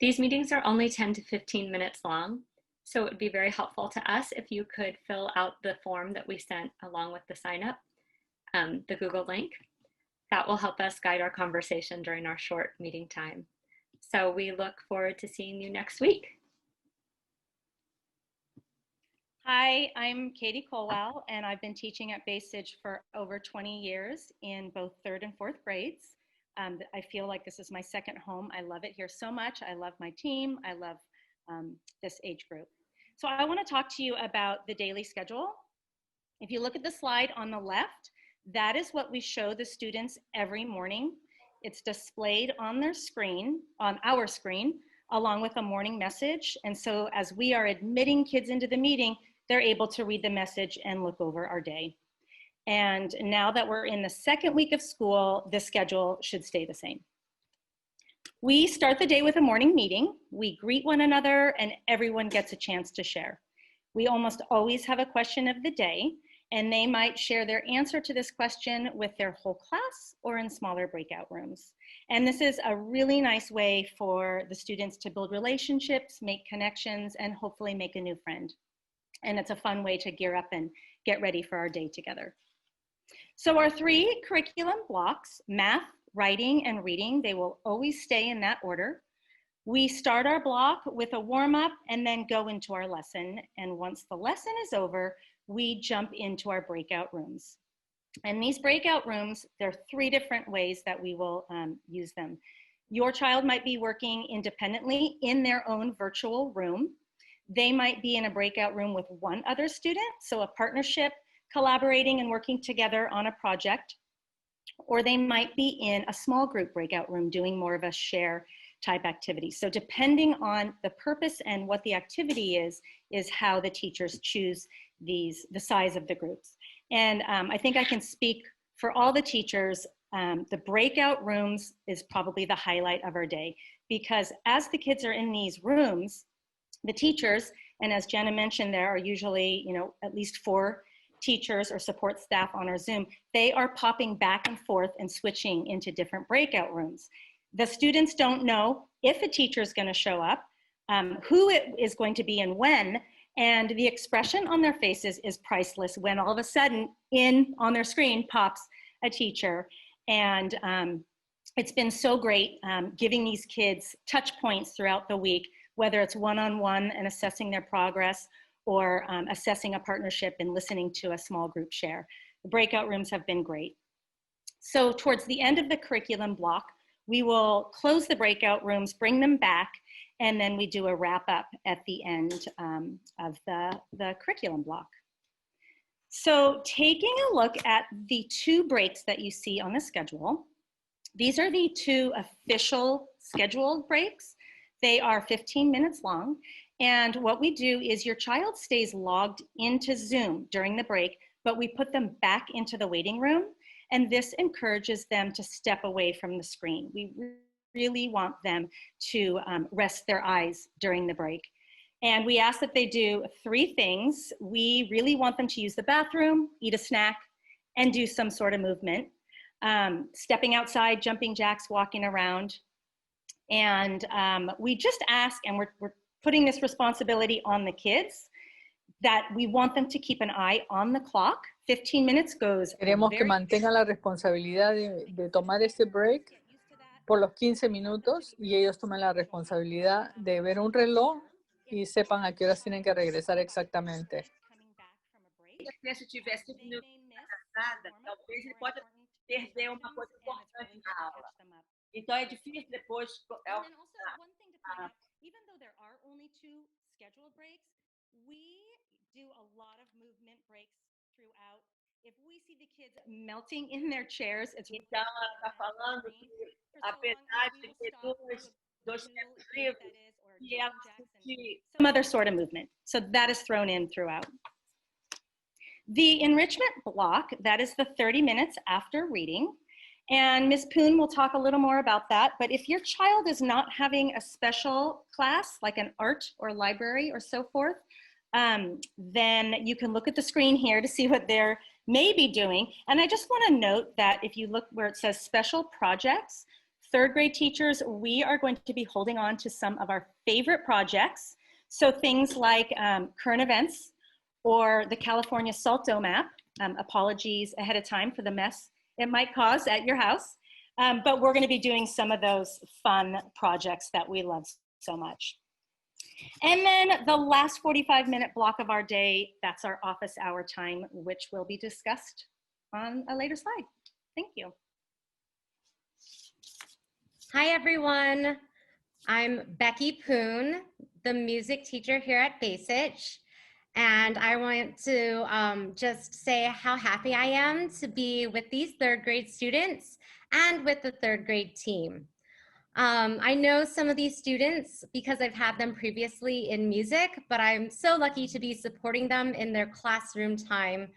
These meetings are only 10 to 15 minutes long, so it would be very helpful to us if you could fill out the form that we sent along with the sign up, the Google link. That will help us guide our conversation during our short meeting time. So we look forward to seeing you next week. Hi, I'm Katie Colwell, and I've been teaching at Bacich for over 20 years in both third and fourth grades. I feel like this is my second home. I love it here so much. I love my team. I love this age group. So I want to talk to you about the daily schedule. If you look at the slide on the left, that is what we show the students every morning. It's displayed on their screen, on our screen, along with a morning message. And so as we are admitting kids into the meeting, they're able to read the message and look over our day. And now that we're in the second week of school, the schedule should stay the same. We start the day with a morning meeting. We greet one another and everyone gets a chance to share. We almost always have a question of the day, and they might share their answer to this question with their whole class or in smaller breakout rooms. And this is a really nice way for the students to build relationships, make connections, and hopefully make a new friend. And it's a fun way to gear up and get ready for our day together. So our 3 curriculum blocks, math, writing, and reading, they will always stay in that order. We start our block with a warm-up and then go into our lesson. And once the lesson is over, we jump into our breakout rooms. And these breakout rooms, there are 3 different ways that we will use them. Your child might be working independently in their own virtual room. They might be in a breakout room with one other student, so a partnership, collaborating and working together on a project. Or they might be in a small group breakout room doing more of a share type activity. So depending on the purpose and what the activity is how the teachers choose the size of the groups. And I think I can speak for all the teachers, the breakout rooms is probably the highlight of our day, because as the kids are in these rooms, the teachers, and as Jenna mentioned, there are usually, at least 4 teachers or support staff on our Zoom, they are popping back and forth and switching into different breakout rooms. The students don't know if a teacher is going to show up, who it is going to be and when, and the expression on their faces is priceless when all of a sudden on their screen pops a teacher. And it's been so great giving these kids touch points throughout the week, whether it's one-on-one and assessing their progress or assessing a partnership and listening to a small group share. The breakout rooms have been great. So towards the end of the curriculum block, we will close the breakout rooms, bring them back, and then we do a wrap up at the end of the curriculum block. So taking a look at the 2 breaks that you see on the schedule, these are the 2 official scheduled breaks. They are 15 minutes long. And what we do is your child stays logged into Zoom during the break, but we put them back into the waiting room. And this encourages them to step away from the screen. We really want them to rest their eyes during the break. And we ask that they do 3 things. We really want them to use the bathroom, eat a snack, and do some sort of movement. Stepping outside, jumping jacks, walking around. And we just ask, and we're putting this responsibility on the kids, that we want them to keep an eye on the clock. 15 minutes goes Queremos que very mantengan la responsabilidad de tomar ese break por los 15 minutos y ellos tomen la responsabilidad de ver un reloj y sepan a qué horas tienen que regresar exactamente. Se a criança estiver 5 minutos atrasada, talvez ele pode perder uma coisa importante na aula. Então é difícil depois. Even though there are only 2 scheduled breaks, we do a lot of movement breaks throughout. If we see the kids melting in their chairs, it's então ela está falando que apesar de ter dois tempos livres, e ela sentir some other sort of movement. So that is thrown in throughout. The enrichment block, that is the 30 minutes after reading. And Ms. Poon will talk a little more about that. But if your child is not having a special class, like an art or library or so forth, then you can look at the screen here to see what they're maybe doing. And I just want to note that if you look where it says special projects, 3rd grade teachers, we are going to be holding on to some of our favorite projects. So things like current events or the California Salto map. Apologies ahead of time for the mess it might cause at your house. But we're going to be doing some of those fun projects that we love so much. And then the last 45-minute block of our day, that's our office hour time, which will be discussed on a later slide. Thank you. Hi, everyone. I'm Becky Poon, the music teacher here at Bacich. And I want to just say how happy I am to be with these 3rd grade students and with the 3rd grade team. I know some of these students because I've had them previously in music, but I'm so lucky to be supporting them in their classroom time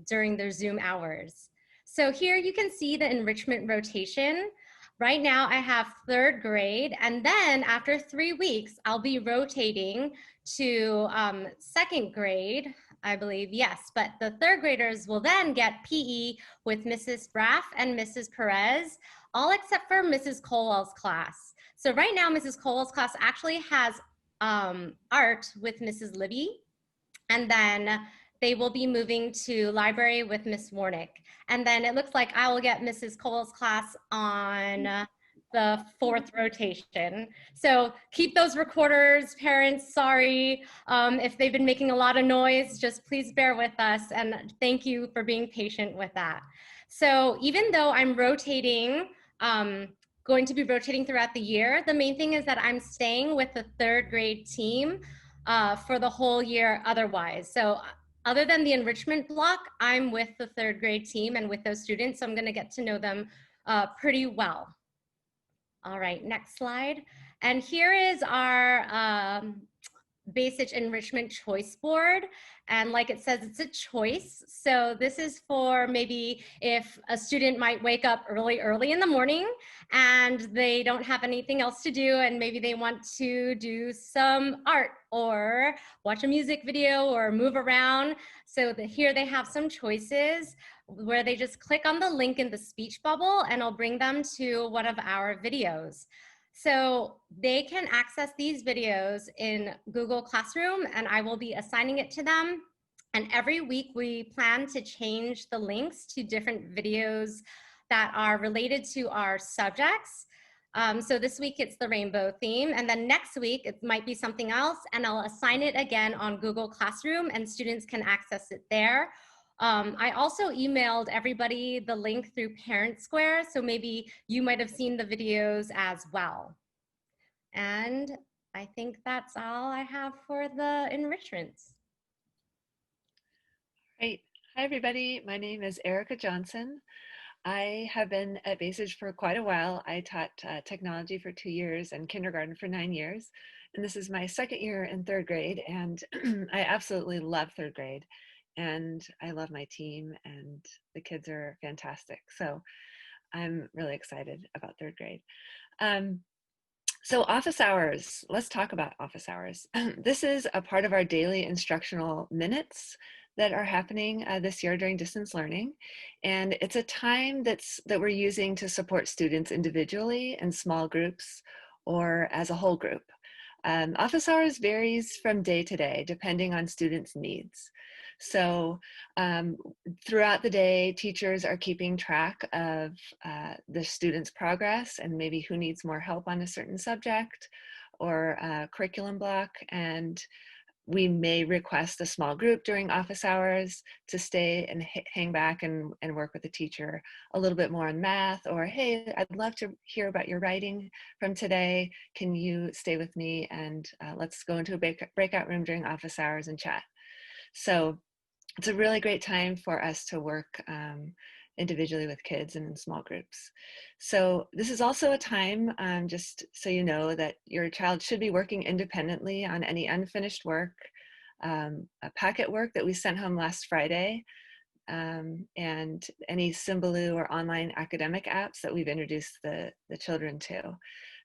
during their Zoom hours. So here you can see the enrichment rotation. Right now I have 3rd grade, and then after 3 weeks, I'll be rotating to 2nd grade, I believe, yes. But the 3rd graders will then get PE with Mrs. Braff and Mrs. Perez, all except for Mrs. Colwell's class. So right now, Mrs. Colwell's class actually has art with Mrs. Libby, and then they will be moving to library with Miss Warnick. And then it looks like I will get Mrs. Cole's class on the 4th rotation. So keep those recorders, parents, sorry if they've been making a lot of noise, just please bear with us, and thank you for being patient with that. So even though I'm rotating, going to be rotating throughout the year, the main thing is that I'm staying with the 3rd grade team for the whole year otherwise. So other than the enrichment block, I'm with the 3rd grade team and with those students, so I'm gonna get to know them pretty well. All right, next slide. And here is our Bacich Enrichment Choice Board. And like it says, it's a choice. So this is for maybe if a student might wake up early in the morning and they don't have anything else to do, and maybe they want to do some art or watch a music video or move around. So here they have some choices where they just click on the link in the speech bubble and I'll bring them to one of our videos. So they can access these videos in Google Classroom, and I will be assigning it to them. And every week we plan to change the links to different videos that are related to our subjects. So this week it's the rainbow theme, and then next week it might be something else, and I'll assign it again on Google Classroom and students can access it there. I also emailed everybody the link through Parent Square, so maybe you might have seen the videos as well. And I think that's all I have for the enrichments. Great. Hi, everybody. My name is Erica Johnson. I have been at Bacich for quite a while. I taught technology for 2 years and kindergarten for 9 years. And this is my 2nd year in 3rd grade. And I absolutely love 3rd grade. And I love my team, and the kids are fantastic. So I'm really excited about 3rd grade. So office hours, let's talk about office hours. This is a part of our daily instructional minutes that are happening this year during distance learning. And it's a time that we're using to support students individually in small groups or as a whole group. Office hours varies from day to day, depending on students' needs. So throughout the day, teachers are keeping track of the students' progress and maybe who needs more help on a certain subject or curriculum block. And we may request a small group during office hours to stay and hang back and work with the teacher a little bit more on math, or, hey, I'd love to hear about your writing from today. Can you stay with me and let's go into a breakout room during office hours and chat. So it's a really great time for us to work individually with kids and in small groups. So this is also a time, just so you know, that your child should be working independently on any unfinished work, a packet work that we sent home last Friday, and any Symbaloo or online academic apps that we've introduced the children to.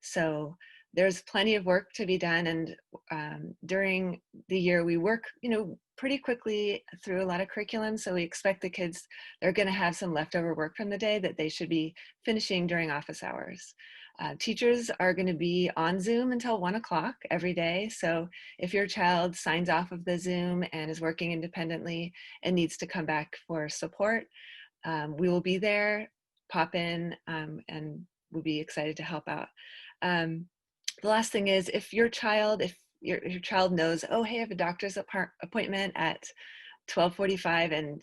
So there's plenty of work to be done, and during the year we work, pretty quickly through a lot of curriculum. So we expect the kids, they're going to have some leftover work from the day that they should be finishing during office hours. Teachers are going to be on Zoom until 1 o'clock every day. So if your child signs off of the Zoom and is working independently and needs to come back for support, we will be there, pop in, and we'll be excited to help out. The last thing is, if your child knows, oh, hey, I have a doctor's appointment at 12:45, and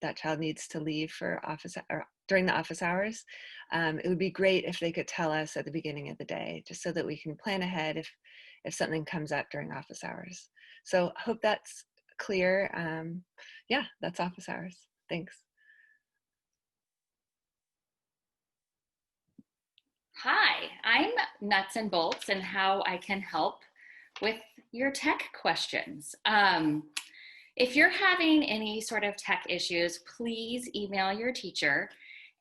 that child needs to leave for office or during the office hours, it would be great if they could tell us at the beginning of the day, just so that we can plan ahead if something comes up during office hours. So I hope that's clear. Yeah, that's office hours. Thanks. Hi, I'm Nuts and Bolts, and how I can help with your tech questions. If you're having any sort of tech issues, please email your teacher,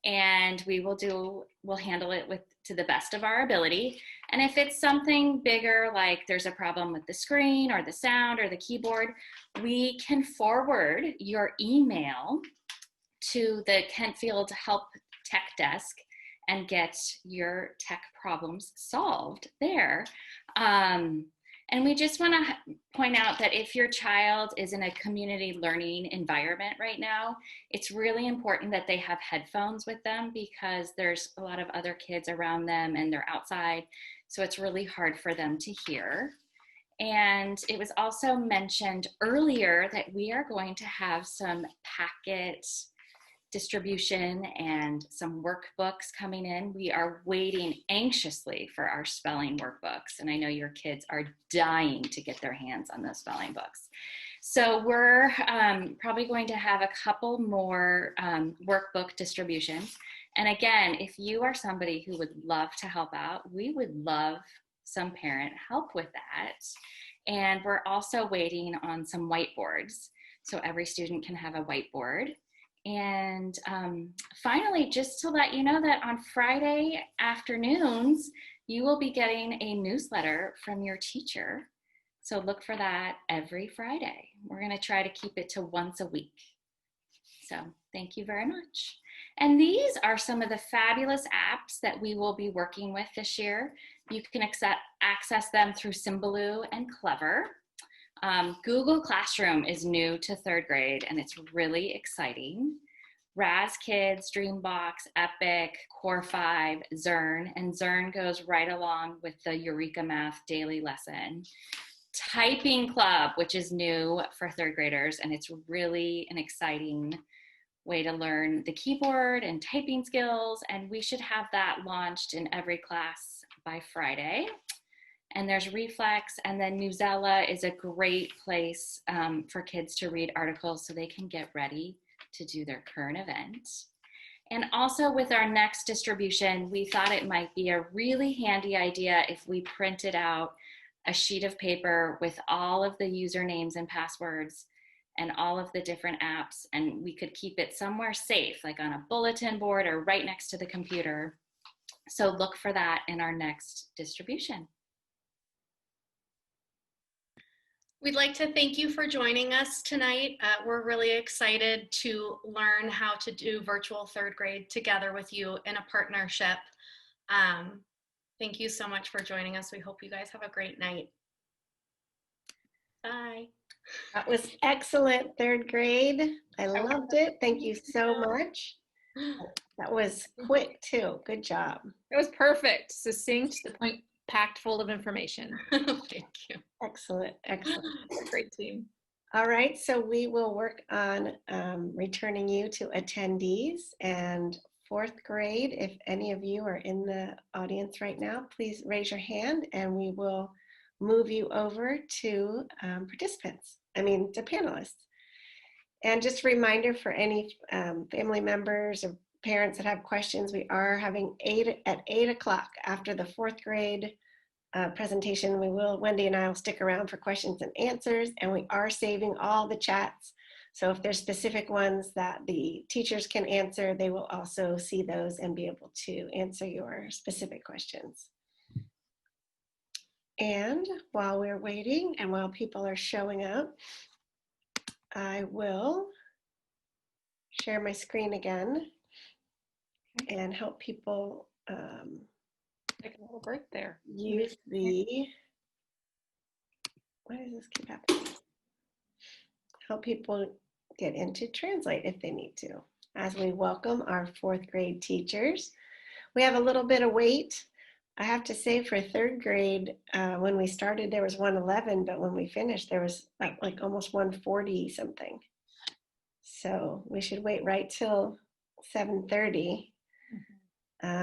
and we'll handle it to the best of our ability. And if it's something bigger, like there's a problem with the screen or the sound or the keyboard, we can forward your email to the Kentfield Help Tech Desk and get your tech problems solved there. And we just want to point out that if your child is in a community learning environment right now, it's really important that they have headphones with them, because there's a lot of other kids around them and they're outside. So it's really hard for them to hear. And it was also mentioned earlier that we are going to have some packet distribution and some workbooks coming in. We are waiting anxiously for our spelling workbooks, and I know your kids are dying to get their hands on those spelling books. So we're probably going to have a couple more workbook distributions. And again, if you are somebody who would love to help out, we would love some parent help with that. And we're also waiting on some whiteboards, so every student can have a whiteboard. And finally, just to let you know that on Friday afternoons, you will be getting a newsletter from your teacher. So look for that every Friday. We're going to try to keep it to once a week. So thank you very much. And these are some of the fabulous apps that we will be working with this year. You can access them through Symbaloo and Clever. Google Classroom is new to 3rd grade, and it's really exciting. Raz Kids, Dreambox, Epic, Core 5, Zern, and Zern goes right along with the Eureka Math daily lesson. Typing Club, which is new for 3rd graders, and it's really an exciting way to learn the keyboard and typing skills, and we should have that launched in every class by Friday. And there's Reflex, and then Newsella is a great place for kids to read articles so they can get ready to do their current event. And also with our next distribution, we thought it might be a really handy idea if we printed out a sheet of paper with all of the usernames and passwords and all of the different apps, and we could keep it somewhere safe, like on a bulletin board or right next to the computer. So look for that in our next distribution. We'd like to thank you for joining us tonight. We're really excited to learn how to do virtual third grade together with you in a partnership. Thank you so much for joining us. We hope you guys have a great night. Bye. That was excellent, third grade. I loved it. Thank you so much. That was quick too. Good job. It was perfect, succinct, to the point, packed full of information. Thank you. Excellent, excellent. Great team. All right, so we will work on returning you to attendees, and fourth grade, if any of you are in the audience right now, please raise your hand and we will move you over to participants, to panelists. And just a reminder for any family members or parents that have questions, we are having at 8 o'clock after the fourth grade presentation. Wendy and I will stick around for questions and answers, and we are saving all the chats. So if there's specific ones that the teachers can answer, they will also see those and be able to answer your specific questions. And while we're waiting and while people are showing up, I will share my screen again and help people take a little break there. Use the, why does this keep happening? Help people get into Translate if they need to, as we welcome our fourth grade teachers. We have a little bit of wait. I have to say for third grade, when we started, there was 111, but when we finished, there was like almost 140 something. So we should wait right till 7:30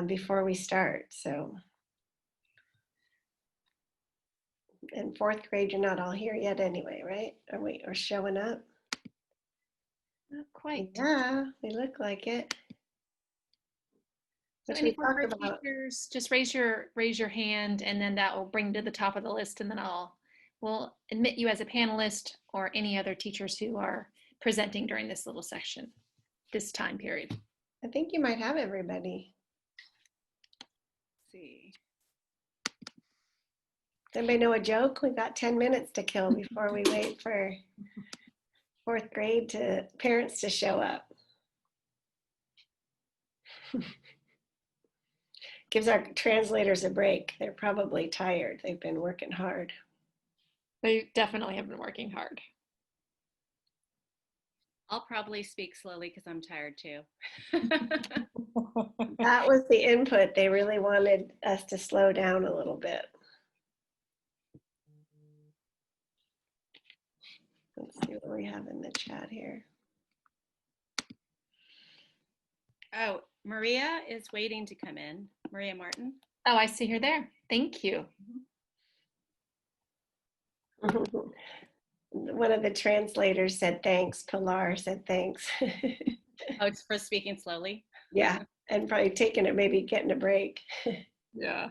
before we start. So, in fourth grade, you're not all here yet anyway, right? Or showing up? Not quite. Yeah, we look like it. So What any should we talk fourth grade about? teachers, just raise your hand, and then that will bring to the top of the list, and then we'll admit you as a panelist or any other teachers who are presenting during this little section, this time period. I think you might have everybody. Let's see. Does anybody know a joke? We've got 10 minutes to kill before we wait for fourth grade parents to show up. Gives our translators a break. They're probably tired. They've been working hard. They definitely have been working hard. I'll probably speak slowly because I'm tired too. That was the input. They really wanted us to slow down a little bit. Let's see what we have in the chat here. Oh, Maria is waiting to come in. Maria Martin. Oh, I see her there. Thank you. One of the translators said thanks. Pilar said thanks. Oh, it's for speaking slowly? Yeah, and probably taking it, maybe getting a break. Yeah.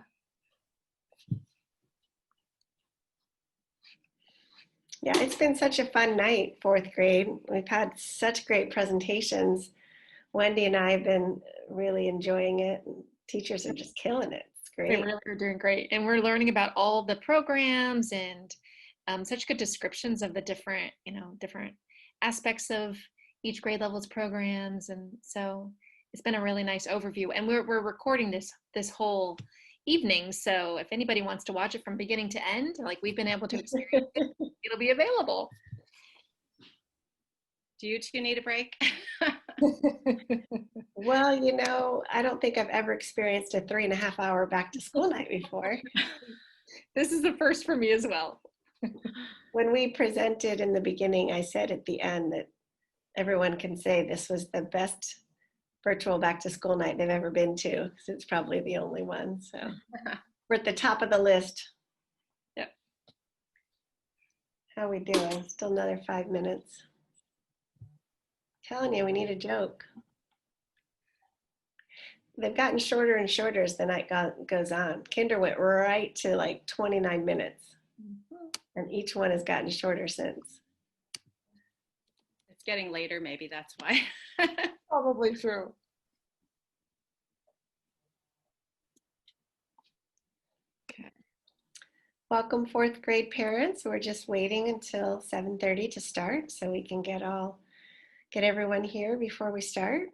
Yeah, it's been such a fun night, fourth grade. We've had such great presentations. Wendy and I have been really enjoying it. And teachers are just killing it. It's great. They really are doing great. And we're learning about all the programs and such good descriptions of the different aspects of each grade level's programs. And so it's been a really nice overview. And we're recording this whole evening. So if anybody wants to watch it from beginning to end, like we've been able to experience it, it'll be available. Do you two need a break? Well, I don't think I've ever experienced a 3.5 hour back to school night before. This is the first for me as well. When we presented in the beginning, I said at the end that everyone can say this was the best virtual back to school night they've ever been to, because it's probably the only one. So we're at the top of the list. Yep. How we doing? Still another 5 minutes. Telling you, we need a joke. They've gotten shorter and shorter as the night goes on. Kinder went right to like 29 minutes. And each one has gotten shorter since. It's getting later, maybe that's why. Probably true. Welcome fourth grade parents. We're just waiting until 7:30 to start so we can get everyone here before we start.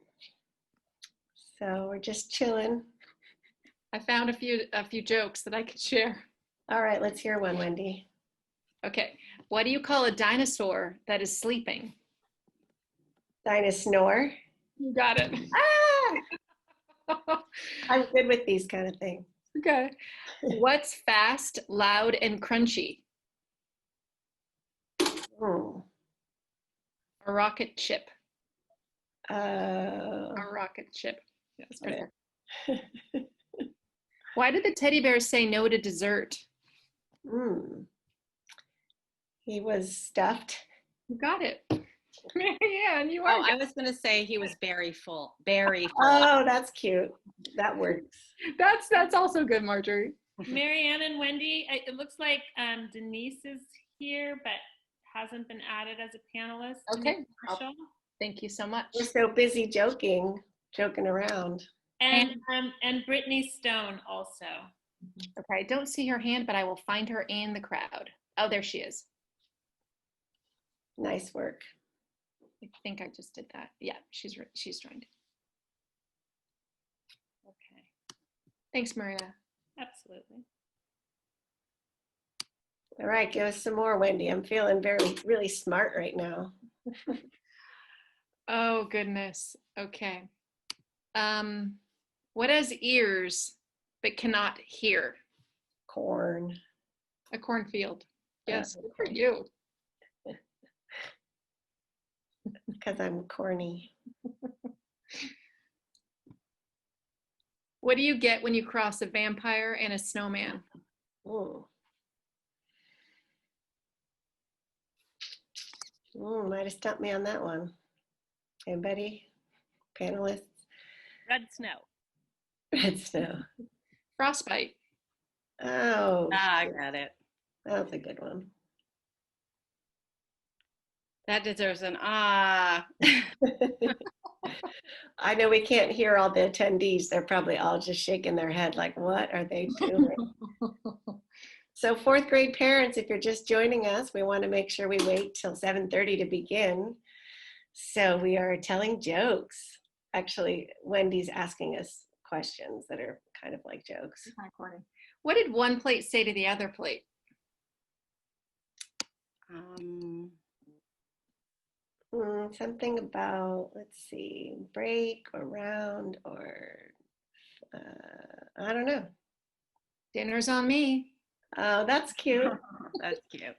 So we're just chilling. I found a few jokes that I could share. All right, let's hear one, Wendy. Okay, what do you call a dinosaur that is sleeping? Dinosaur. You got it. I'm good with these kind of things. Okay. What's fast, loud, and crunchy? Hmm. A rocket ship. A rocket ship. That's pretty. Why did the teddy bear say no to dessert? He was stuffed. You got it. Marianne, you are. Oh, I was going to say he was very full. Very full. Oh, that's cute. That works. That's also good, Marjorie. Marianne and Wendy, it looks like Denise is here, but hasn't been added as a panelist. Okay. Thank you so much. We're so busy joking around. And Brittany Stone also. Okay, I don't see her hand, but I will find her in the crowd. Oh, there she is. Nice work. I think I just did that. Yeah, she's joined. Okay. Thanks, Maria. Absolutely. All right, give us some more, Wendy. I'm feeling really smart right now. Oh, goodness. Okay. What has ears but cannot hear? Corn. A cornfield. Yes, good for you. Because I'm corny. What do you get when you cross a vampire and a snowman? Ooh. Might have stumped me on that one. Anybody? Panelists? Red snow. Red snow. Frostbite. Oh. I got it. That's a good one. That deserves an ah. I know we can't hear all the attendees. They're probably all just shaking their head like, what are they doing? So fourth grade parents, if you're just joining us, we want to make sure we wait till 7:30 to begin. So we are telling jokes. Actually, Wendy's asking us questions that are kind of like jokes. What did one plate say to the other plate? Something about, let's see, break or round or, I don't know. Dinner's on me. Oh, that's cute. That's cute.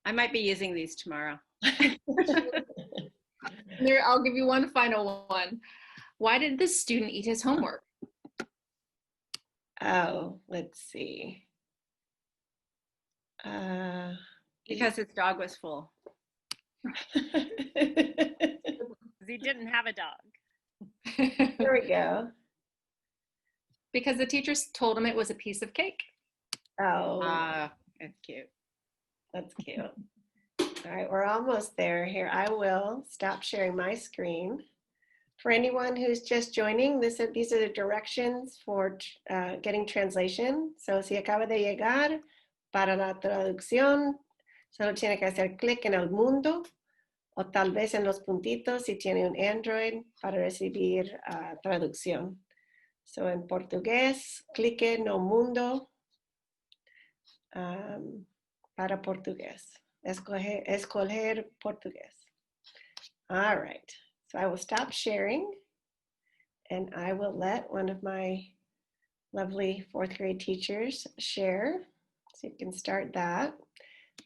I might be using these tomorrow. There, I'll give you one final one. Why did the student eat his homework? Oh, let's see. Because his dog was full. He didn't have a dog. There we go. Because the teachers told him it was a piece of cake. Oh. That's cute. That's cute. All right, we're almost there. Here, I will stop sharing my screen. For anyone who's just joining, these are the directions for getting translation. So, si acaba de llegar, para la traducción, solo tiene que hacer clic en el mundo o tal vez en los puntitos si tiene un Android para recibir traducción. So, en portugués, clique en el mundo para portugués. Escoger portugués. All right. So I will stop sharing and I will let one of my lovely fourth grade teachers share. So you can start that.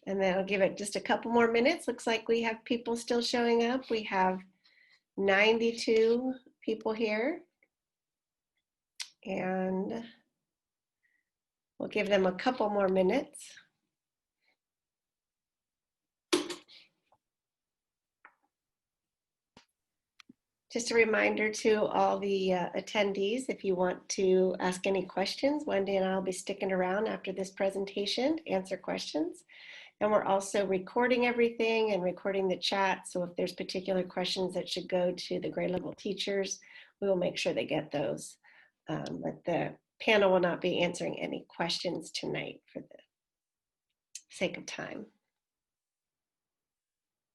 And then I'll give it just a couple more minutes. Looks like we have people still showing up. We have 92 people here. And we'll give them a couple more minutes. Just a reminder to all the attendees, if you want to ask any questions, Wendy and I will be sticking around after this presentation to answer questions. And we're also recording everything and recording the chat. So if there's particular questions that should go to the grade level teachers, we will make sure they get those. But the panel will not be answering any questions tonight for this. sake of time.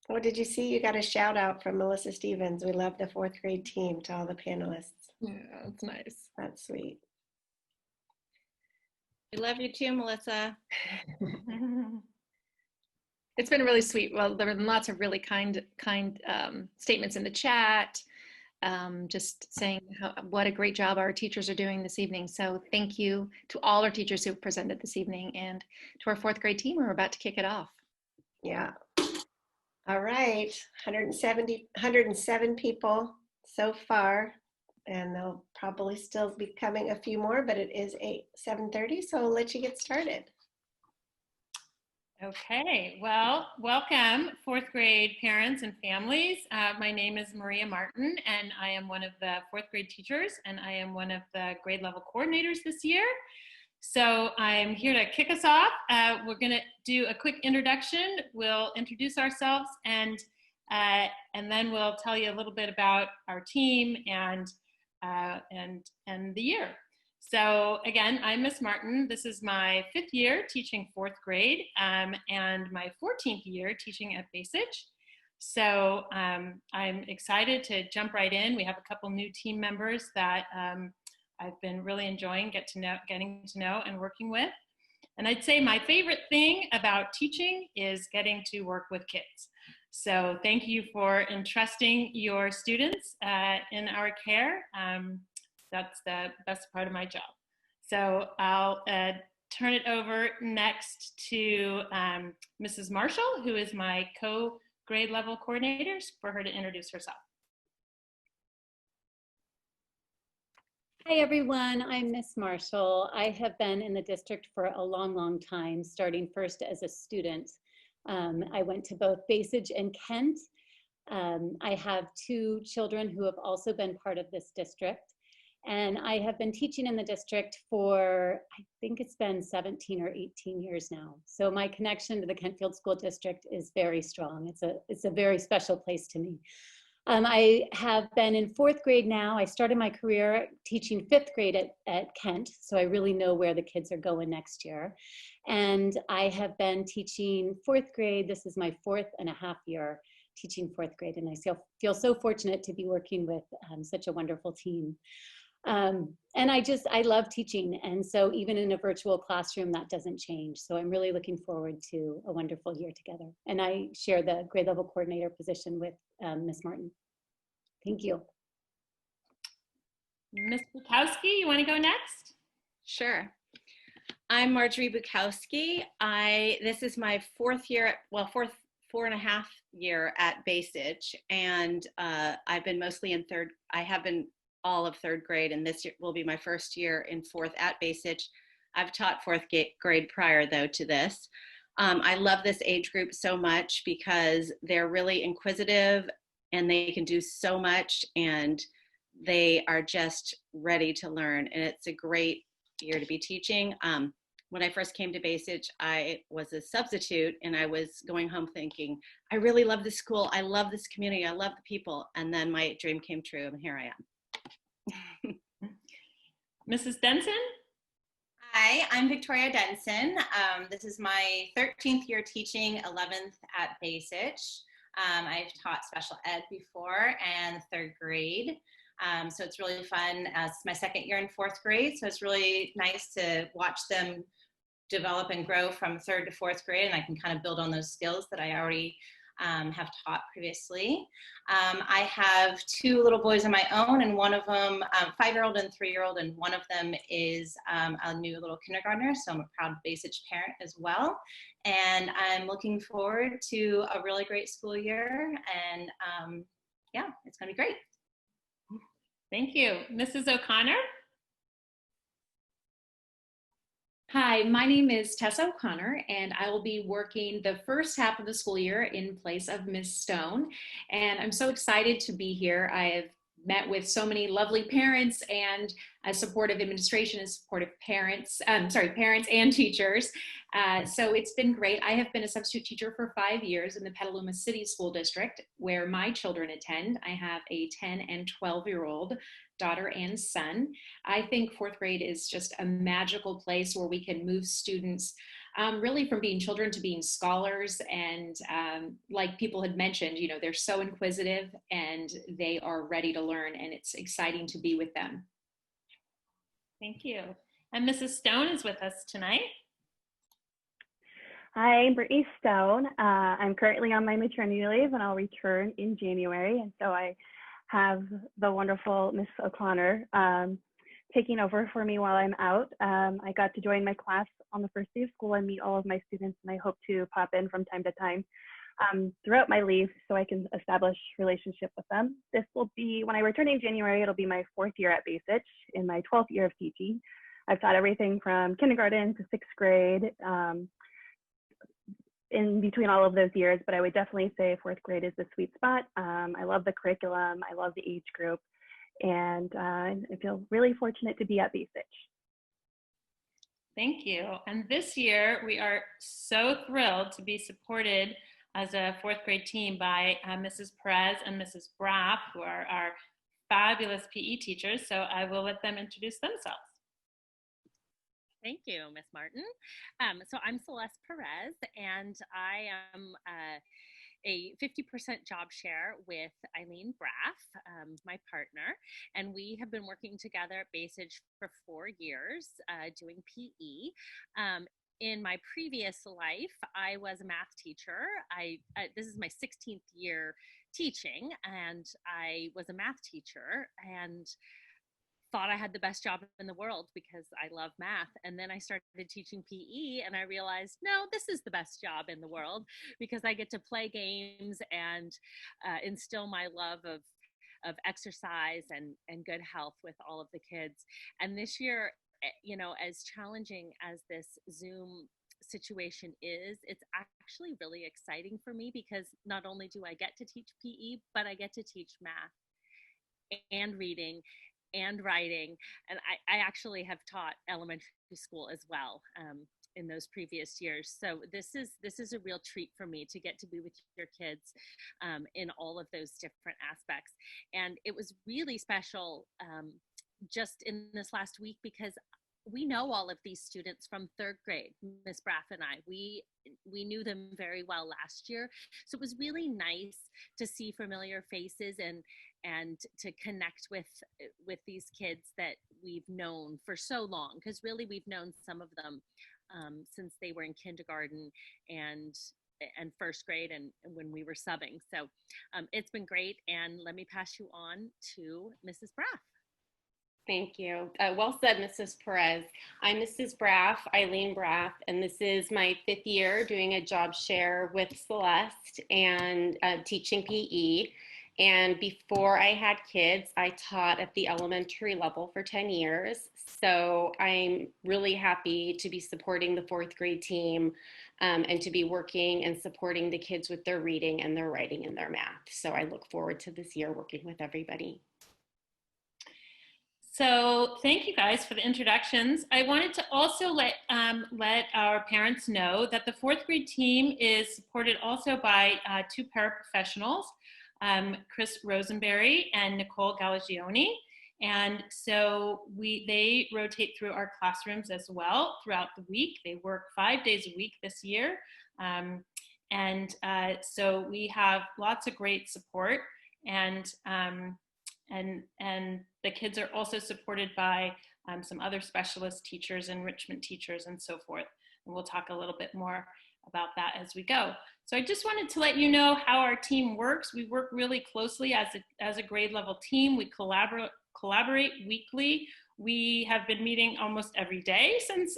What did you see? You got a shout out from Melissa Stevens. We love the 4th grade team to all the panelists. Yeah, that's nice. That's sweet. We love you too, Melissa. It's been really sweet. Well, there have been lots of really kind statements in the chat, just saying what a great job our teachers are doing this evening. So thank you to all our teachers who presented this evening and to our 4th grade team. We're about to kick it off. Yeah. All right, 107 people so far, and there'll probably still be coming a few more, but it is 7:30, so I'll let you get started. Okay, well, welcome 4th grade parents and families. My name is Maria Martin, and I am one of the 4th grade teachers, and I am one of the grade level coordinators this year. So I'm here to kick us off. We're gonna do a quick introduction. We'll introduce ourselves, and then we'll tell you a little bit about our team and the year. So again, I'm Miss Martin. This is my 5th year teaching 4th grade and my 14th year teaching at Bacich. So I'm excited to jump right in. We have a couple new team members that I've been really enjoying getting to know and working with. And I'd say my favorite thing about teaching is getting to work with kids. So thank you for entrusting your students in our care. That's the best part of my job. So I'll turn it over next to Mrs. Marshall, who is my co-grade level coordinator, for her to introduce herself. Hi everyone, I'm Miss Marshall. I have been in the district for a long, long time, starting first as a student. I went to both Bacich and Kent. I have 2 children who have also been part of this district. And I have been teaching in the district for, I think it's been 17 or 18 years now. So my connection to the Kentfield School District is very strong. It's a very special place to me. I have been in 4th grade now. I started my career teaching 5th grade at Kent, so I really know where the kids are going next year. And I have been teaching 4th grade. This is my 4.5 year teaching 4th grade, and I feel so fortunate to be working with such a wonderful team. And I love teaching, and so even in a virtual classroom, that doesn't change. So I'm really looking forward to a wonderful year together. And I share the grade level coordinator position with Ms. Martin. Thank you. Ms. Bukowski, you want to go next? Sure. I'm Marjorie Bukowski. This is my 4th year, well, 4.5 year at Bacich, and I've been mostly in I have been all of 3rd grade, and this year will be my 1st year in 4th at Bacich. I've taught 4th grade prior though to this. I love this age group so much because they're really inquisitive and they can do so much, and they are just ready to learn, and it's a great year to be teaching. When I first came to Bacich, I was a substitute, and I was going home thinking, I really love this school, I love this community, I love the people, and then my dream came true, and here I am. Mrs. Denson? Hi, I'm Victoria Denson. This is my 13th year teaching, 11th at Bacich. I've taught special ed before and 3rd grade. So it's really fun. It's my 2nd year in 4th grade, so it's really nice to watch them develop and grow from 3rd to 4th grade, and I can kind of build on those skills that I already have taught previously. I have 2 little boys of my own, and one of them, 5-year-old and 3-year-old, and one of them is a new little kindergartner, so I'm a proud Bacich parent as well. And I'm looking forward to a really great school year, and yeah, it's gonna be great. Thank you. Mrs. O'Connor? Hi, my name is Tessa O'Connor, and I will be working the first half of the school year in place of Ms. Stone. And I'm so excited to be here. I have met with so many lovely parents and a supportive administration and supportive parents and teachers. So it's been great. I have been a substitute teacher for 5 years in the Petaluma City School District, where my children attend. I have a 10 and 12-year-old daughter and son. I think 4th grade is just a magical place where we can move students really from being children to being scholars. And like people had mentioned, you know, they're so inquisitive and they are ready to learn, and it's exciting to be with them. Thank you. And Mrs. Stone is with us tonight. Hi, I'm Brittany Stone. I'm currently on my maternity leave and I'll return in January. And so I have the wonderful Miss O'Connor taking over for me while I'm out. I got to join my class on the first day of school and meet all of my students, and I hope to pop in from time to time throughout my leave so I can establish relationship with them. This will be, when I return in January, it'll be my 4th year at Bacich in my 12th year of teaching. I've taught everything from kindergarten to 6th grade in between all of those years, but I would definitely say 4th grade is the sweet spot. I love the curriculum, I love the age group, and I feel really fortunate to be at Bacich. Thank you. And this year we are so thrilled to be supported as a 4th grade team by Mrs. Perez and Mrs. Braff, who are our fabulous PE teachers. So I will let them introduce themselves. Thank you, Miss Martin. So I'm Celeste Perez, and I am a 50% job share with Eileen Braff, my partner, and we have been working together at Bacich for 4 years doing PE. In my previous life, I was a math teacher. This is my 16th year teaching, and I was a math teacher and thought I had the best job in the world because I love math. And then I started teaching PE and I realized, no, this is the best job in the world because I get to play games and instill my love of exercise and good health with all of the kids. And this year, you know, as challenging as this Zoom situation is, it's actually really exciting for me because not only do I get to teach PE, but I get to teach math and reading and writing. And I actually have taught elementary school as well in those previous years. So this is a real treat for me to get to be with your kids in all of those different aspects. And it was really special just in this last week because we know all of these students from 3rd grade, Miss Braff and I. We knew them very well last year. So it was really nice to see familiar faces and to connect with these kids that we've known for so long, because really we've known some of them since they were in kindergarten and 1st grade and when we were subbing. So it's been great, and let me pass you on to Mrs. Braff. Thank you. Well said, Mrs. Perez. I'm Mrs. Braff, Eileen Braff, and this is my 5th year doing a job share with Celeste and teaching PE. And before I had kids, I taught at the elementary level for 10 years. So I'm really happy to be supporting the 4th grade team and to be working and supporting the kids with their reading and their writing and their math. So I look forward to this year working with everybody. So thank you guys for the introductions. I wanted to also let our parents know that the 4th grade team is supported also by 2 paraprofessionals, Chris Rosenberry and Nicole Galagioni. And so they rotate through our classrooms as well throughout the week. They work 5 days a week this year. So we have lots of great support, and the kids are also supported by some other specialist teachers, enrichment teachers, and so forth. And we'll talk a little bit more about that as we go. So I just wanted to let you know how our team works. We work really closely as a grade level team. We collaborate weekly. We have been meeting almost every day since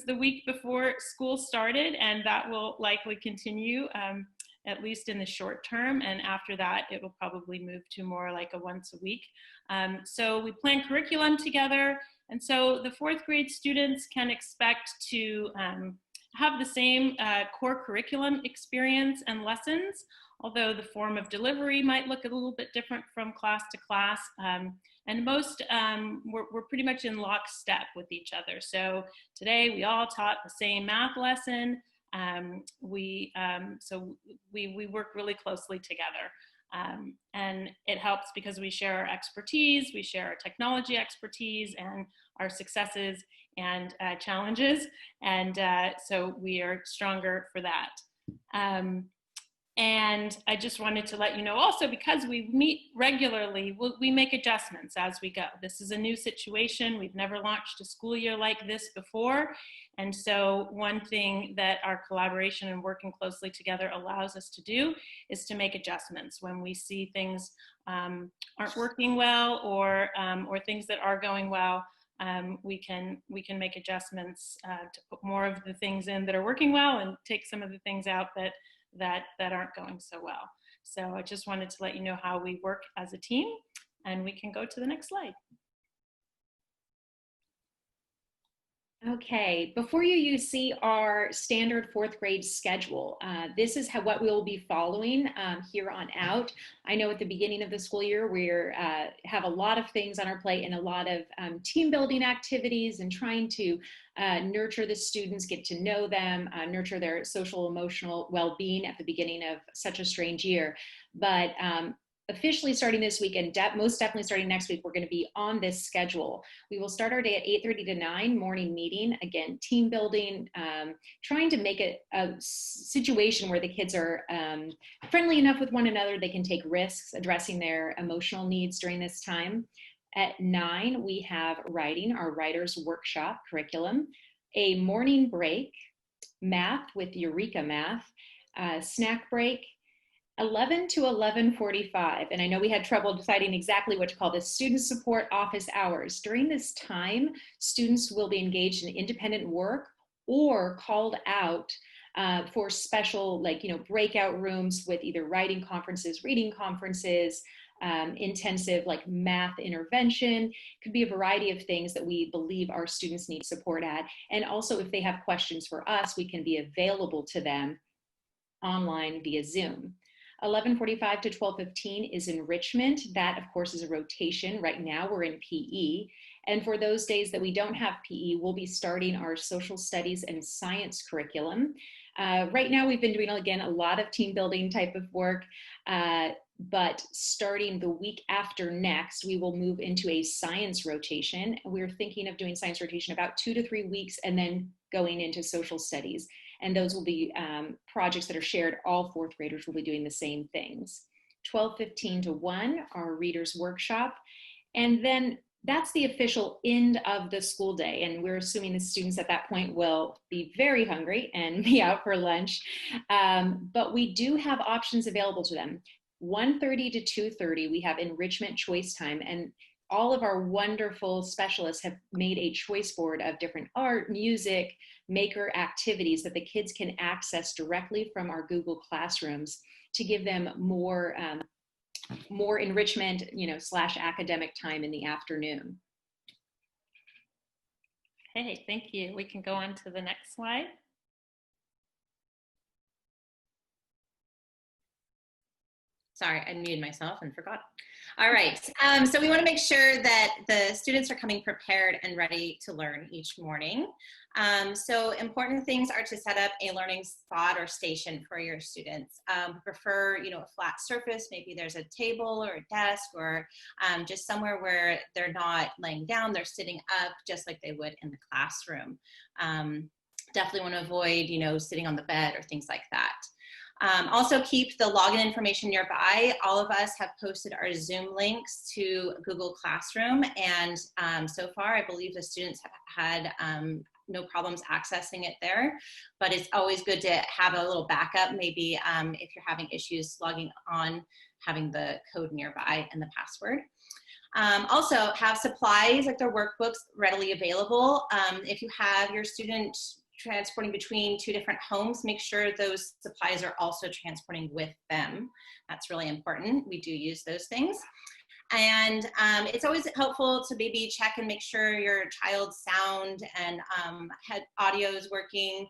the week before school started, and that will likely continue at least in the short term. And after that, it will probably move to more like a once a week. So we plan curriculum together. And so the 4th grade students can expect to have the same core curriculum experience and lessons, although the form of delivery might look a little bit different from class to class. And most, we're pretty much in lockstep with each other. So today we all taught the same math lesson. So we work really closely together. And it helps because we share our expertise, we share our technology expertise and our successes and challenges. And so we are stronger for that. And I just wanted to let you know also, because we meet regularly, we make adjustments as we go. This is a new situation. We've never launched a school year like this before. And so one thing that our collaboration and working closely together allows us to do is to make adjustments when we see things aren't working well, or things that are going well. We can make adjustments to put more of the things in that are working well and take some of the things out that aren't going so well. So I just wanted to let you know how we work as a team, and we can go to the next slide. Okay, before you see our standard fourth grade schedule. This is what we'll be following here on out. I know at the beginning of the school year, we have a lot of things on our plate and a lot of team building activities and trying to nurture the students, get to know them, nurture their social, emotional well-being at the beginning of such a strange year. But officially starting this week, and most definitely starting next week, we're going to be on this schedule. We will start our day at 8:30 to 9, morning meeting. Again, team building, trying to make it a situation where the kids are friendly enough with one another, they can take risks, addressing their emotional needs during this time. At 9, we have writing, our writer's workshop curriculum, a morning break, math with Eureka Math, snack break, 11 to 11:45, and I know we had trouble deciding exactly what to call this, student support office hours. During this time, students will be engaged in independent work or called out for special, breakout rooms with either writing conferences, reading conferences, intensive math intervention. Could be a variety of things that we believe our students need support at. And also, if they have questions for us, we can be available to them online via Zoom. 11:45 to 12:15 is enrichment. That, of course, is a rotation. Right now, we're in PE. And for those days that we don't have PE, we'll be starting our social studies and science curriculum. Right now, we've been doing, again, a lot of team building type of work. But starting the week after next, we will move into a science rotation. We're thinking of doing science rotation about 2 to 3 weeks and then going into social studies. And those will be projects that are shared. All fourth graders will be doing the same things. 12:15 to 1, our readers workshop. And then that's the official end of the school day. And we're assuming the students at that point will be very hungry and be out for lunch. But we do have options available to them. 1:30 to 2:30, we have enrichment choice time. And all of our wonderful specialists have made a choice board of different art, music, maker activities that the kids can access directly from our Google Classrooms to give them more enrichment, / academic time in the afternoon. Okay, thank you. We can go on to the next slide. Sorry, I muted myself and forgot. All right, so we want to make sure that the students are coming prepared and ready to learn each morning. So important things are to set up a learning spot or station for your students. Prefer, a flat surface. Maybe there's a table or a desk, or just somewhere where they're not laying down, they're sitting up just like they would in the classroom. Definitely want to avoid, sitting on the bed or things like that. Also keep the login information nearby. All of us have posted our Zoom links to Google Classroom, and so far I believe the students have had no problems accessing it there, but it's always good to have a little backup, maybe if you're having issues logging on, having the code nearby and the password. Also have supplies like their workbooks readily available. If you have your student transporting between 2 different homes, make sure those supplies are also transporting with them. That's really important. We do use those things. And it's always helpful to maybe check and make sure your child's sound and head audio is working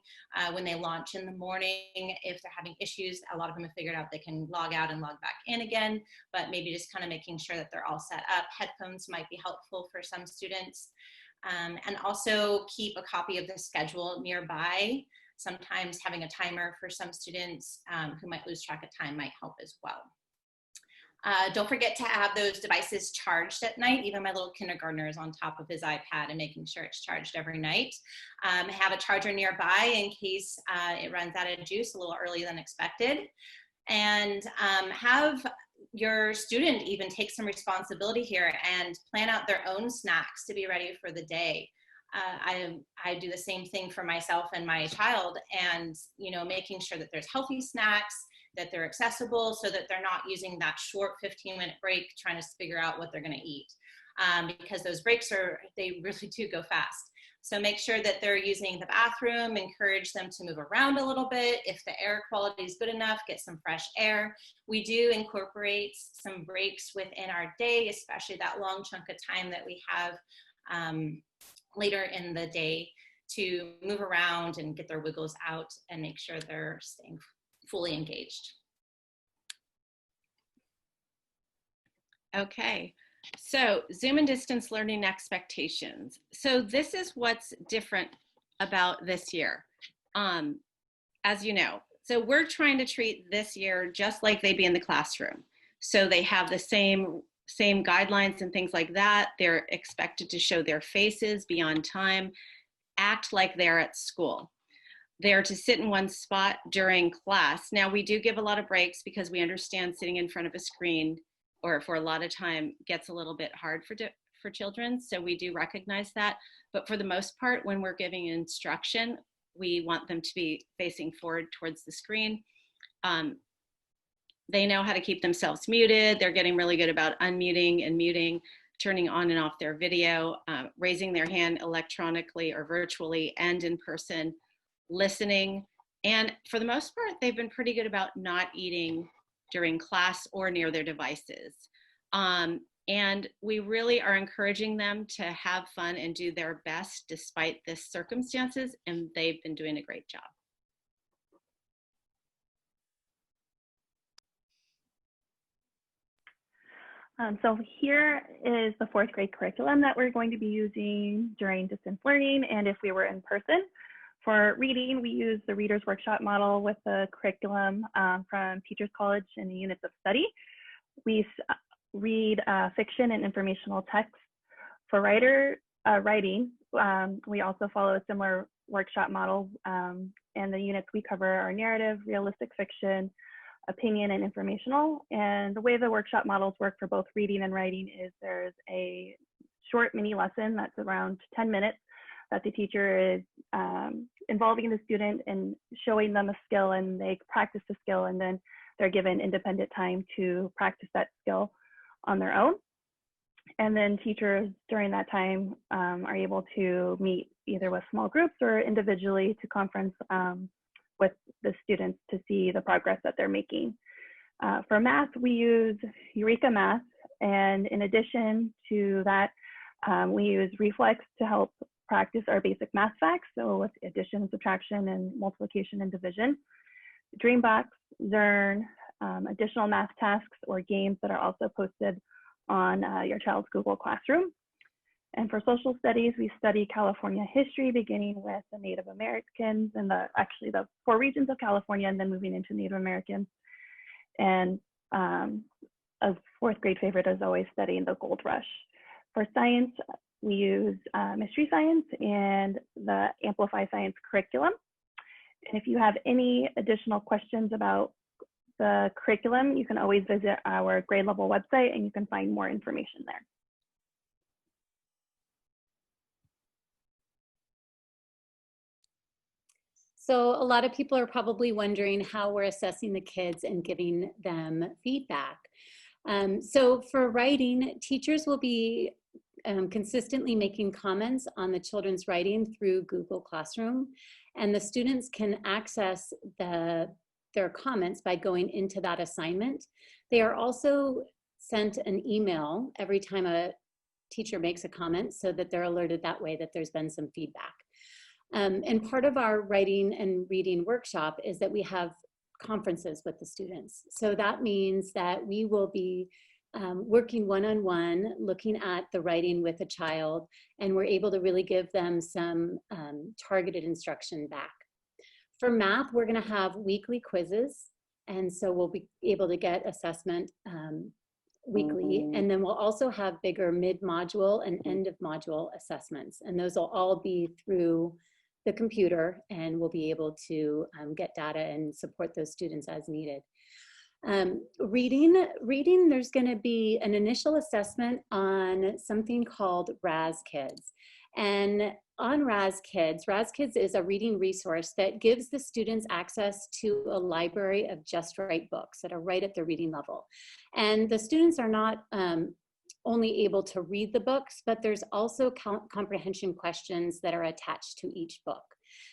when they launch in the morning. If they're having issues, a lot of them have figured out they can log out and log back in again, but maybe just kind of making sure that they're all set up. Headphones might be helpful for some students. And also keep a copy of the schedule nearby. Sometimes having a timer for some students who might lose track of time might help as well. Don't forget to have those devices charged at night. Even my little kindergartner is on top of his iPad and making sure it's charged every night. Have a charger nearby in case it runs out of juice a little earlier than expected. And have your student even take some responsibility here and plan out their own snacks to be ready for the day. I do the same thing for myself and my child, and making sure that there's healthy snacks, that they're accessible, so that they're not using that short 15-minute break trying to figure out what they're going to eat, because those breaks they really do go fast. So make sure that they're using the bathroom, encourage them to move around a little bit. If the air quality is good enough, get some fresh air. We do incorporate some breaks within our day, especially that long chunk of time that we have later in the day to move around and get their wiggles out and make sure they're staying fully engaged. Okay, so Zoom and distance learning expectations. So this is what's different about this year. As you know, so we're trying to treat this year just like they'd be in the classroom. So they have the same guidelines and things like that. They're expected to show their faces, be on time, act like they're at school. They're to sit in one spot during class. Now, we do give a lot of breaks because we understand sitting in front of a screen or for a lot of time gets a little bit hard for children. So we do recognize that. But for the most part, when we're giving instruction, we want them to be facing forward towards the screen. They know how to keep themselves muted. They're getting really good about unmuting and muting, turning on and off their video, raising their hand electronically or virtually and in person, listening. And for the most part, they've been pretty good about not eating during class or near their devices. And we really are encouraging them to have fun and do their best despite the circumstances, and they've been doing a great job. So here is the 4th grade curriculum that we're going to be using during distance learning and if we were in person. For reading, we use the Reader's Workshop model with the curriculum from Teachers College in the units of study. We read fiction and informational text. For writing, we also follow a similar workshop model, and the units we cover are narrative, realistic fiction, opinion, and informational. And the way the workshop models work for both reading and writing is there's a short mini lesson that's around 10 minutes that the teacher is involving the student and showing them a skill, and they practice the skill, and then they're given independent time to practice that skill on their own. And then teachers during that time are able to meet either with small groups or individually to conference with the students to see the progress that they're making. For math, we use Eureka Math, and in addition to that, we use Reflex to help practice our basic math facts, so with addition, subtraction, and multiplication and division. Dreambox, Zern, additional math tasks or games that are also posted on your child's Google Classroom. And for social studies, we study California history, beginning with the Native Americans and actually the 4 regions of California, and then moving into Native Americans. And a 4th grade favorite is always studying the Gold Rush. For science, we use Mystery Science and the Amplify Science curriculum. And if you have any additional questions about the curriculum, you can always visit our grade level website and you can find more information there. So a lot of people are probably wondering how we're assessing the kids and giving them feedback. So for writing, teachers will be consistently making comments on the children's writing through Google Classroom, and the students can access their comments by going into that assignment. They are also sent an email every time a teacher makes a comment so that they're alerted that way that there's been some feedback. And part of our writing and reading workshop is that we have conferences with the students. So that means that we will be working one-on-one, looking at the writing with a child, and we're able to really give them some targeted instruction back. For math, we're gonna have weekly quizzes, and so we'll be able to get assessment weekly. And then we'll also have bigger mid-module and end-of-module assessments. And those will all be through the computer, and we'll be able to get data and support those students as needed. Reading, there's going to be an initial assessment on something called RAS Kids. And on RAS Kids is a reading resource that gives the students access to a library of just right books that are right at the reading level. And the students are not only able to read the books, but there's also comprehension questions that are attached to each book.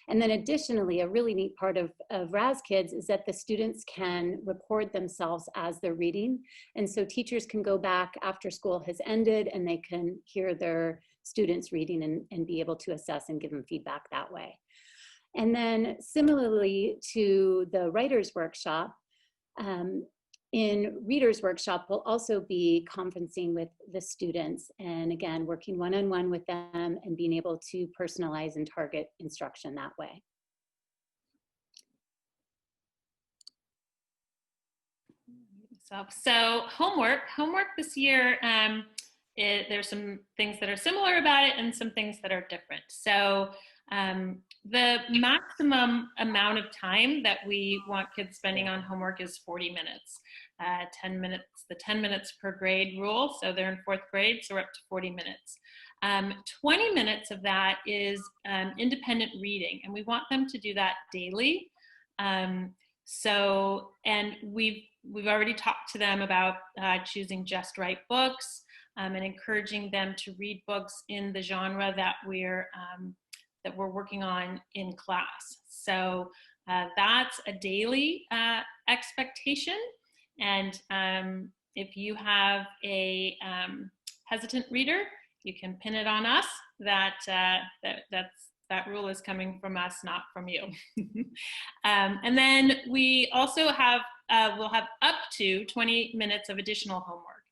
And then additionally, a really neat part of RAS Kids is that the students can record themselves as they're reading. And so teachers can go back after school has ended and they can hear their students reading and be able to assess and give them feedback that way. And then similarly to the Writers Workshop, in Readers Workshop, we'll also be conferencing with the students and again, working one-on-one with them and being able to personalize and target instruction that way. So homework this year, there's some things that are similar about it and some things that are different. So the maximum amount of time that we want kids spending on homework is 40 minutes. 10 minutes, the 10 minutes per grade rule. So they're in 4th grade, so we're up to 40 minutes. 20 minutes of that is independent reading, and we want them to do that daily. And we've already talked to them about choosing just right books and encouraging them to read books in the genre that we're working on in class. So that's a daily expectation. And if you have a hesitant reader, you can pin it on us that that rule is coming from us, not from you. And then we also have, we'll have up to 20 minutes of additional homework.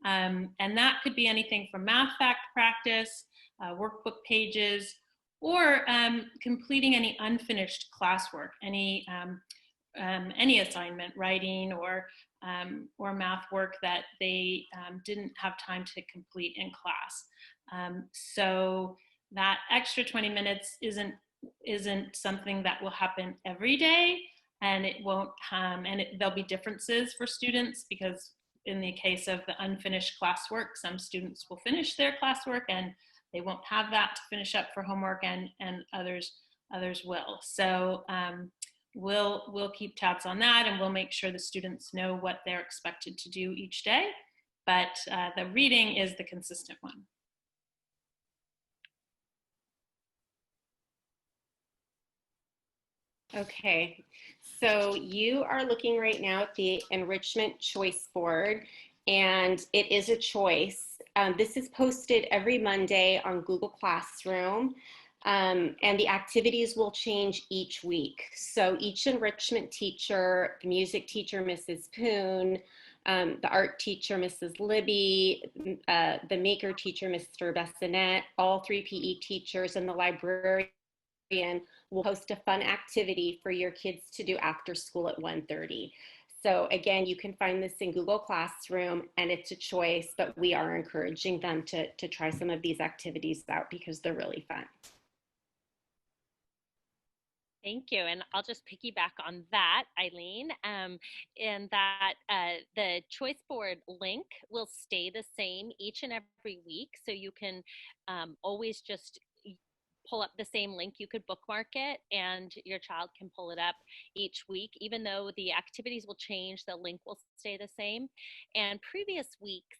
And that could be anything from math fact practice, workbook pages, or completing any unfinished classwork, any assignment, writing or math work that they didn't have time to complete in class. So that extra 20 minutes isn't something that will happen every day, and it won't there'll be differences for students, because in the case of the unfinished classwork, some students will finish their classwork and they won't have that to finish up for homework, and others will. So we'll keep tabs on that, and we'll make sure the students know what they're expected to do each day. But the reading is the consistent one. Okay, so you are looking right now at the enrichment choice board, and it is a choice. This is posted every Monday on Google Classroom, and the activities will change each week. So each enrichment teacher, the music teacher, Mrs. Poon, the art teacher, Mrs. Libby, the maker teacher, Mr. Bessinet, all 3 PE teachers, and the librarian will host a fun activity for your kids to do after school at 1:30. So again, you can find this in Google Classroom, and it's a choice, but we are encouraging them to try some of these activities out because they're really fun. Thank you. And I'll just piggyback on that, Eileen, in that the choice board link will stay the same each and every week. So you can always just pull up the same link. You could bookmark it and your child can pull it up each week. Even though the activities will change, the link will stay the same. And previous weeks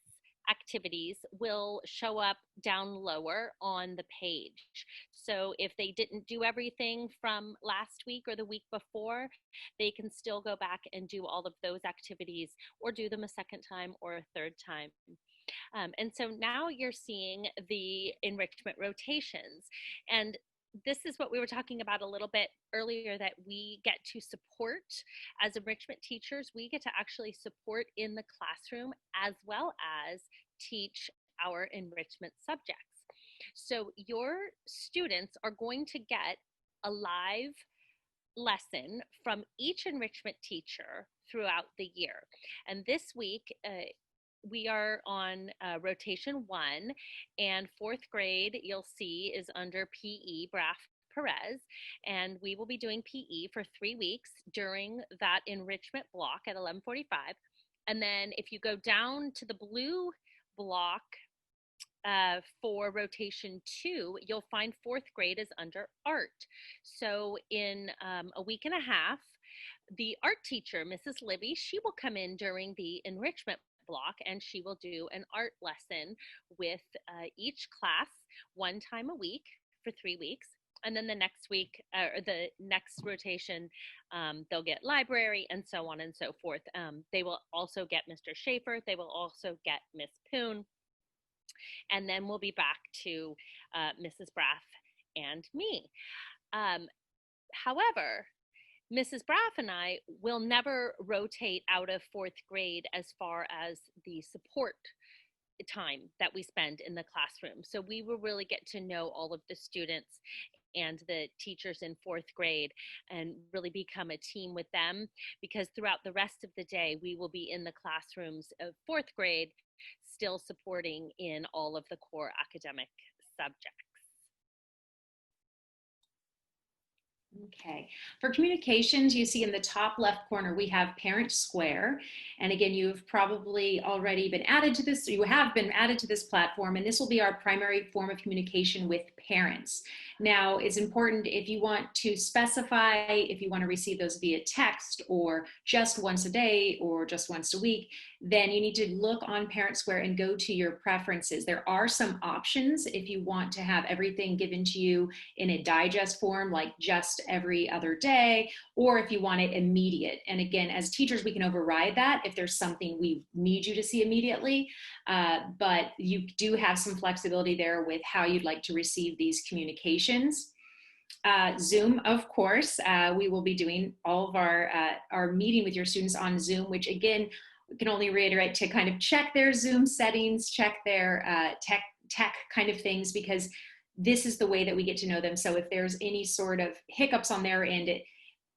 activities will show up down lower on the page. So if they didn't do everything from last week or the week before, they can still go back and do all of those activities, or do them a second time or a third time. And so now you're seeing the enrichment rotations. And this is what we were talking about a little bit earlier, that we get to support as enrichment teachers. We get to actually support in the classroom as well as teach our enrichment subjects. So your students are going to get a live lesson from each enrichment teacher throughout the year. And this week, we are on rotation 1, and 4th grade, you'll see, is under PE, Braf Perez, and we will be doing PE for 3 weeks during that enrichment block at 11:45. And then if you go down to the blue block for rotation 2, you'll find 4th grade is under art. So in a week and a half, the art teacher, Mrs. Libby, she will come in during the enrichment block and she will do an art lesson with each class 1 time a week for 3 weeks. And then the next week, or the next rotation, they'll get library and so on and so forth. They will also get Mr. Schaefer. They will also get Miss Poon. And then we'll be back to Mrs. Braff and me. However, Mrs. Braff and I will never rotate out of 4th grade as far as the support time that we spend in the classroom. So we will really get to know all of the students and the teachers in 4th grade and really become a team with them, because throughout the rest of the day, we will be in the classrooms of 4th grade, still supporting in all of the core academic subjects. Okay, for communications, you see in the top left corner, we have Parent Square. And again, you've probably already been added to this, you have been added to this platform, and this will be our primary form of communication with parents. Now, it's important if you want to specify, if you want to receive those via text or just once a day or just once a week, then you need to look on Parent Square and go to your preferences. There are some options if you want to have everything given to you in a digest form, like just every other day, or if you want it immediate. And again, as teachers, we can override that if there's something we need you to see immediately, but you do have some flexibility there with how you'd like to receive these communications. Zoom, of course, we will be doing all of our meeting with your students on Zoom, which again, we can only reiterate to kind of check their Zoom settings, check their tech kind of things, because this is the way that we get to know them. So if there's any sort of hiccups on their end,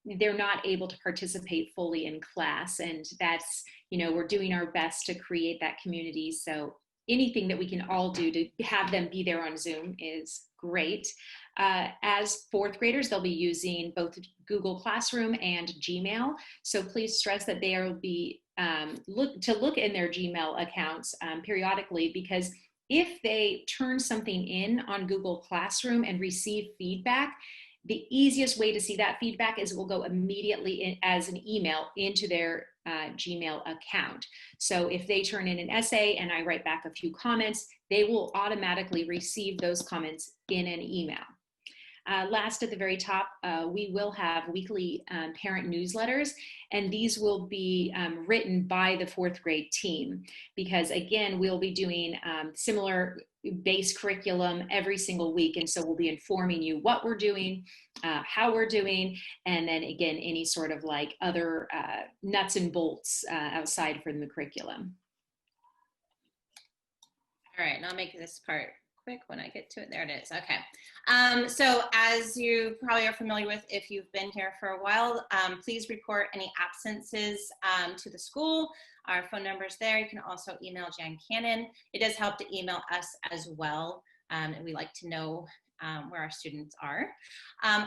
they're not able to participate fully in class. And that's, we're doing our best to create that community. So anything that we can all do to have them be there on Zoom is great. As 4th graders, they'll be using both Google Classroom and Gmail. So please stress that they will be look in their Gmail accounts periodically, because if they turn something in on Google Classroom and receive feedback, the easiest way to see that feedback is it will go immediately as an email into their Gmail account. So if they turn in an essay and I write back a few comments, they will automatically receive those comments in an email. Last, at the very top, we will have weekly parent newsletters, and these will be written by the 4th grade team, because again, we'll be doing similar base curriculum every single week. And so we'll be informing you what we're doing, how we're doing, and then again, any sort of like other nuts and bolts outside from the curriculum. All right, and I'll make this part quick when I get to it. There it is. Okay. So as you probably are familiar with, if you've been here for a while, please report any absences to the school. Our phone number is there. You can also email Jan Cannon. It does help to email us as well. And we like to know where our students are.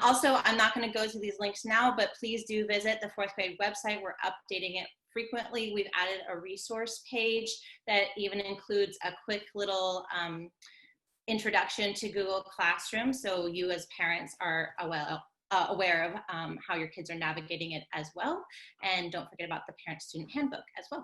Also, I'm not going to go to these links now, but please do visit the 4th grade website. We're updating it frequently. We've added a resource page that even includes a quick little introduction to Google Classroom, so you as parents are aware of how your kids are navigating it as well. And don't forget about the parent-student handbook as well.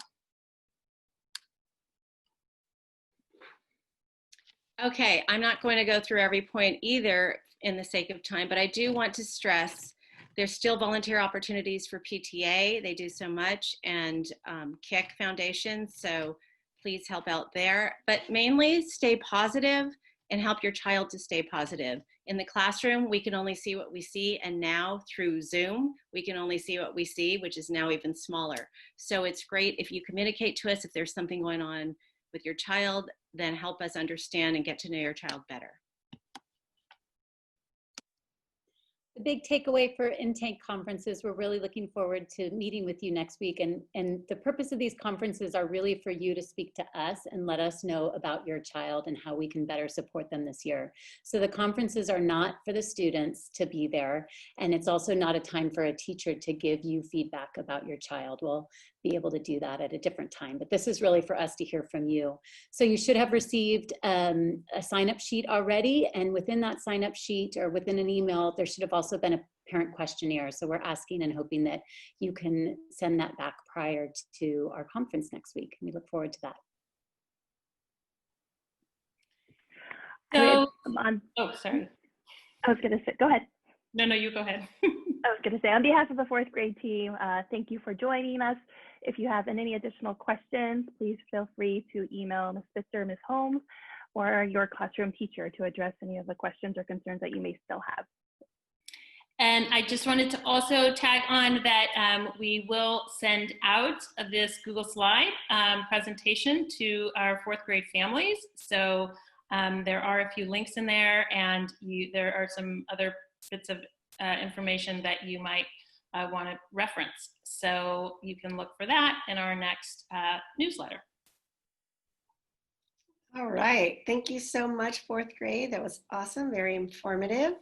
Okay, I'm not going to go through every point either in the sake of time, but I do want to stress there's still volunteer opportunities for PTA. They do so much, and KIC Foundation, so please help out there. But mainly stay positive and help your child to stay positive. In the classroom, we can only see what we see, and now through Zoom, we can only see what we see, which is now even smaller. So it's great if you communicate to us if there's something going on with your child, then help us understand and get to know your child better. The big takeaway for intake conferences, we're really looking forward to meeting with you next week. And the purpose of these conferences are really for you to speak to us and let us know about your child and how we can better support them this year. So the conferences are not for the students to be there. And it's also not a time for a teacher to give you feedback about your child. We'll be able to do that at a different time. But this is really for us to hear from you. So you should have received a sign-up sheet already. And within that sign-up sheet or within an email, there should have also been a parent questionnaire. So we're asking and hoping that you can send that back prior to our conference next week. We look forward to that. So, oh, sorry. I was going to say, go ahead. No, you go ahead. I was going to say, on behalf of the fourth grade team, thank you for joining us. If you have any additional questions, please feel free to email Ms. Spitzer, Ms. Holmes, or your classroom teacher to address any of the questions or concerns that you may still have. And I just wanted to also tag on that we will send out this Google Slide presentation to our fourth grade families. So there are a few links in there, and there are some other bits of information that you might want to reference. So you can look for that in our next newsletter. All right, thank you so much, fourth grade. That was awesome, very informative.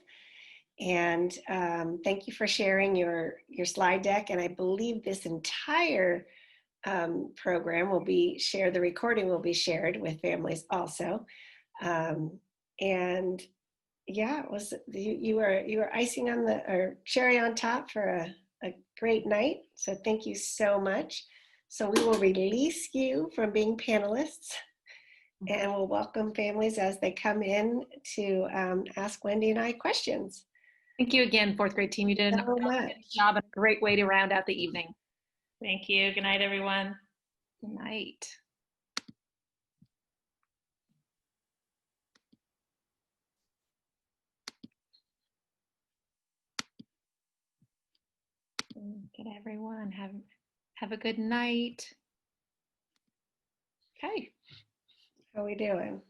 And thank you for sharing your slide deck. And I believe this entire program will be shared, the recording will be shared with families also. And yeah, it was, you were icing on the, or cherry on top for a great night. So thank you so much. So we will release you from being panelists, and we'll welcome families as they come in to ask Wendy and I questions. Thank you again, fourth grade team. You did a good job and a great way to round out the evening. Thank you. Good night, everyone. Good night. Good everyone. Have a good night. Okay. How are we doing?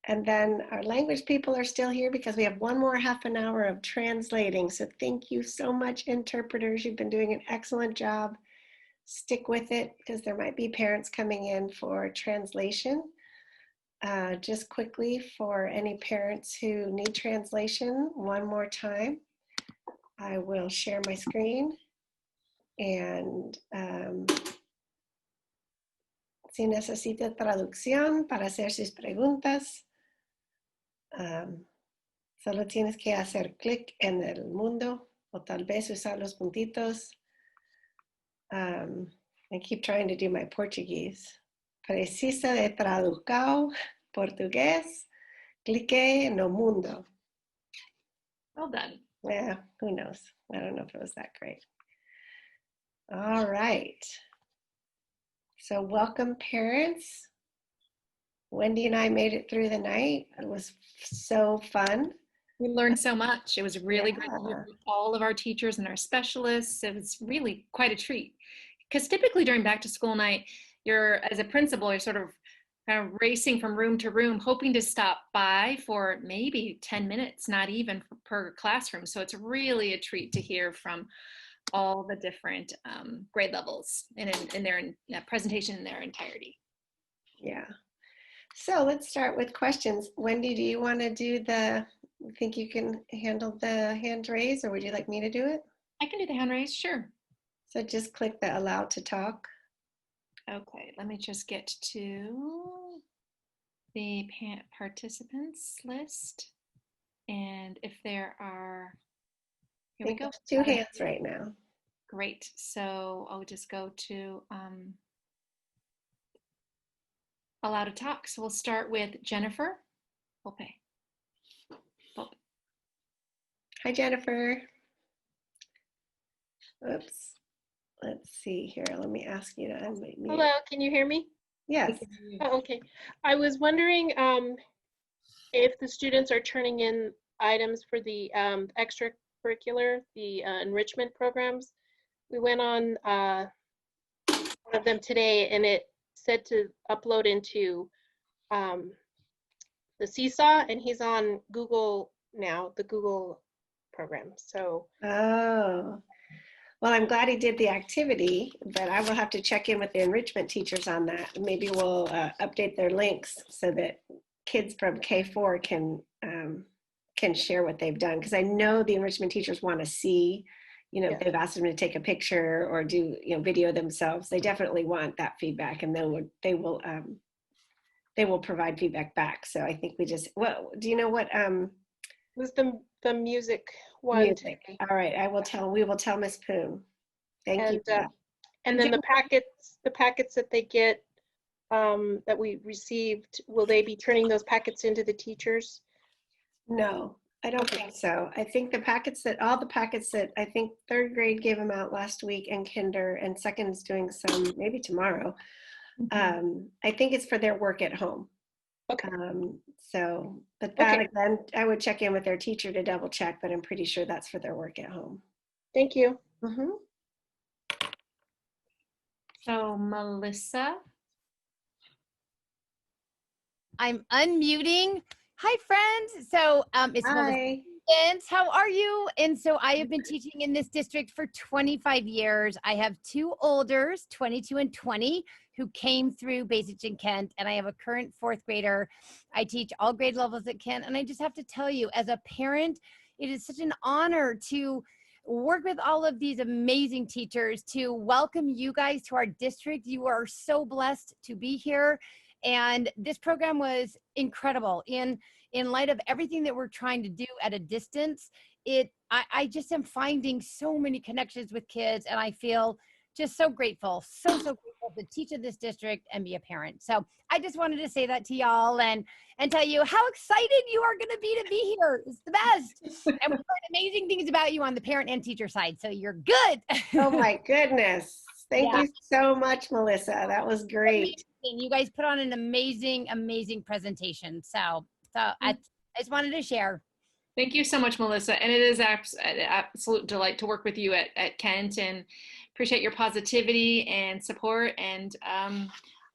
And then our language people are still here because we have one more half an hour of translating. So thank you so much, interpreters. You've been doing an excellent job. Stick with it because there might be parents coming in for translation. Just quickly, for any parents who need translation, one more time, I will share my screen. And si necesita traducción para hacer sus preguntas, solo tienes que hacer clic en el mundo o tal vez usar los puntitos. I keep trying to do my Portuguese. Precisa de traducir portugués, clique en el mundo. Well done. Yeah, who knows? I don't know if it was that great. All right. So welcome, parents. Wendy and I made it through the night. It was so fun. We learned so much. It was really great to hear from all of our teachers and our specialists. It was really quite a treat. Because typically during back to school night, as a principal, you're sort of kind of racing from room to room, hoping to stop by for maybe 10 minutes, not even per classroom. So it's really a treat to hear from all the different grade levels in their presentation in their entirety. Yeah. So let's start with questions. Wendy, do you want to do think you can handle the hand raise, or would you like me to do it? I can do the hand raise, sure. So just click the allow to talk. Okay, let me just get to the participants list. And if there are, here we go. 2 hands right now. Great, so I'll just go to allow to talk. So we'll start with Jennifer Volpe. Hi, Jennifer. Oops. Let's see here. Let me ask you to unmute me. Hello, can you hear me? Yes. Oh, okay. I was wondering if the students are turning in items for the extracurricular, the enrichment programs. We went on one of them today, and it said to upload into the Seesaw, and he's on Google now, the Google program. So. Oh, well, I'm glad he did the activity, but I will have to check in with the enrichment teachers on that. Maybe we'll update their links so that kids from K4 can share what they've done. Because I know the enrichment teachers want to see, you know, if they've asked them to take a picture or do, you know, video themselves. They definitely want that feedback, and they will provide feedback back. So I think we just, well, do you know what? Was the music one? Music. All right, we will tell Miss Poon. Thank you. And then the packets that they get that we received, will they be turning those packets into the teachers? No, I don't think so. I think all the packets that I think third grade gave them out last week, and kinder, and second is doing some maybe tomorrow. I think it's for their work at home. Okay. So, but that again, I would check in with their teacher to double check, but I'm pretty sure that's for their work at home. Thank you. So Melissa. I'm unmuting. Hi, friends. So it's Melissa. How are you? And so I have been teaching in this district for 25 years. I have two olders, 22 and 20, who came through Bacich and Kent, and I have a current fourth grader. I teach all grade levels at Kent, and I just have to tell you, as a parent, it is such an honor to work with all of these amazing teachers, to welcome you guys to our district. You are so blessed to be here. And this program was incredible. In light of everything that we're trying to do at a distance, I just am finding so many connections with kids, and I feel just so grateful, so grateful to teach in this district and be a parent. So I just wanted to say that to y'all and tell you how excited you are going to be here. It's the best. And we've heard amazing things about you on the parent and teacher side, so you're good. Oh my goodness. Thank you so much, Melissa. That was great. You guys put on an amazing presentation. So I just wanted to share. Thank you so much, Melissa. And it is an absolute delight to work with you at Kent, and appreciate your positivity and support, and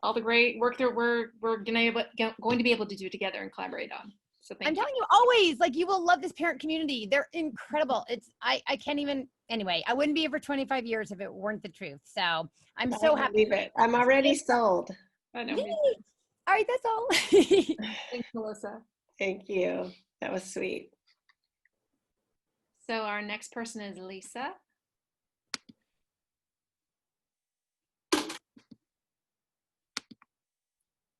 all the great work that we're going to be able to do together and collaborate on. So thank you. I'm telling you, always, like, you will love this parent community. They're incredible. I can't even, anyway, I wouldn't be here for 25 years if it weren't the truth. So I'm so happy. I'm already sold. I know. All right, that's all. Thanks, Melissa. Thank you. That was sweet. So our next person is Lisa.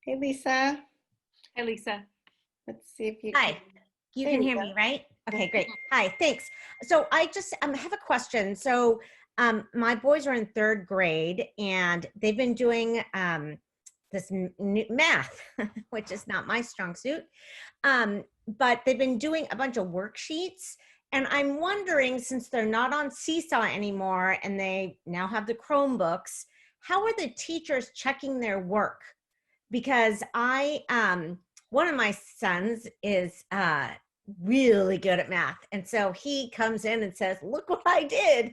Hey, Lisa. Hi, Lisa. Let's see if you Hi, you can hear me, right? Okay, great. Hi, thanks. So I just have a question. So my boys are in third grade, and they've been doing this math, which is not my strong suit. But they've been doing a bunch of worksheets. And I'm wondering, since they're not on Seesaw anymore and they now have the Chromebooks, how are the teachers checking their work? Because one of my sons is really good at math. And so he comes in and says, look what I did.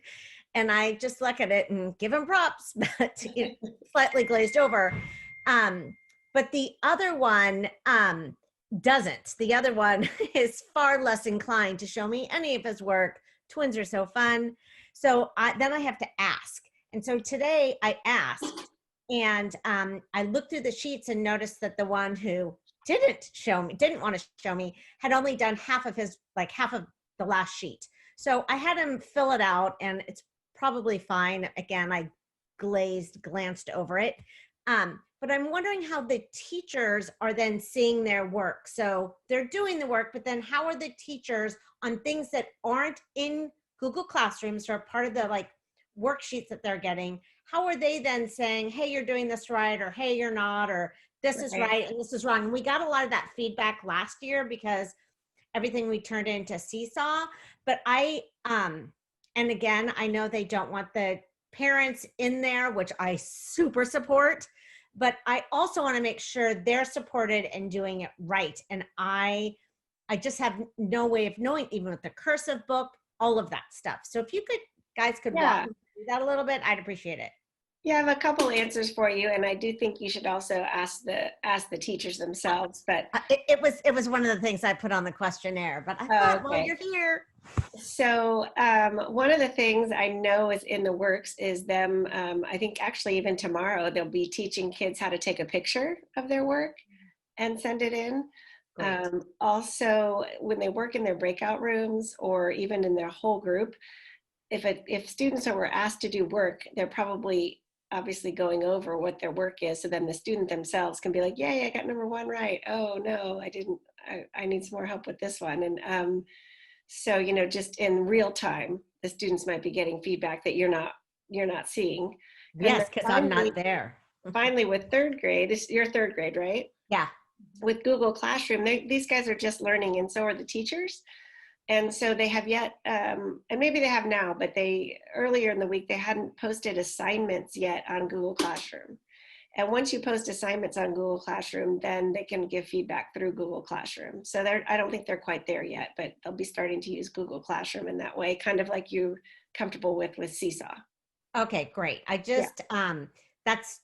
And I just look at it and give him props, but it's slightly glazed over. But the other one doesn't. The other one is far less inclined to show me any of his work. Twins are so fun. So then I have to ask. And so today I asked, and I looked through the sheets and noticed that the one who didn't want to show me, had only done half of the last sheet. So I had him fill it out, and it's probably fine. Again, I glanced over it. But I'm wondering how the teachers are then seeing their work. So they're doing the work, but then how are the teachers on things that aren't in Google Classrooms or part of the worksheets that they're getting? How are they then saying, hey, you're doing this right, or hey, you're not, or this is right and this is wrong? And we got a lot of that feedback last year because everything we turned into Seesaw. But and again, I know they don't want the parents in there, which I super support, but I also want to make sure they're supported and doing it right. And I just have no way of knowing, even with the cursive book, all of that stuff. So if you guys could walk me through that a little bit, I'd appreciate it. Yeah, I have a couple answers for you, and I do think you should also ask the teachers themselves. But it was one of the things I put on the questionnaire. But I thought, well, you're here. So one of the things I know is in the works is them. I think actually even tomorrow they'll be teaching kids how to take a picture of their work and send it in. Also, when they work in their breakout rooms or even in their whole group, if students were asked to do work, they're probably obviously going over what their work is. So then the student themselves can be like, yay, I got number 1 right. Oh no, I didn't, I need some more help with this one. And so, you know, just in real time, the students might be getting feedback that you're not seeing. Yes, because I'm not there. Finally, with 3rd grade, you're 3rd grade, right? Yeah. With Google Classroom, these guys are just learning, and so are the teachers. And so they have yet, and maybe they have now, but earlier in the week, they hadn't posted assignments yet on Google Classroom. And once you post assignments on Google Classroom, then they can give feedback through Google Classroom. So I don't think they're quite there yet, but they'll be starting to use Google Classroom in that way, kind of like you're comfortable with Seesaw. Okay, great. I just, that's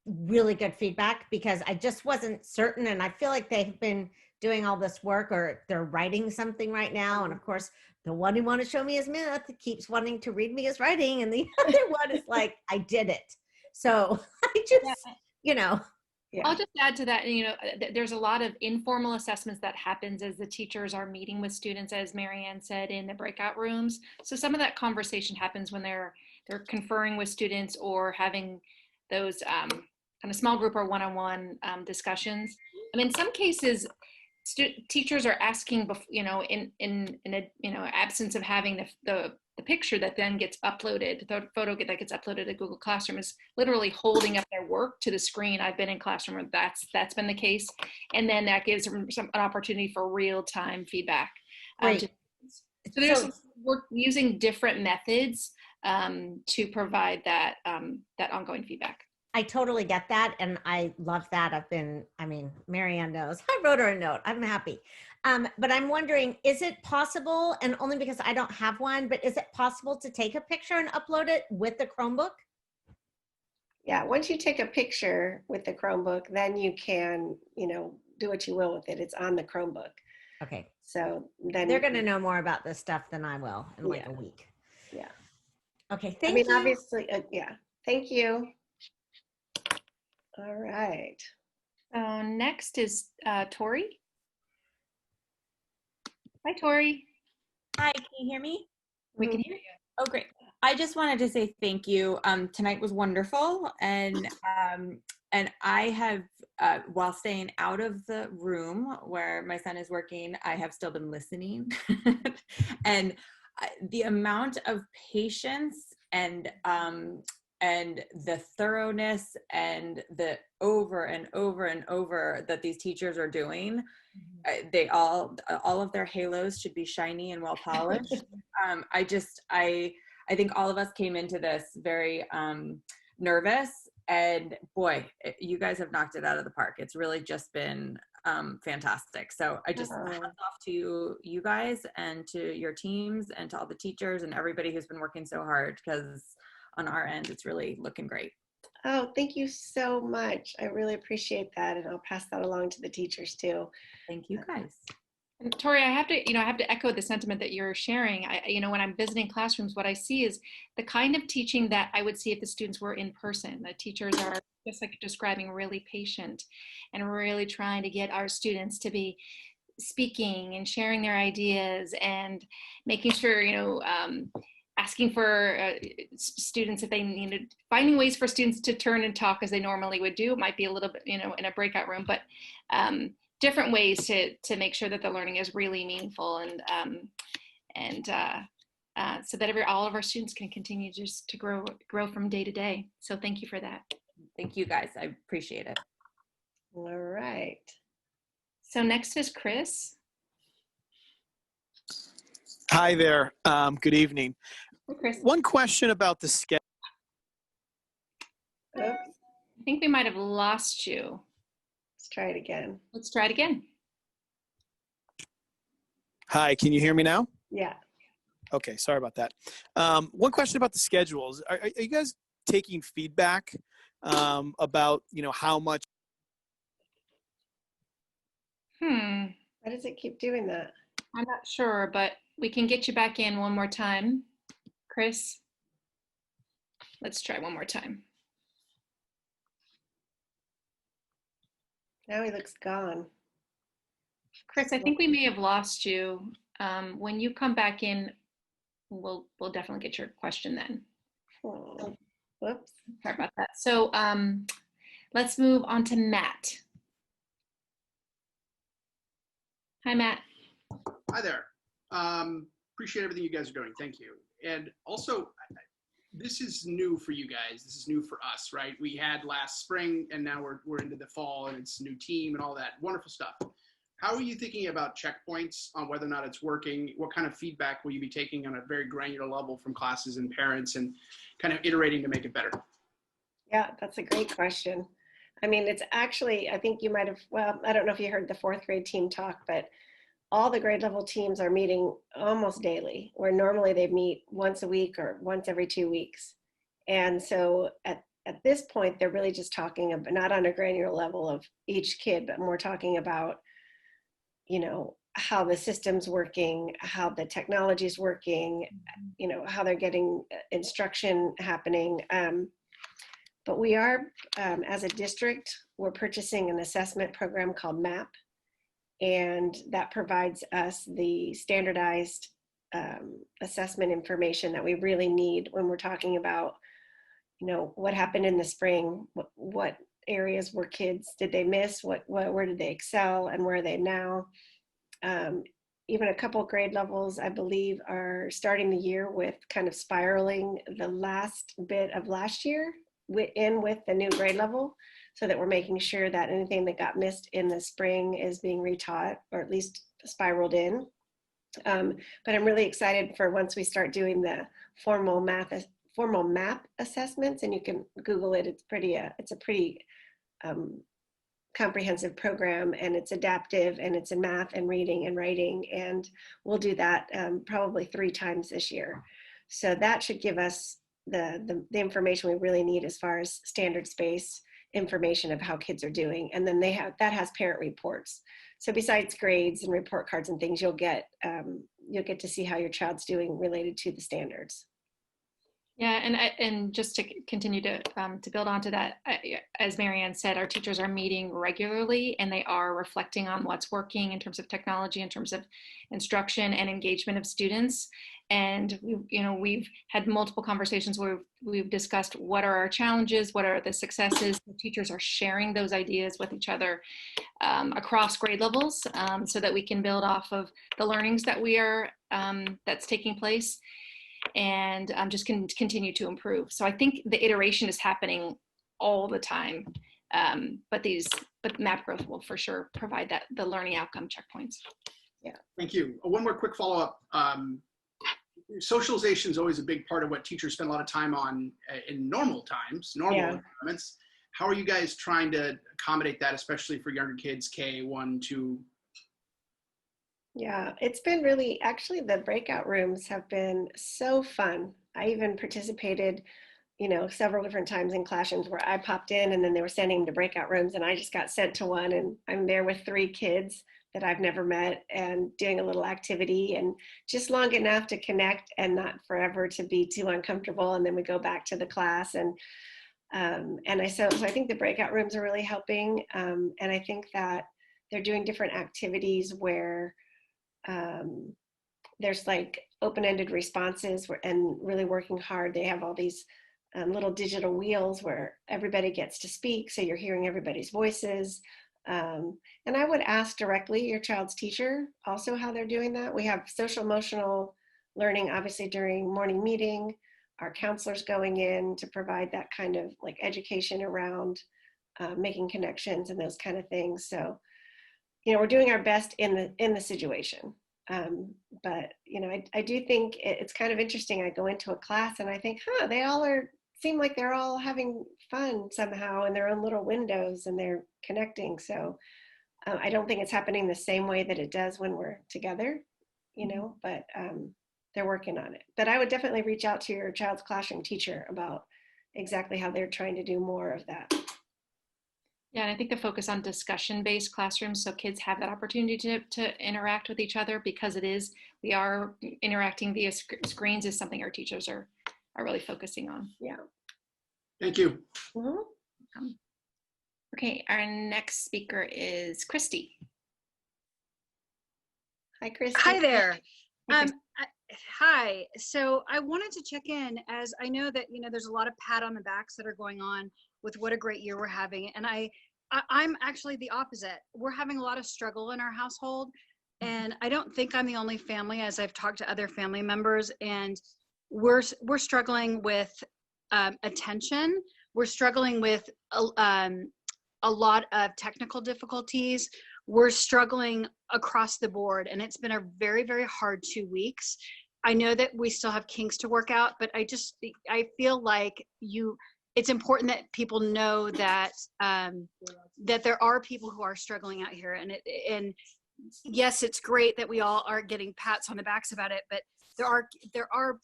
really good feedback because I just wasn't certain. And I feel like they've been doing all this work or they're writing something right now. And of course, the one who want to show me his myth keeps wanting to read me his writing. And the other one is like, I did it. So I just, you know. I'll just add to that, you know, there's a lot of informal assessments that happens as the teachers are meeting with students, as Marianne said, in the breakout rooms. So some of that conversation happens when they're conferring with students or having those kind of small group or one-on-one discussions. I mean, in some cases, teachers are asking, you know, in a, you know, absence of having the picture that then gets uploaded, the photo that gets uploaded to Google Classroom is literally holding up their work to the screen. I've been in classroom where that's been the case. And then that gives them an opportunity for real-time feedback. Right. So there's we're using different methods to provide that ongoing feedback. I totally get that. And I love that. I mean, Marianne knows, I wrote her a note. I'm happy. But I'm wondering, is it possible, and only because I don't have one, but is it possible to take a picture and upload it with the Chromebook? Yeah, once you take a picture with the Chromebook, then you can, you know, do what you will with it. It's on the Chromebook. Okay. So then they're going to know more about this stuff than I will in like a week. Yeah. Okay. Thank you. Obviously, yeah. Thank you. All right. So next is Tori. Hi, Tori. Hi, can you hear me? We can hear you. Oh, great. I just wanted to say thank you. Tonight was wonderful. And I have, while staying out of the room where my son is working, I have still been listening. And the amount of patience and the thoroughness and the over and over and over that these teachers are doing, they all of their halos should be shiny and well polished. I think all of us came into this very nervous, and boy, you guys have knocked it out of the park. It's really just been fantastic. So I just hats off to you guys and to your teams and to all the teachers and everybody who's been working so hard, because on our end, it's really looking great. Oh, thank you so much. I really appreciate that. And I'll pass that along to the teachers too. Thank you guys. And Tori, I have to echo the sentiment that you're sharing. When I'm visiting classrooms, what I see is the kind of teaching that I would see if the students were in person. The teachers are, just like describing, really patient and really trying to get our students to be speaking and sharing their ideas and making sure, asking for students if they needed, finding ways for students to turn and talk as they normally would do. It might be a little bit, in a breakout room, but different ways to make sure that the learning is really meaningful so that all of our students can continue just to grow from day to day. So thank you for that. Thank you guys. I appreciate it. All right. So next is Chris. Hi there. Good evening. Hey, Chris. One question about the schedule. I think we might have lost you. Let's try it again. Let's try it again. Hi, can you hear me now? Yeah. Okay, sorry about that. One question about the schedules. Are you guys taking feedback about, how much. Why does it keep doing that? I'm not sure, but we can get you back in one more time. Chris, let's try one more time. Now he looks gone. Chris, I think we may have lost you. When you come back in, we'll definitely get your question then. Oh, whoops. Sorry about that. So let's move on to Matt. Hi, Matt. Hi there. Appreciate everything you guys are doing. Thank you. And also, this is new for you guys. This is new for us, right? We had last spring, and now we're into the fall, and it's a new team and all that wonderful stuff. How are you thinking about checkpoints on whether or not it's working? What kind of feedback will you be taking on a very granular level from classes and parents, and kind of iterating to make it better? Yeah, that's a great question. I mean, it's actually, I think you might have, well, I don't know if you heard the 4th grade team talk, but all the grade level teams are meeting almost daily, where normally they meet once a week or once every 2 weeks. And so at this point, they're really just talking about, not on a granular level of each kid, but more talking about, how the system's working, how the technology's working, how they're getting instruction happening. But we are, as a district, we're purchasing an assessment program called MAP, and that provides us the standardized assessment information that we really need when we're talking about, what happened in the spring, what areas were kids, did they miss, where did they excel, and where are they now. Even a couple grade levels, I believe, are starting the year with kind of spiraling the last bit of last year in with the new grade level, so that we're making sure that anything that got missed in the spring is being retaught, or at least spiraled in. But I'm really excited for once we start doing the formal MAP assessments, and you can Google it. It's a pretty comprehensive program, and it's adaptive, and it's in math and reading and writing, and we'll do that probably 3 times this year. So that should give us the information we really need as far as standard space information of how kids are doing. And then that has parent reports. So besides grades and report cards and things, you'll get to see how your child's doing related to the standards. Yeah, and just to continue to build onto that, as Marianne said, our teachers are meeting regularly, and they are reflecting on what's working in terms of technology, in terms of instruction and engagement of students. And we've had multiple conversations where we've discussed what are our challenges, what are the successes. The teachers are sharing those ideas with each other across grade levels, so that we can build off of the learnings that that's taking place, and just can continue to improve. So I think the iteration is happening all the time, but MAP growth will for sure provide the learning outcome checkpoints. Yeah. Thank you. One more quick follow-up. Socialization is always a big part of what teachers spend a lot of time on in normal times, environments. How are you guys trying to accommodate that, especially for younger kids, K1, 2? Yeah, it's been really, actually the breakout rooms have been so fun. I even participated, several different times in classrooms where I popped in, and then they were sending them to breakout rooms, and I just got sent to one, and I'm there with 3 kids that I've never met, and doing a little activity, and just long enough to connect and not forever to be too uncomfortable. And then we go back to the class, so I think the breakout rooms are really helping. And I think that they're doing different activities where there's like open-ended responses and really working hard. They have all these little digital wheels where everybody gets to speak, so you're hearing everybody's voices. And I would ask directly your child's teacher also how they're doing that. We have social emotional learning, obviously, during morning meeting. Our counselors going in to provide that kind of like education around making connections and those kind of things. So, we're doing our best in the situation. But I do think it's kind of interesting. I go into a class and I think, they all seem like they're all having fun somehow in their own little windows, and they're connecting. So I don't think it's happening the same way that it does when we're together, but they're working on it. But I would definitely reach out to your child's classroom teacher about exactly how they're trying to do more of that. Yeah, and I think the focus on discussion-based classrooms, so kids have that opportunity to interact with each other, because we are interacting via screens, is something our teachers are really focusing on. Yeah. Thank you. Okay, our next speaker is Christy. Hi, Christy. Hi there. Hi, Christy. Hi. So I wanted to check in, as I know that, there's a lot of pat on the backs that are going on with what a great year we're having. And I'm actually the opposite. We're having a lot of struggle in our household. And I don't think I'm the only family, as I've talked to other family members, and we're struggling with attention. We're struggling with a lot of technical difficulties. We're struggling across the board, and it's been a very, very hard 2 weeks. I know that we still have kinks to work out, but I feel like it's important that people know that that there are people who are struggling out here, and yes, it's great that we all are getting pats on the backs about it, but there are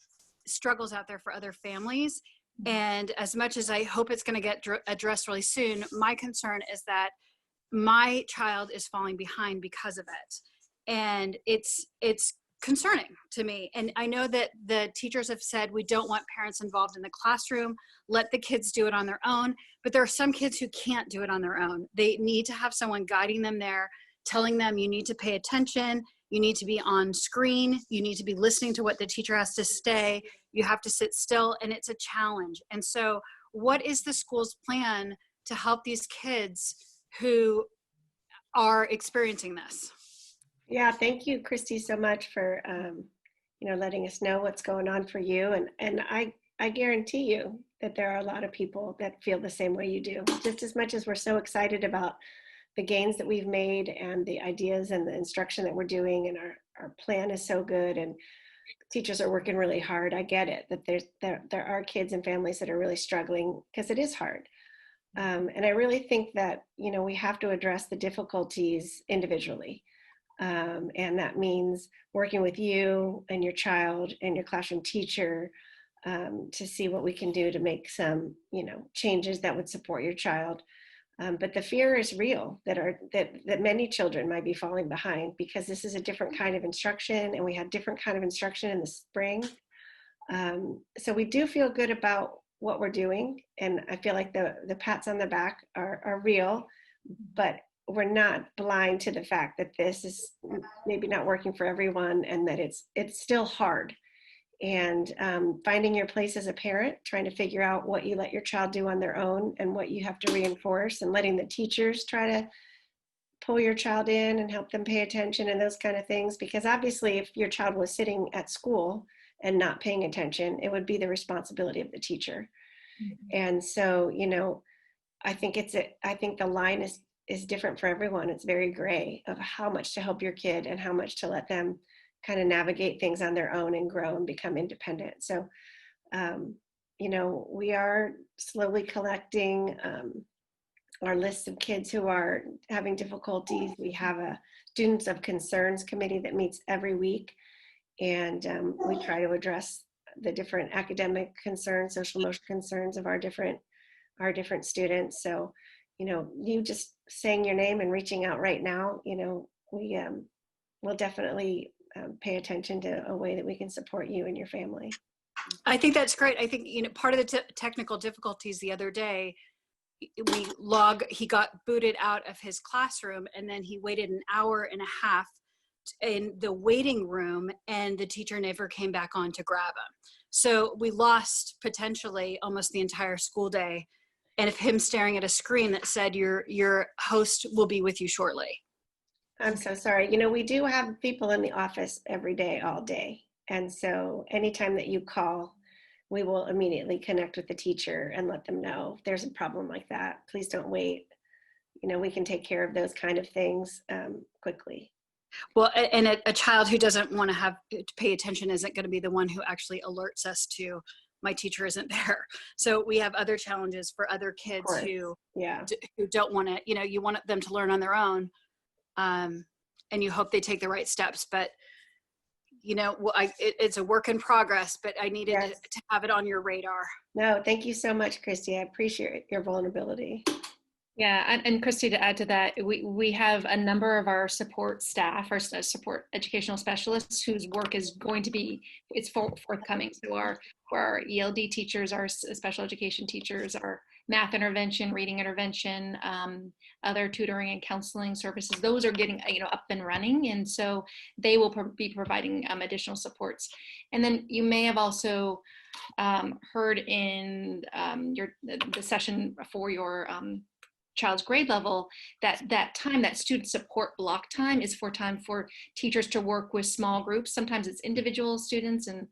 struggles out there for other families. And as much as I hope it's going to get addressed really soon, my concern is that my child is falling behind because of it. And it's concerning to me. And I know that the teachers have said, we don't want parents involved in the classroom, let the kids do it on their own. But there are some kids who can't do it on their own. They need to have someone guiding them there, telling them you need to pay attention, you need to be on screen, you need to be listening to what the teacher has to say, you have to sit still, and it's a challenge. And so what is the school's plan to help these kids who are experiencing this? Yeah, thank you, Christy, so much for letting us know what's going on for you. And I guarantee you that there are a lot of people that feel the same way you do. Just as much as we're so excited about the gains that we've made and the ideas and the instruction that we're doing, and our plan is so good and teachers are working really hard. I get it, that there are kids and families that are really struggling, because it is hard. And I really think that, we have to address the difficulties individually. And that means working with you and your child and your classroom teacher to see what we can do to make some, changes that would support your child. But the fear is real that many children might be falling behind, because this is a different kind of instruction, and we had different kind of instruction in the spring. So we do feel good about what we're doing, and I feel like the pats on the back are real, but we're not blind to the fact that this is maybe not working for everyone, and that it's still hard. And finding your place as a parent, trying to figure out what you let your child do on their own and what you have to reinforce, and letting the teachers try to pull your child in and help them pay attention and those kind of things. Because obviously if your child was sitting at school and not paying attention, it would be the responsibility of the teacher. Mm-hmm. And so, I think the line is different for everyone. It's very gray of how much to help your kid and how much to let them kind of navigate things on their own and grow and become independent. So, we are slowly collecting our list of kids who are having difficulties. We have a Students of Concerns committee that meets every week, and we try to address the different academic concerns, social emotional concerns of our different students. So, you just saying your name and reaching out right now, we will definitely pay attention to a way that we can support you and your family. I think that's great. I think, part of the technical difficulties the other day, he got booted out of his classroom, and then he waited an hour and a half in the waiting room, and the teacher never came back on to grab him. So we lost potentially almost the entire school day, and of him staring at a screen that said, your host will be with you shortly. I'm so sorry. We do have people in the office every day, all day. And so anytime that you call, we will immediately connect with the teacher and let them know if there's a problem like that. Please don't wait. We can take care of those kind of things quickly. Well, and a child who doesn't want to have to pay attention isn't going to be the one who actually alerts us to, my teacher isn't there. So we have other challenges for other kids who don't want to, you want them to learn on their own. And you hope they take the right steps, but you know, it's a work in progress, but I needed to have it on your radar. No, thank you so much, Christy. I appreciate your vulnerability. Yeah, and Christy, to add to that, we have a number of our support staff, our support educational specialists, whose work is going to be, it's forthcoming. So our ELD teachers, our special education teachers, our math intervention, reading intervention, other tutoring and counseling services, those are getting, you know, up and running, and so they will be providing additional supports. And then you may have also heard in the session for your child's grade level that time, that student support block time, is time for teachers to work with small groups. Sometimes it's individual students and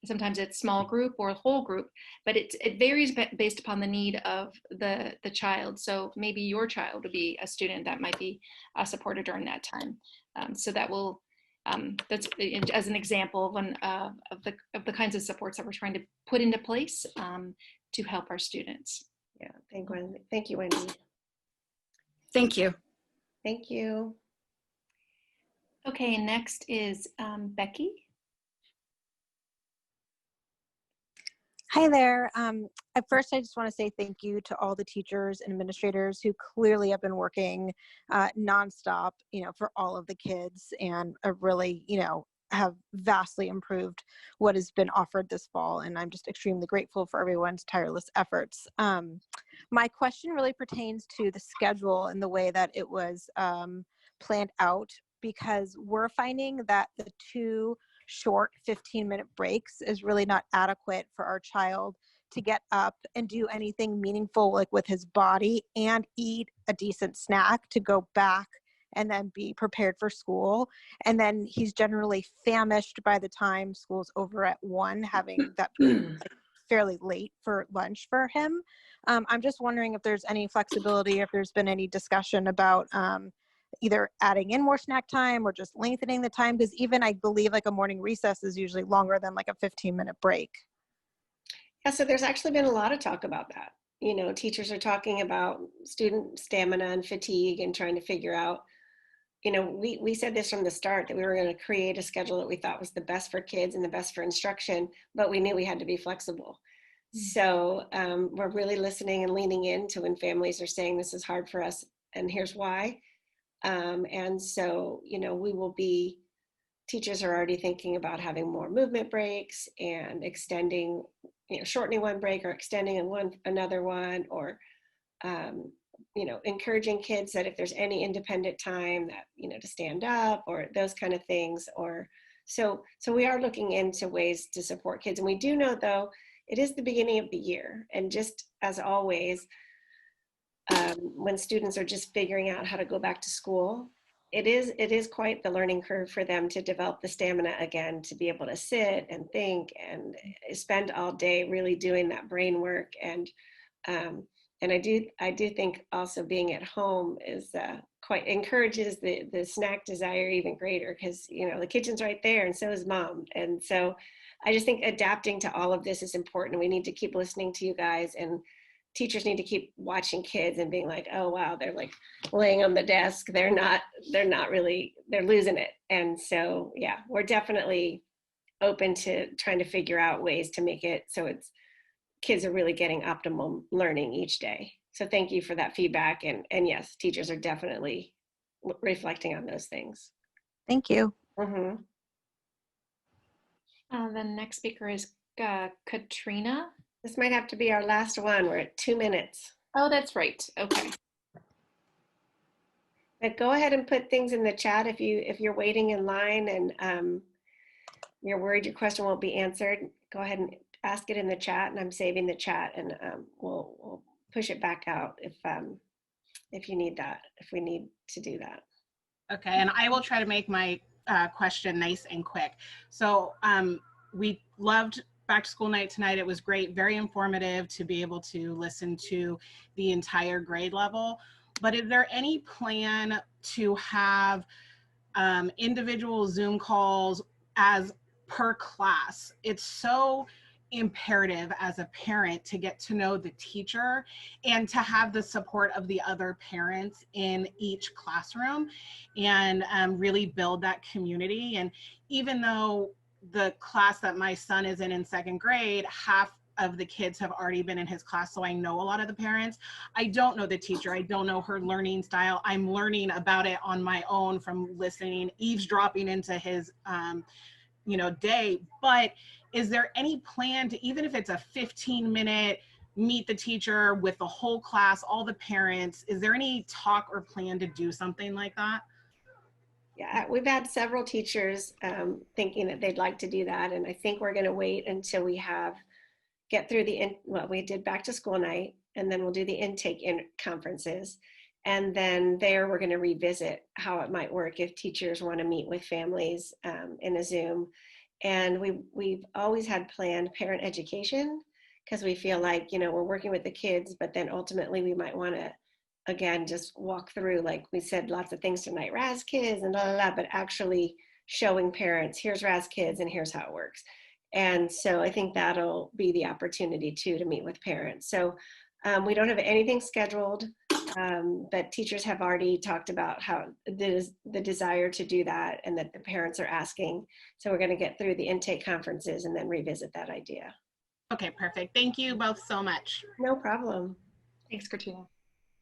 sometimes it's small group or whole group, but it varies based upon the need of the child. So maybe your child would be a student that might be supported during that time. So that will that's as an example of one of the kinds of supports that we're trying to put into place to help our students. Yeah, thank you, Wendy. Thank you. Thank you. Okay, next is Becky. Hi there. At first, I just want to say thank you to all the teachers and administrators who clearly have been working nonstop, you know, for all of the kids, and have really, you know, have vastly improved what has been offered this fall. And I'm just extremely grateful for everyone's tireless efforts. My question really pertains to the schedule and the way that it was planned out, because we're finding that the 2 short 15-minute breaks is really not adequate for our child to get up and do anything meaningful, like with his body, and eat a decent snack to go back and then be prepared for school. And then he's generally famished by the time school's over at 1, having that like fairly late for lunch for him. I'm just wondering if there's any flexibility, if there's been any discussion about either adding in more snack time or just lengthening the time, because even I believe like a morning recess is usually longer than like a 15-minute break. Yeah, so there's actually been a lot of talk about that. You know, teachers are talking about student stamina and fatigue and trying to figure out, you know, we said this from the start, that we were going to create a schedule that we thought was the best for kids and the best for instruction, but we knew we had to be flexible. So we're really listening and leaning into when families are saying this is hard for us and here's why. And so, you know, teachers are already thinking about having more movement breaks and extending, you know, shortening one break or extending another one, or, you know, encouraging kids that if there's any independent time that, you know, to stand up or those kind of things. Or so we are looking into ways to support kids. And we do know, though, it is the beginning of the year. And just as always, when students are just figuring out how to go back to school, it is quite the learning curve for them to develop the stamina again, to be able to sit and think and spend all day really doing that brain work. And I do think also being at home is quite encourages the snack desire even greater, because, you know, the kitchen's right there and so is mom. And so I just think adapting to all of this is important. We need to keep listening to you guys, and teachers need to keep watching kids and being like, oh wow, they're like laying on the desk, they're not really, they're losing it. And so yeah, we're definitely open to trying to figure out ways to make it so kids are really getting optimum learning each day. So thank you for that feedback, and yes, teachers are definitely reflecting on those things. Thank you. Mm-hmm. The next speaker is Katrina. This might have to be our last one. We're at 2 minutes. Oh, that's right. Okay. But go ahead and put things in the chat if you're waiting in line and you're worried your question won't be answered. Go ahead and ask it in the chat, and I'm saving the chat, and we'll push it back out if you need that, if we need to do that. Okay, and I will try to make my question nice and quick. So we loved Back to School Night tonight. It was great, very informative to be able to listen to the entire grade level. But is there any plan to have individual Zoom calls as per class? It's so imperative as a parent to get to know the teacher and to have the support of the other parents in each classroom and really build that community. And even though the class that my son is in second grade, half of the kids have already been in his class, so I know a lot of the parents. I don't know the teacher. I don't know her learning style. I'm learning about it on my own from listening, eavesdropping into his day. But is there any plan to, even if it's a 15-minute meet the teacher with the whole class, all the parents, is there any talk or plan to do something like that? Yeah, we've had several teachers thinking that they'd like to do that, and I think we're going to wait until we get through we did back to school night, and then we'll do the intake conferences, and then we're going to revisit how it might work if teachers want to meet with families in a Zoom. And we've always had planned parent education, because we feel like, we're working with the kids, but then ultimately we might want to, again, just walk through, like we said, lots of things tonight, RAS kids and blah, blah, blah, but actually showing parents, here's RAS kids and here's how it works. And so I think that'll be the opportunity too, to meet with parents. So we don't have anything scheduled, but teachers have already talked about how the desire to do that, and that the parents are asking. So we're going to get through the intake conferences and then revisit that idea. Okay, perfect. Thank you both so much. No problem. Thanks, Katrina.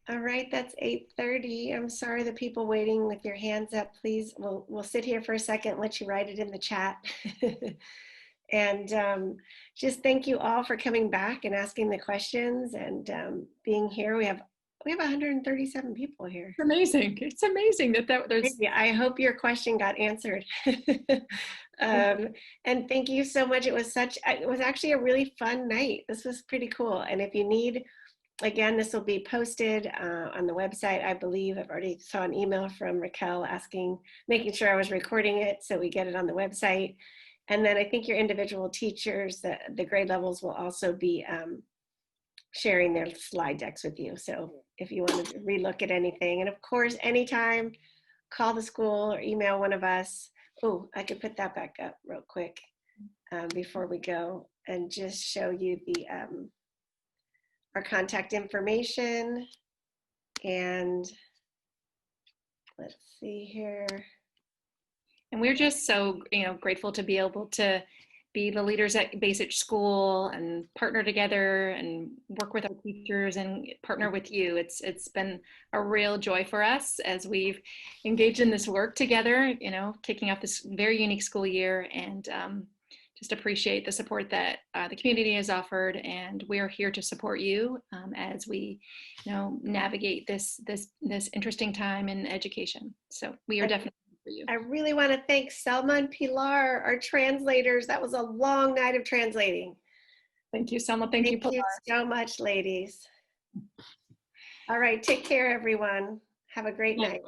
All right, that's 8:30. I'm sorry, the people waiting with your hands up, please, we'll sit here for a second, let you write it in the chat. And just thank you all for coming back and asking the questions and being here. We have 137 people here. It's amazing. It's amazing that there's. I hope your question got answered. And thank you so much. It was actually a really fun night. This was pretty cool. And if you need, again, this will be posted on the website. I believe I've already saw an email from Raquel making sure I was recording it so we get it on the website. And then I think your individual teachers, the grade levels, will also be sharing their slide decks with you. So if you want to relook at anything, and of course, anytime, call the school or email one of us. Oh, I could put that back up real quick before we go, and just show you our contact information. And let's see here. And we're just so grateful to be able to be the leaders at Bacich School and partner together and work with our teachers and partner with you. It's been a real joy for us as we've engaged in this work together, kicking off this very unique school year, and just appreciate the support that the community has offered, and we're here to support you as we navigate this interesting time in education. So we are definitely. I really want to thank Selma and Pilar, our translators. That was a long night of translating. Thank you, Selma. Thank you, Pilar. Thank you so much, ladies. All right, take care, everyone. Have a great night.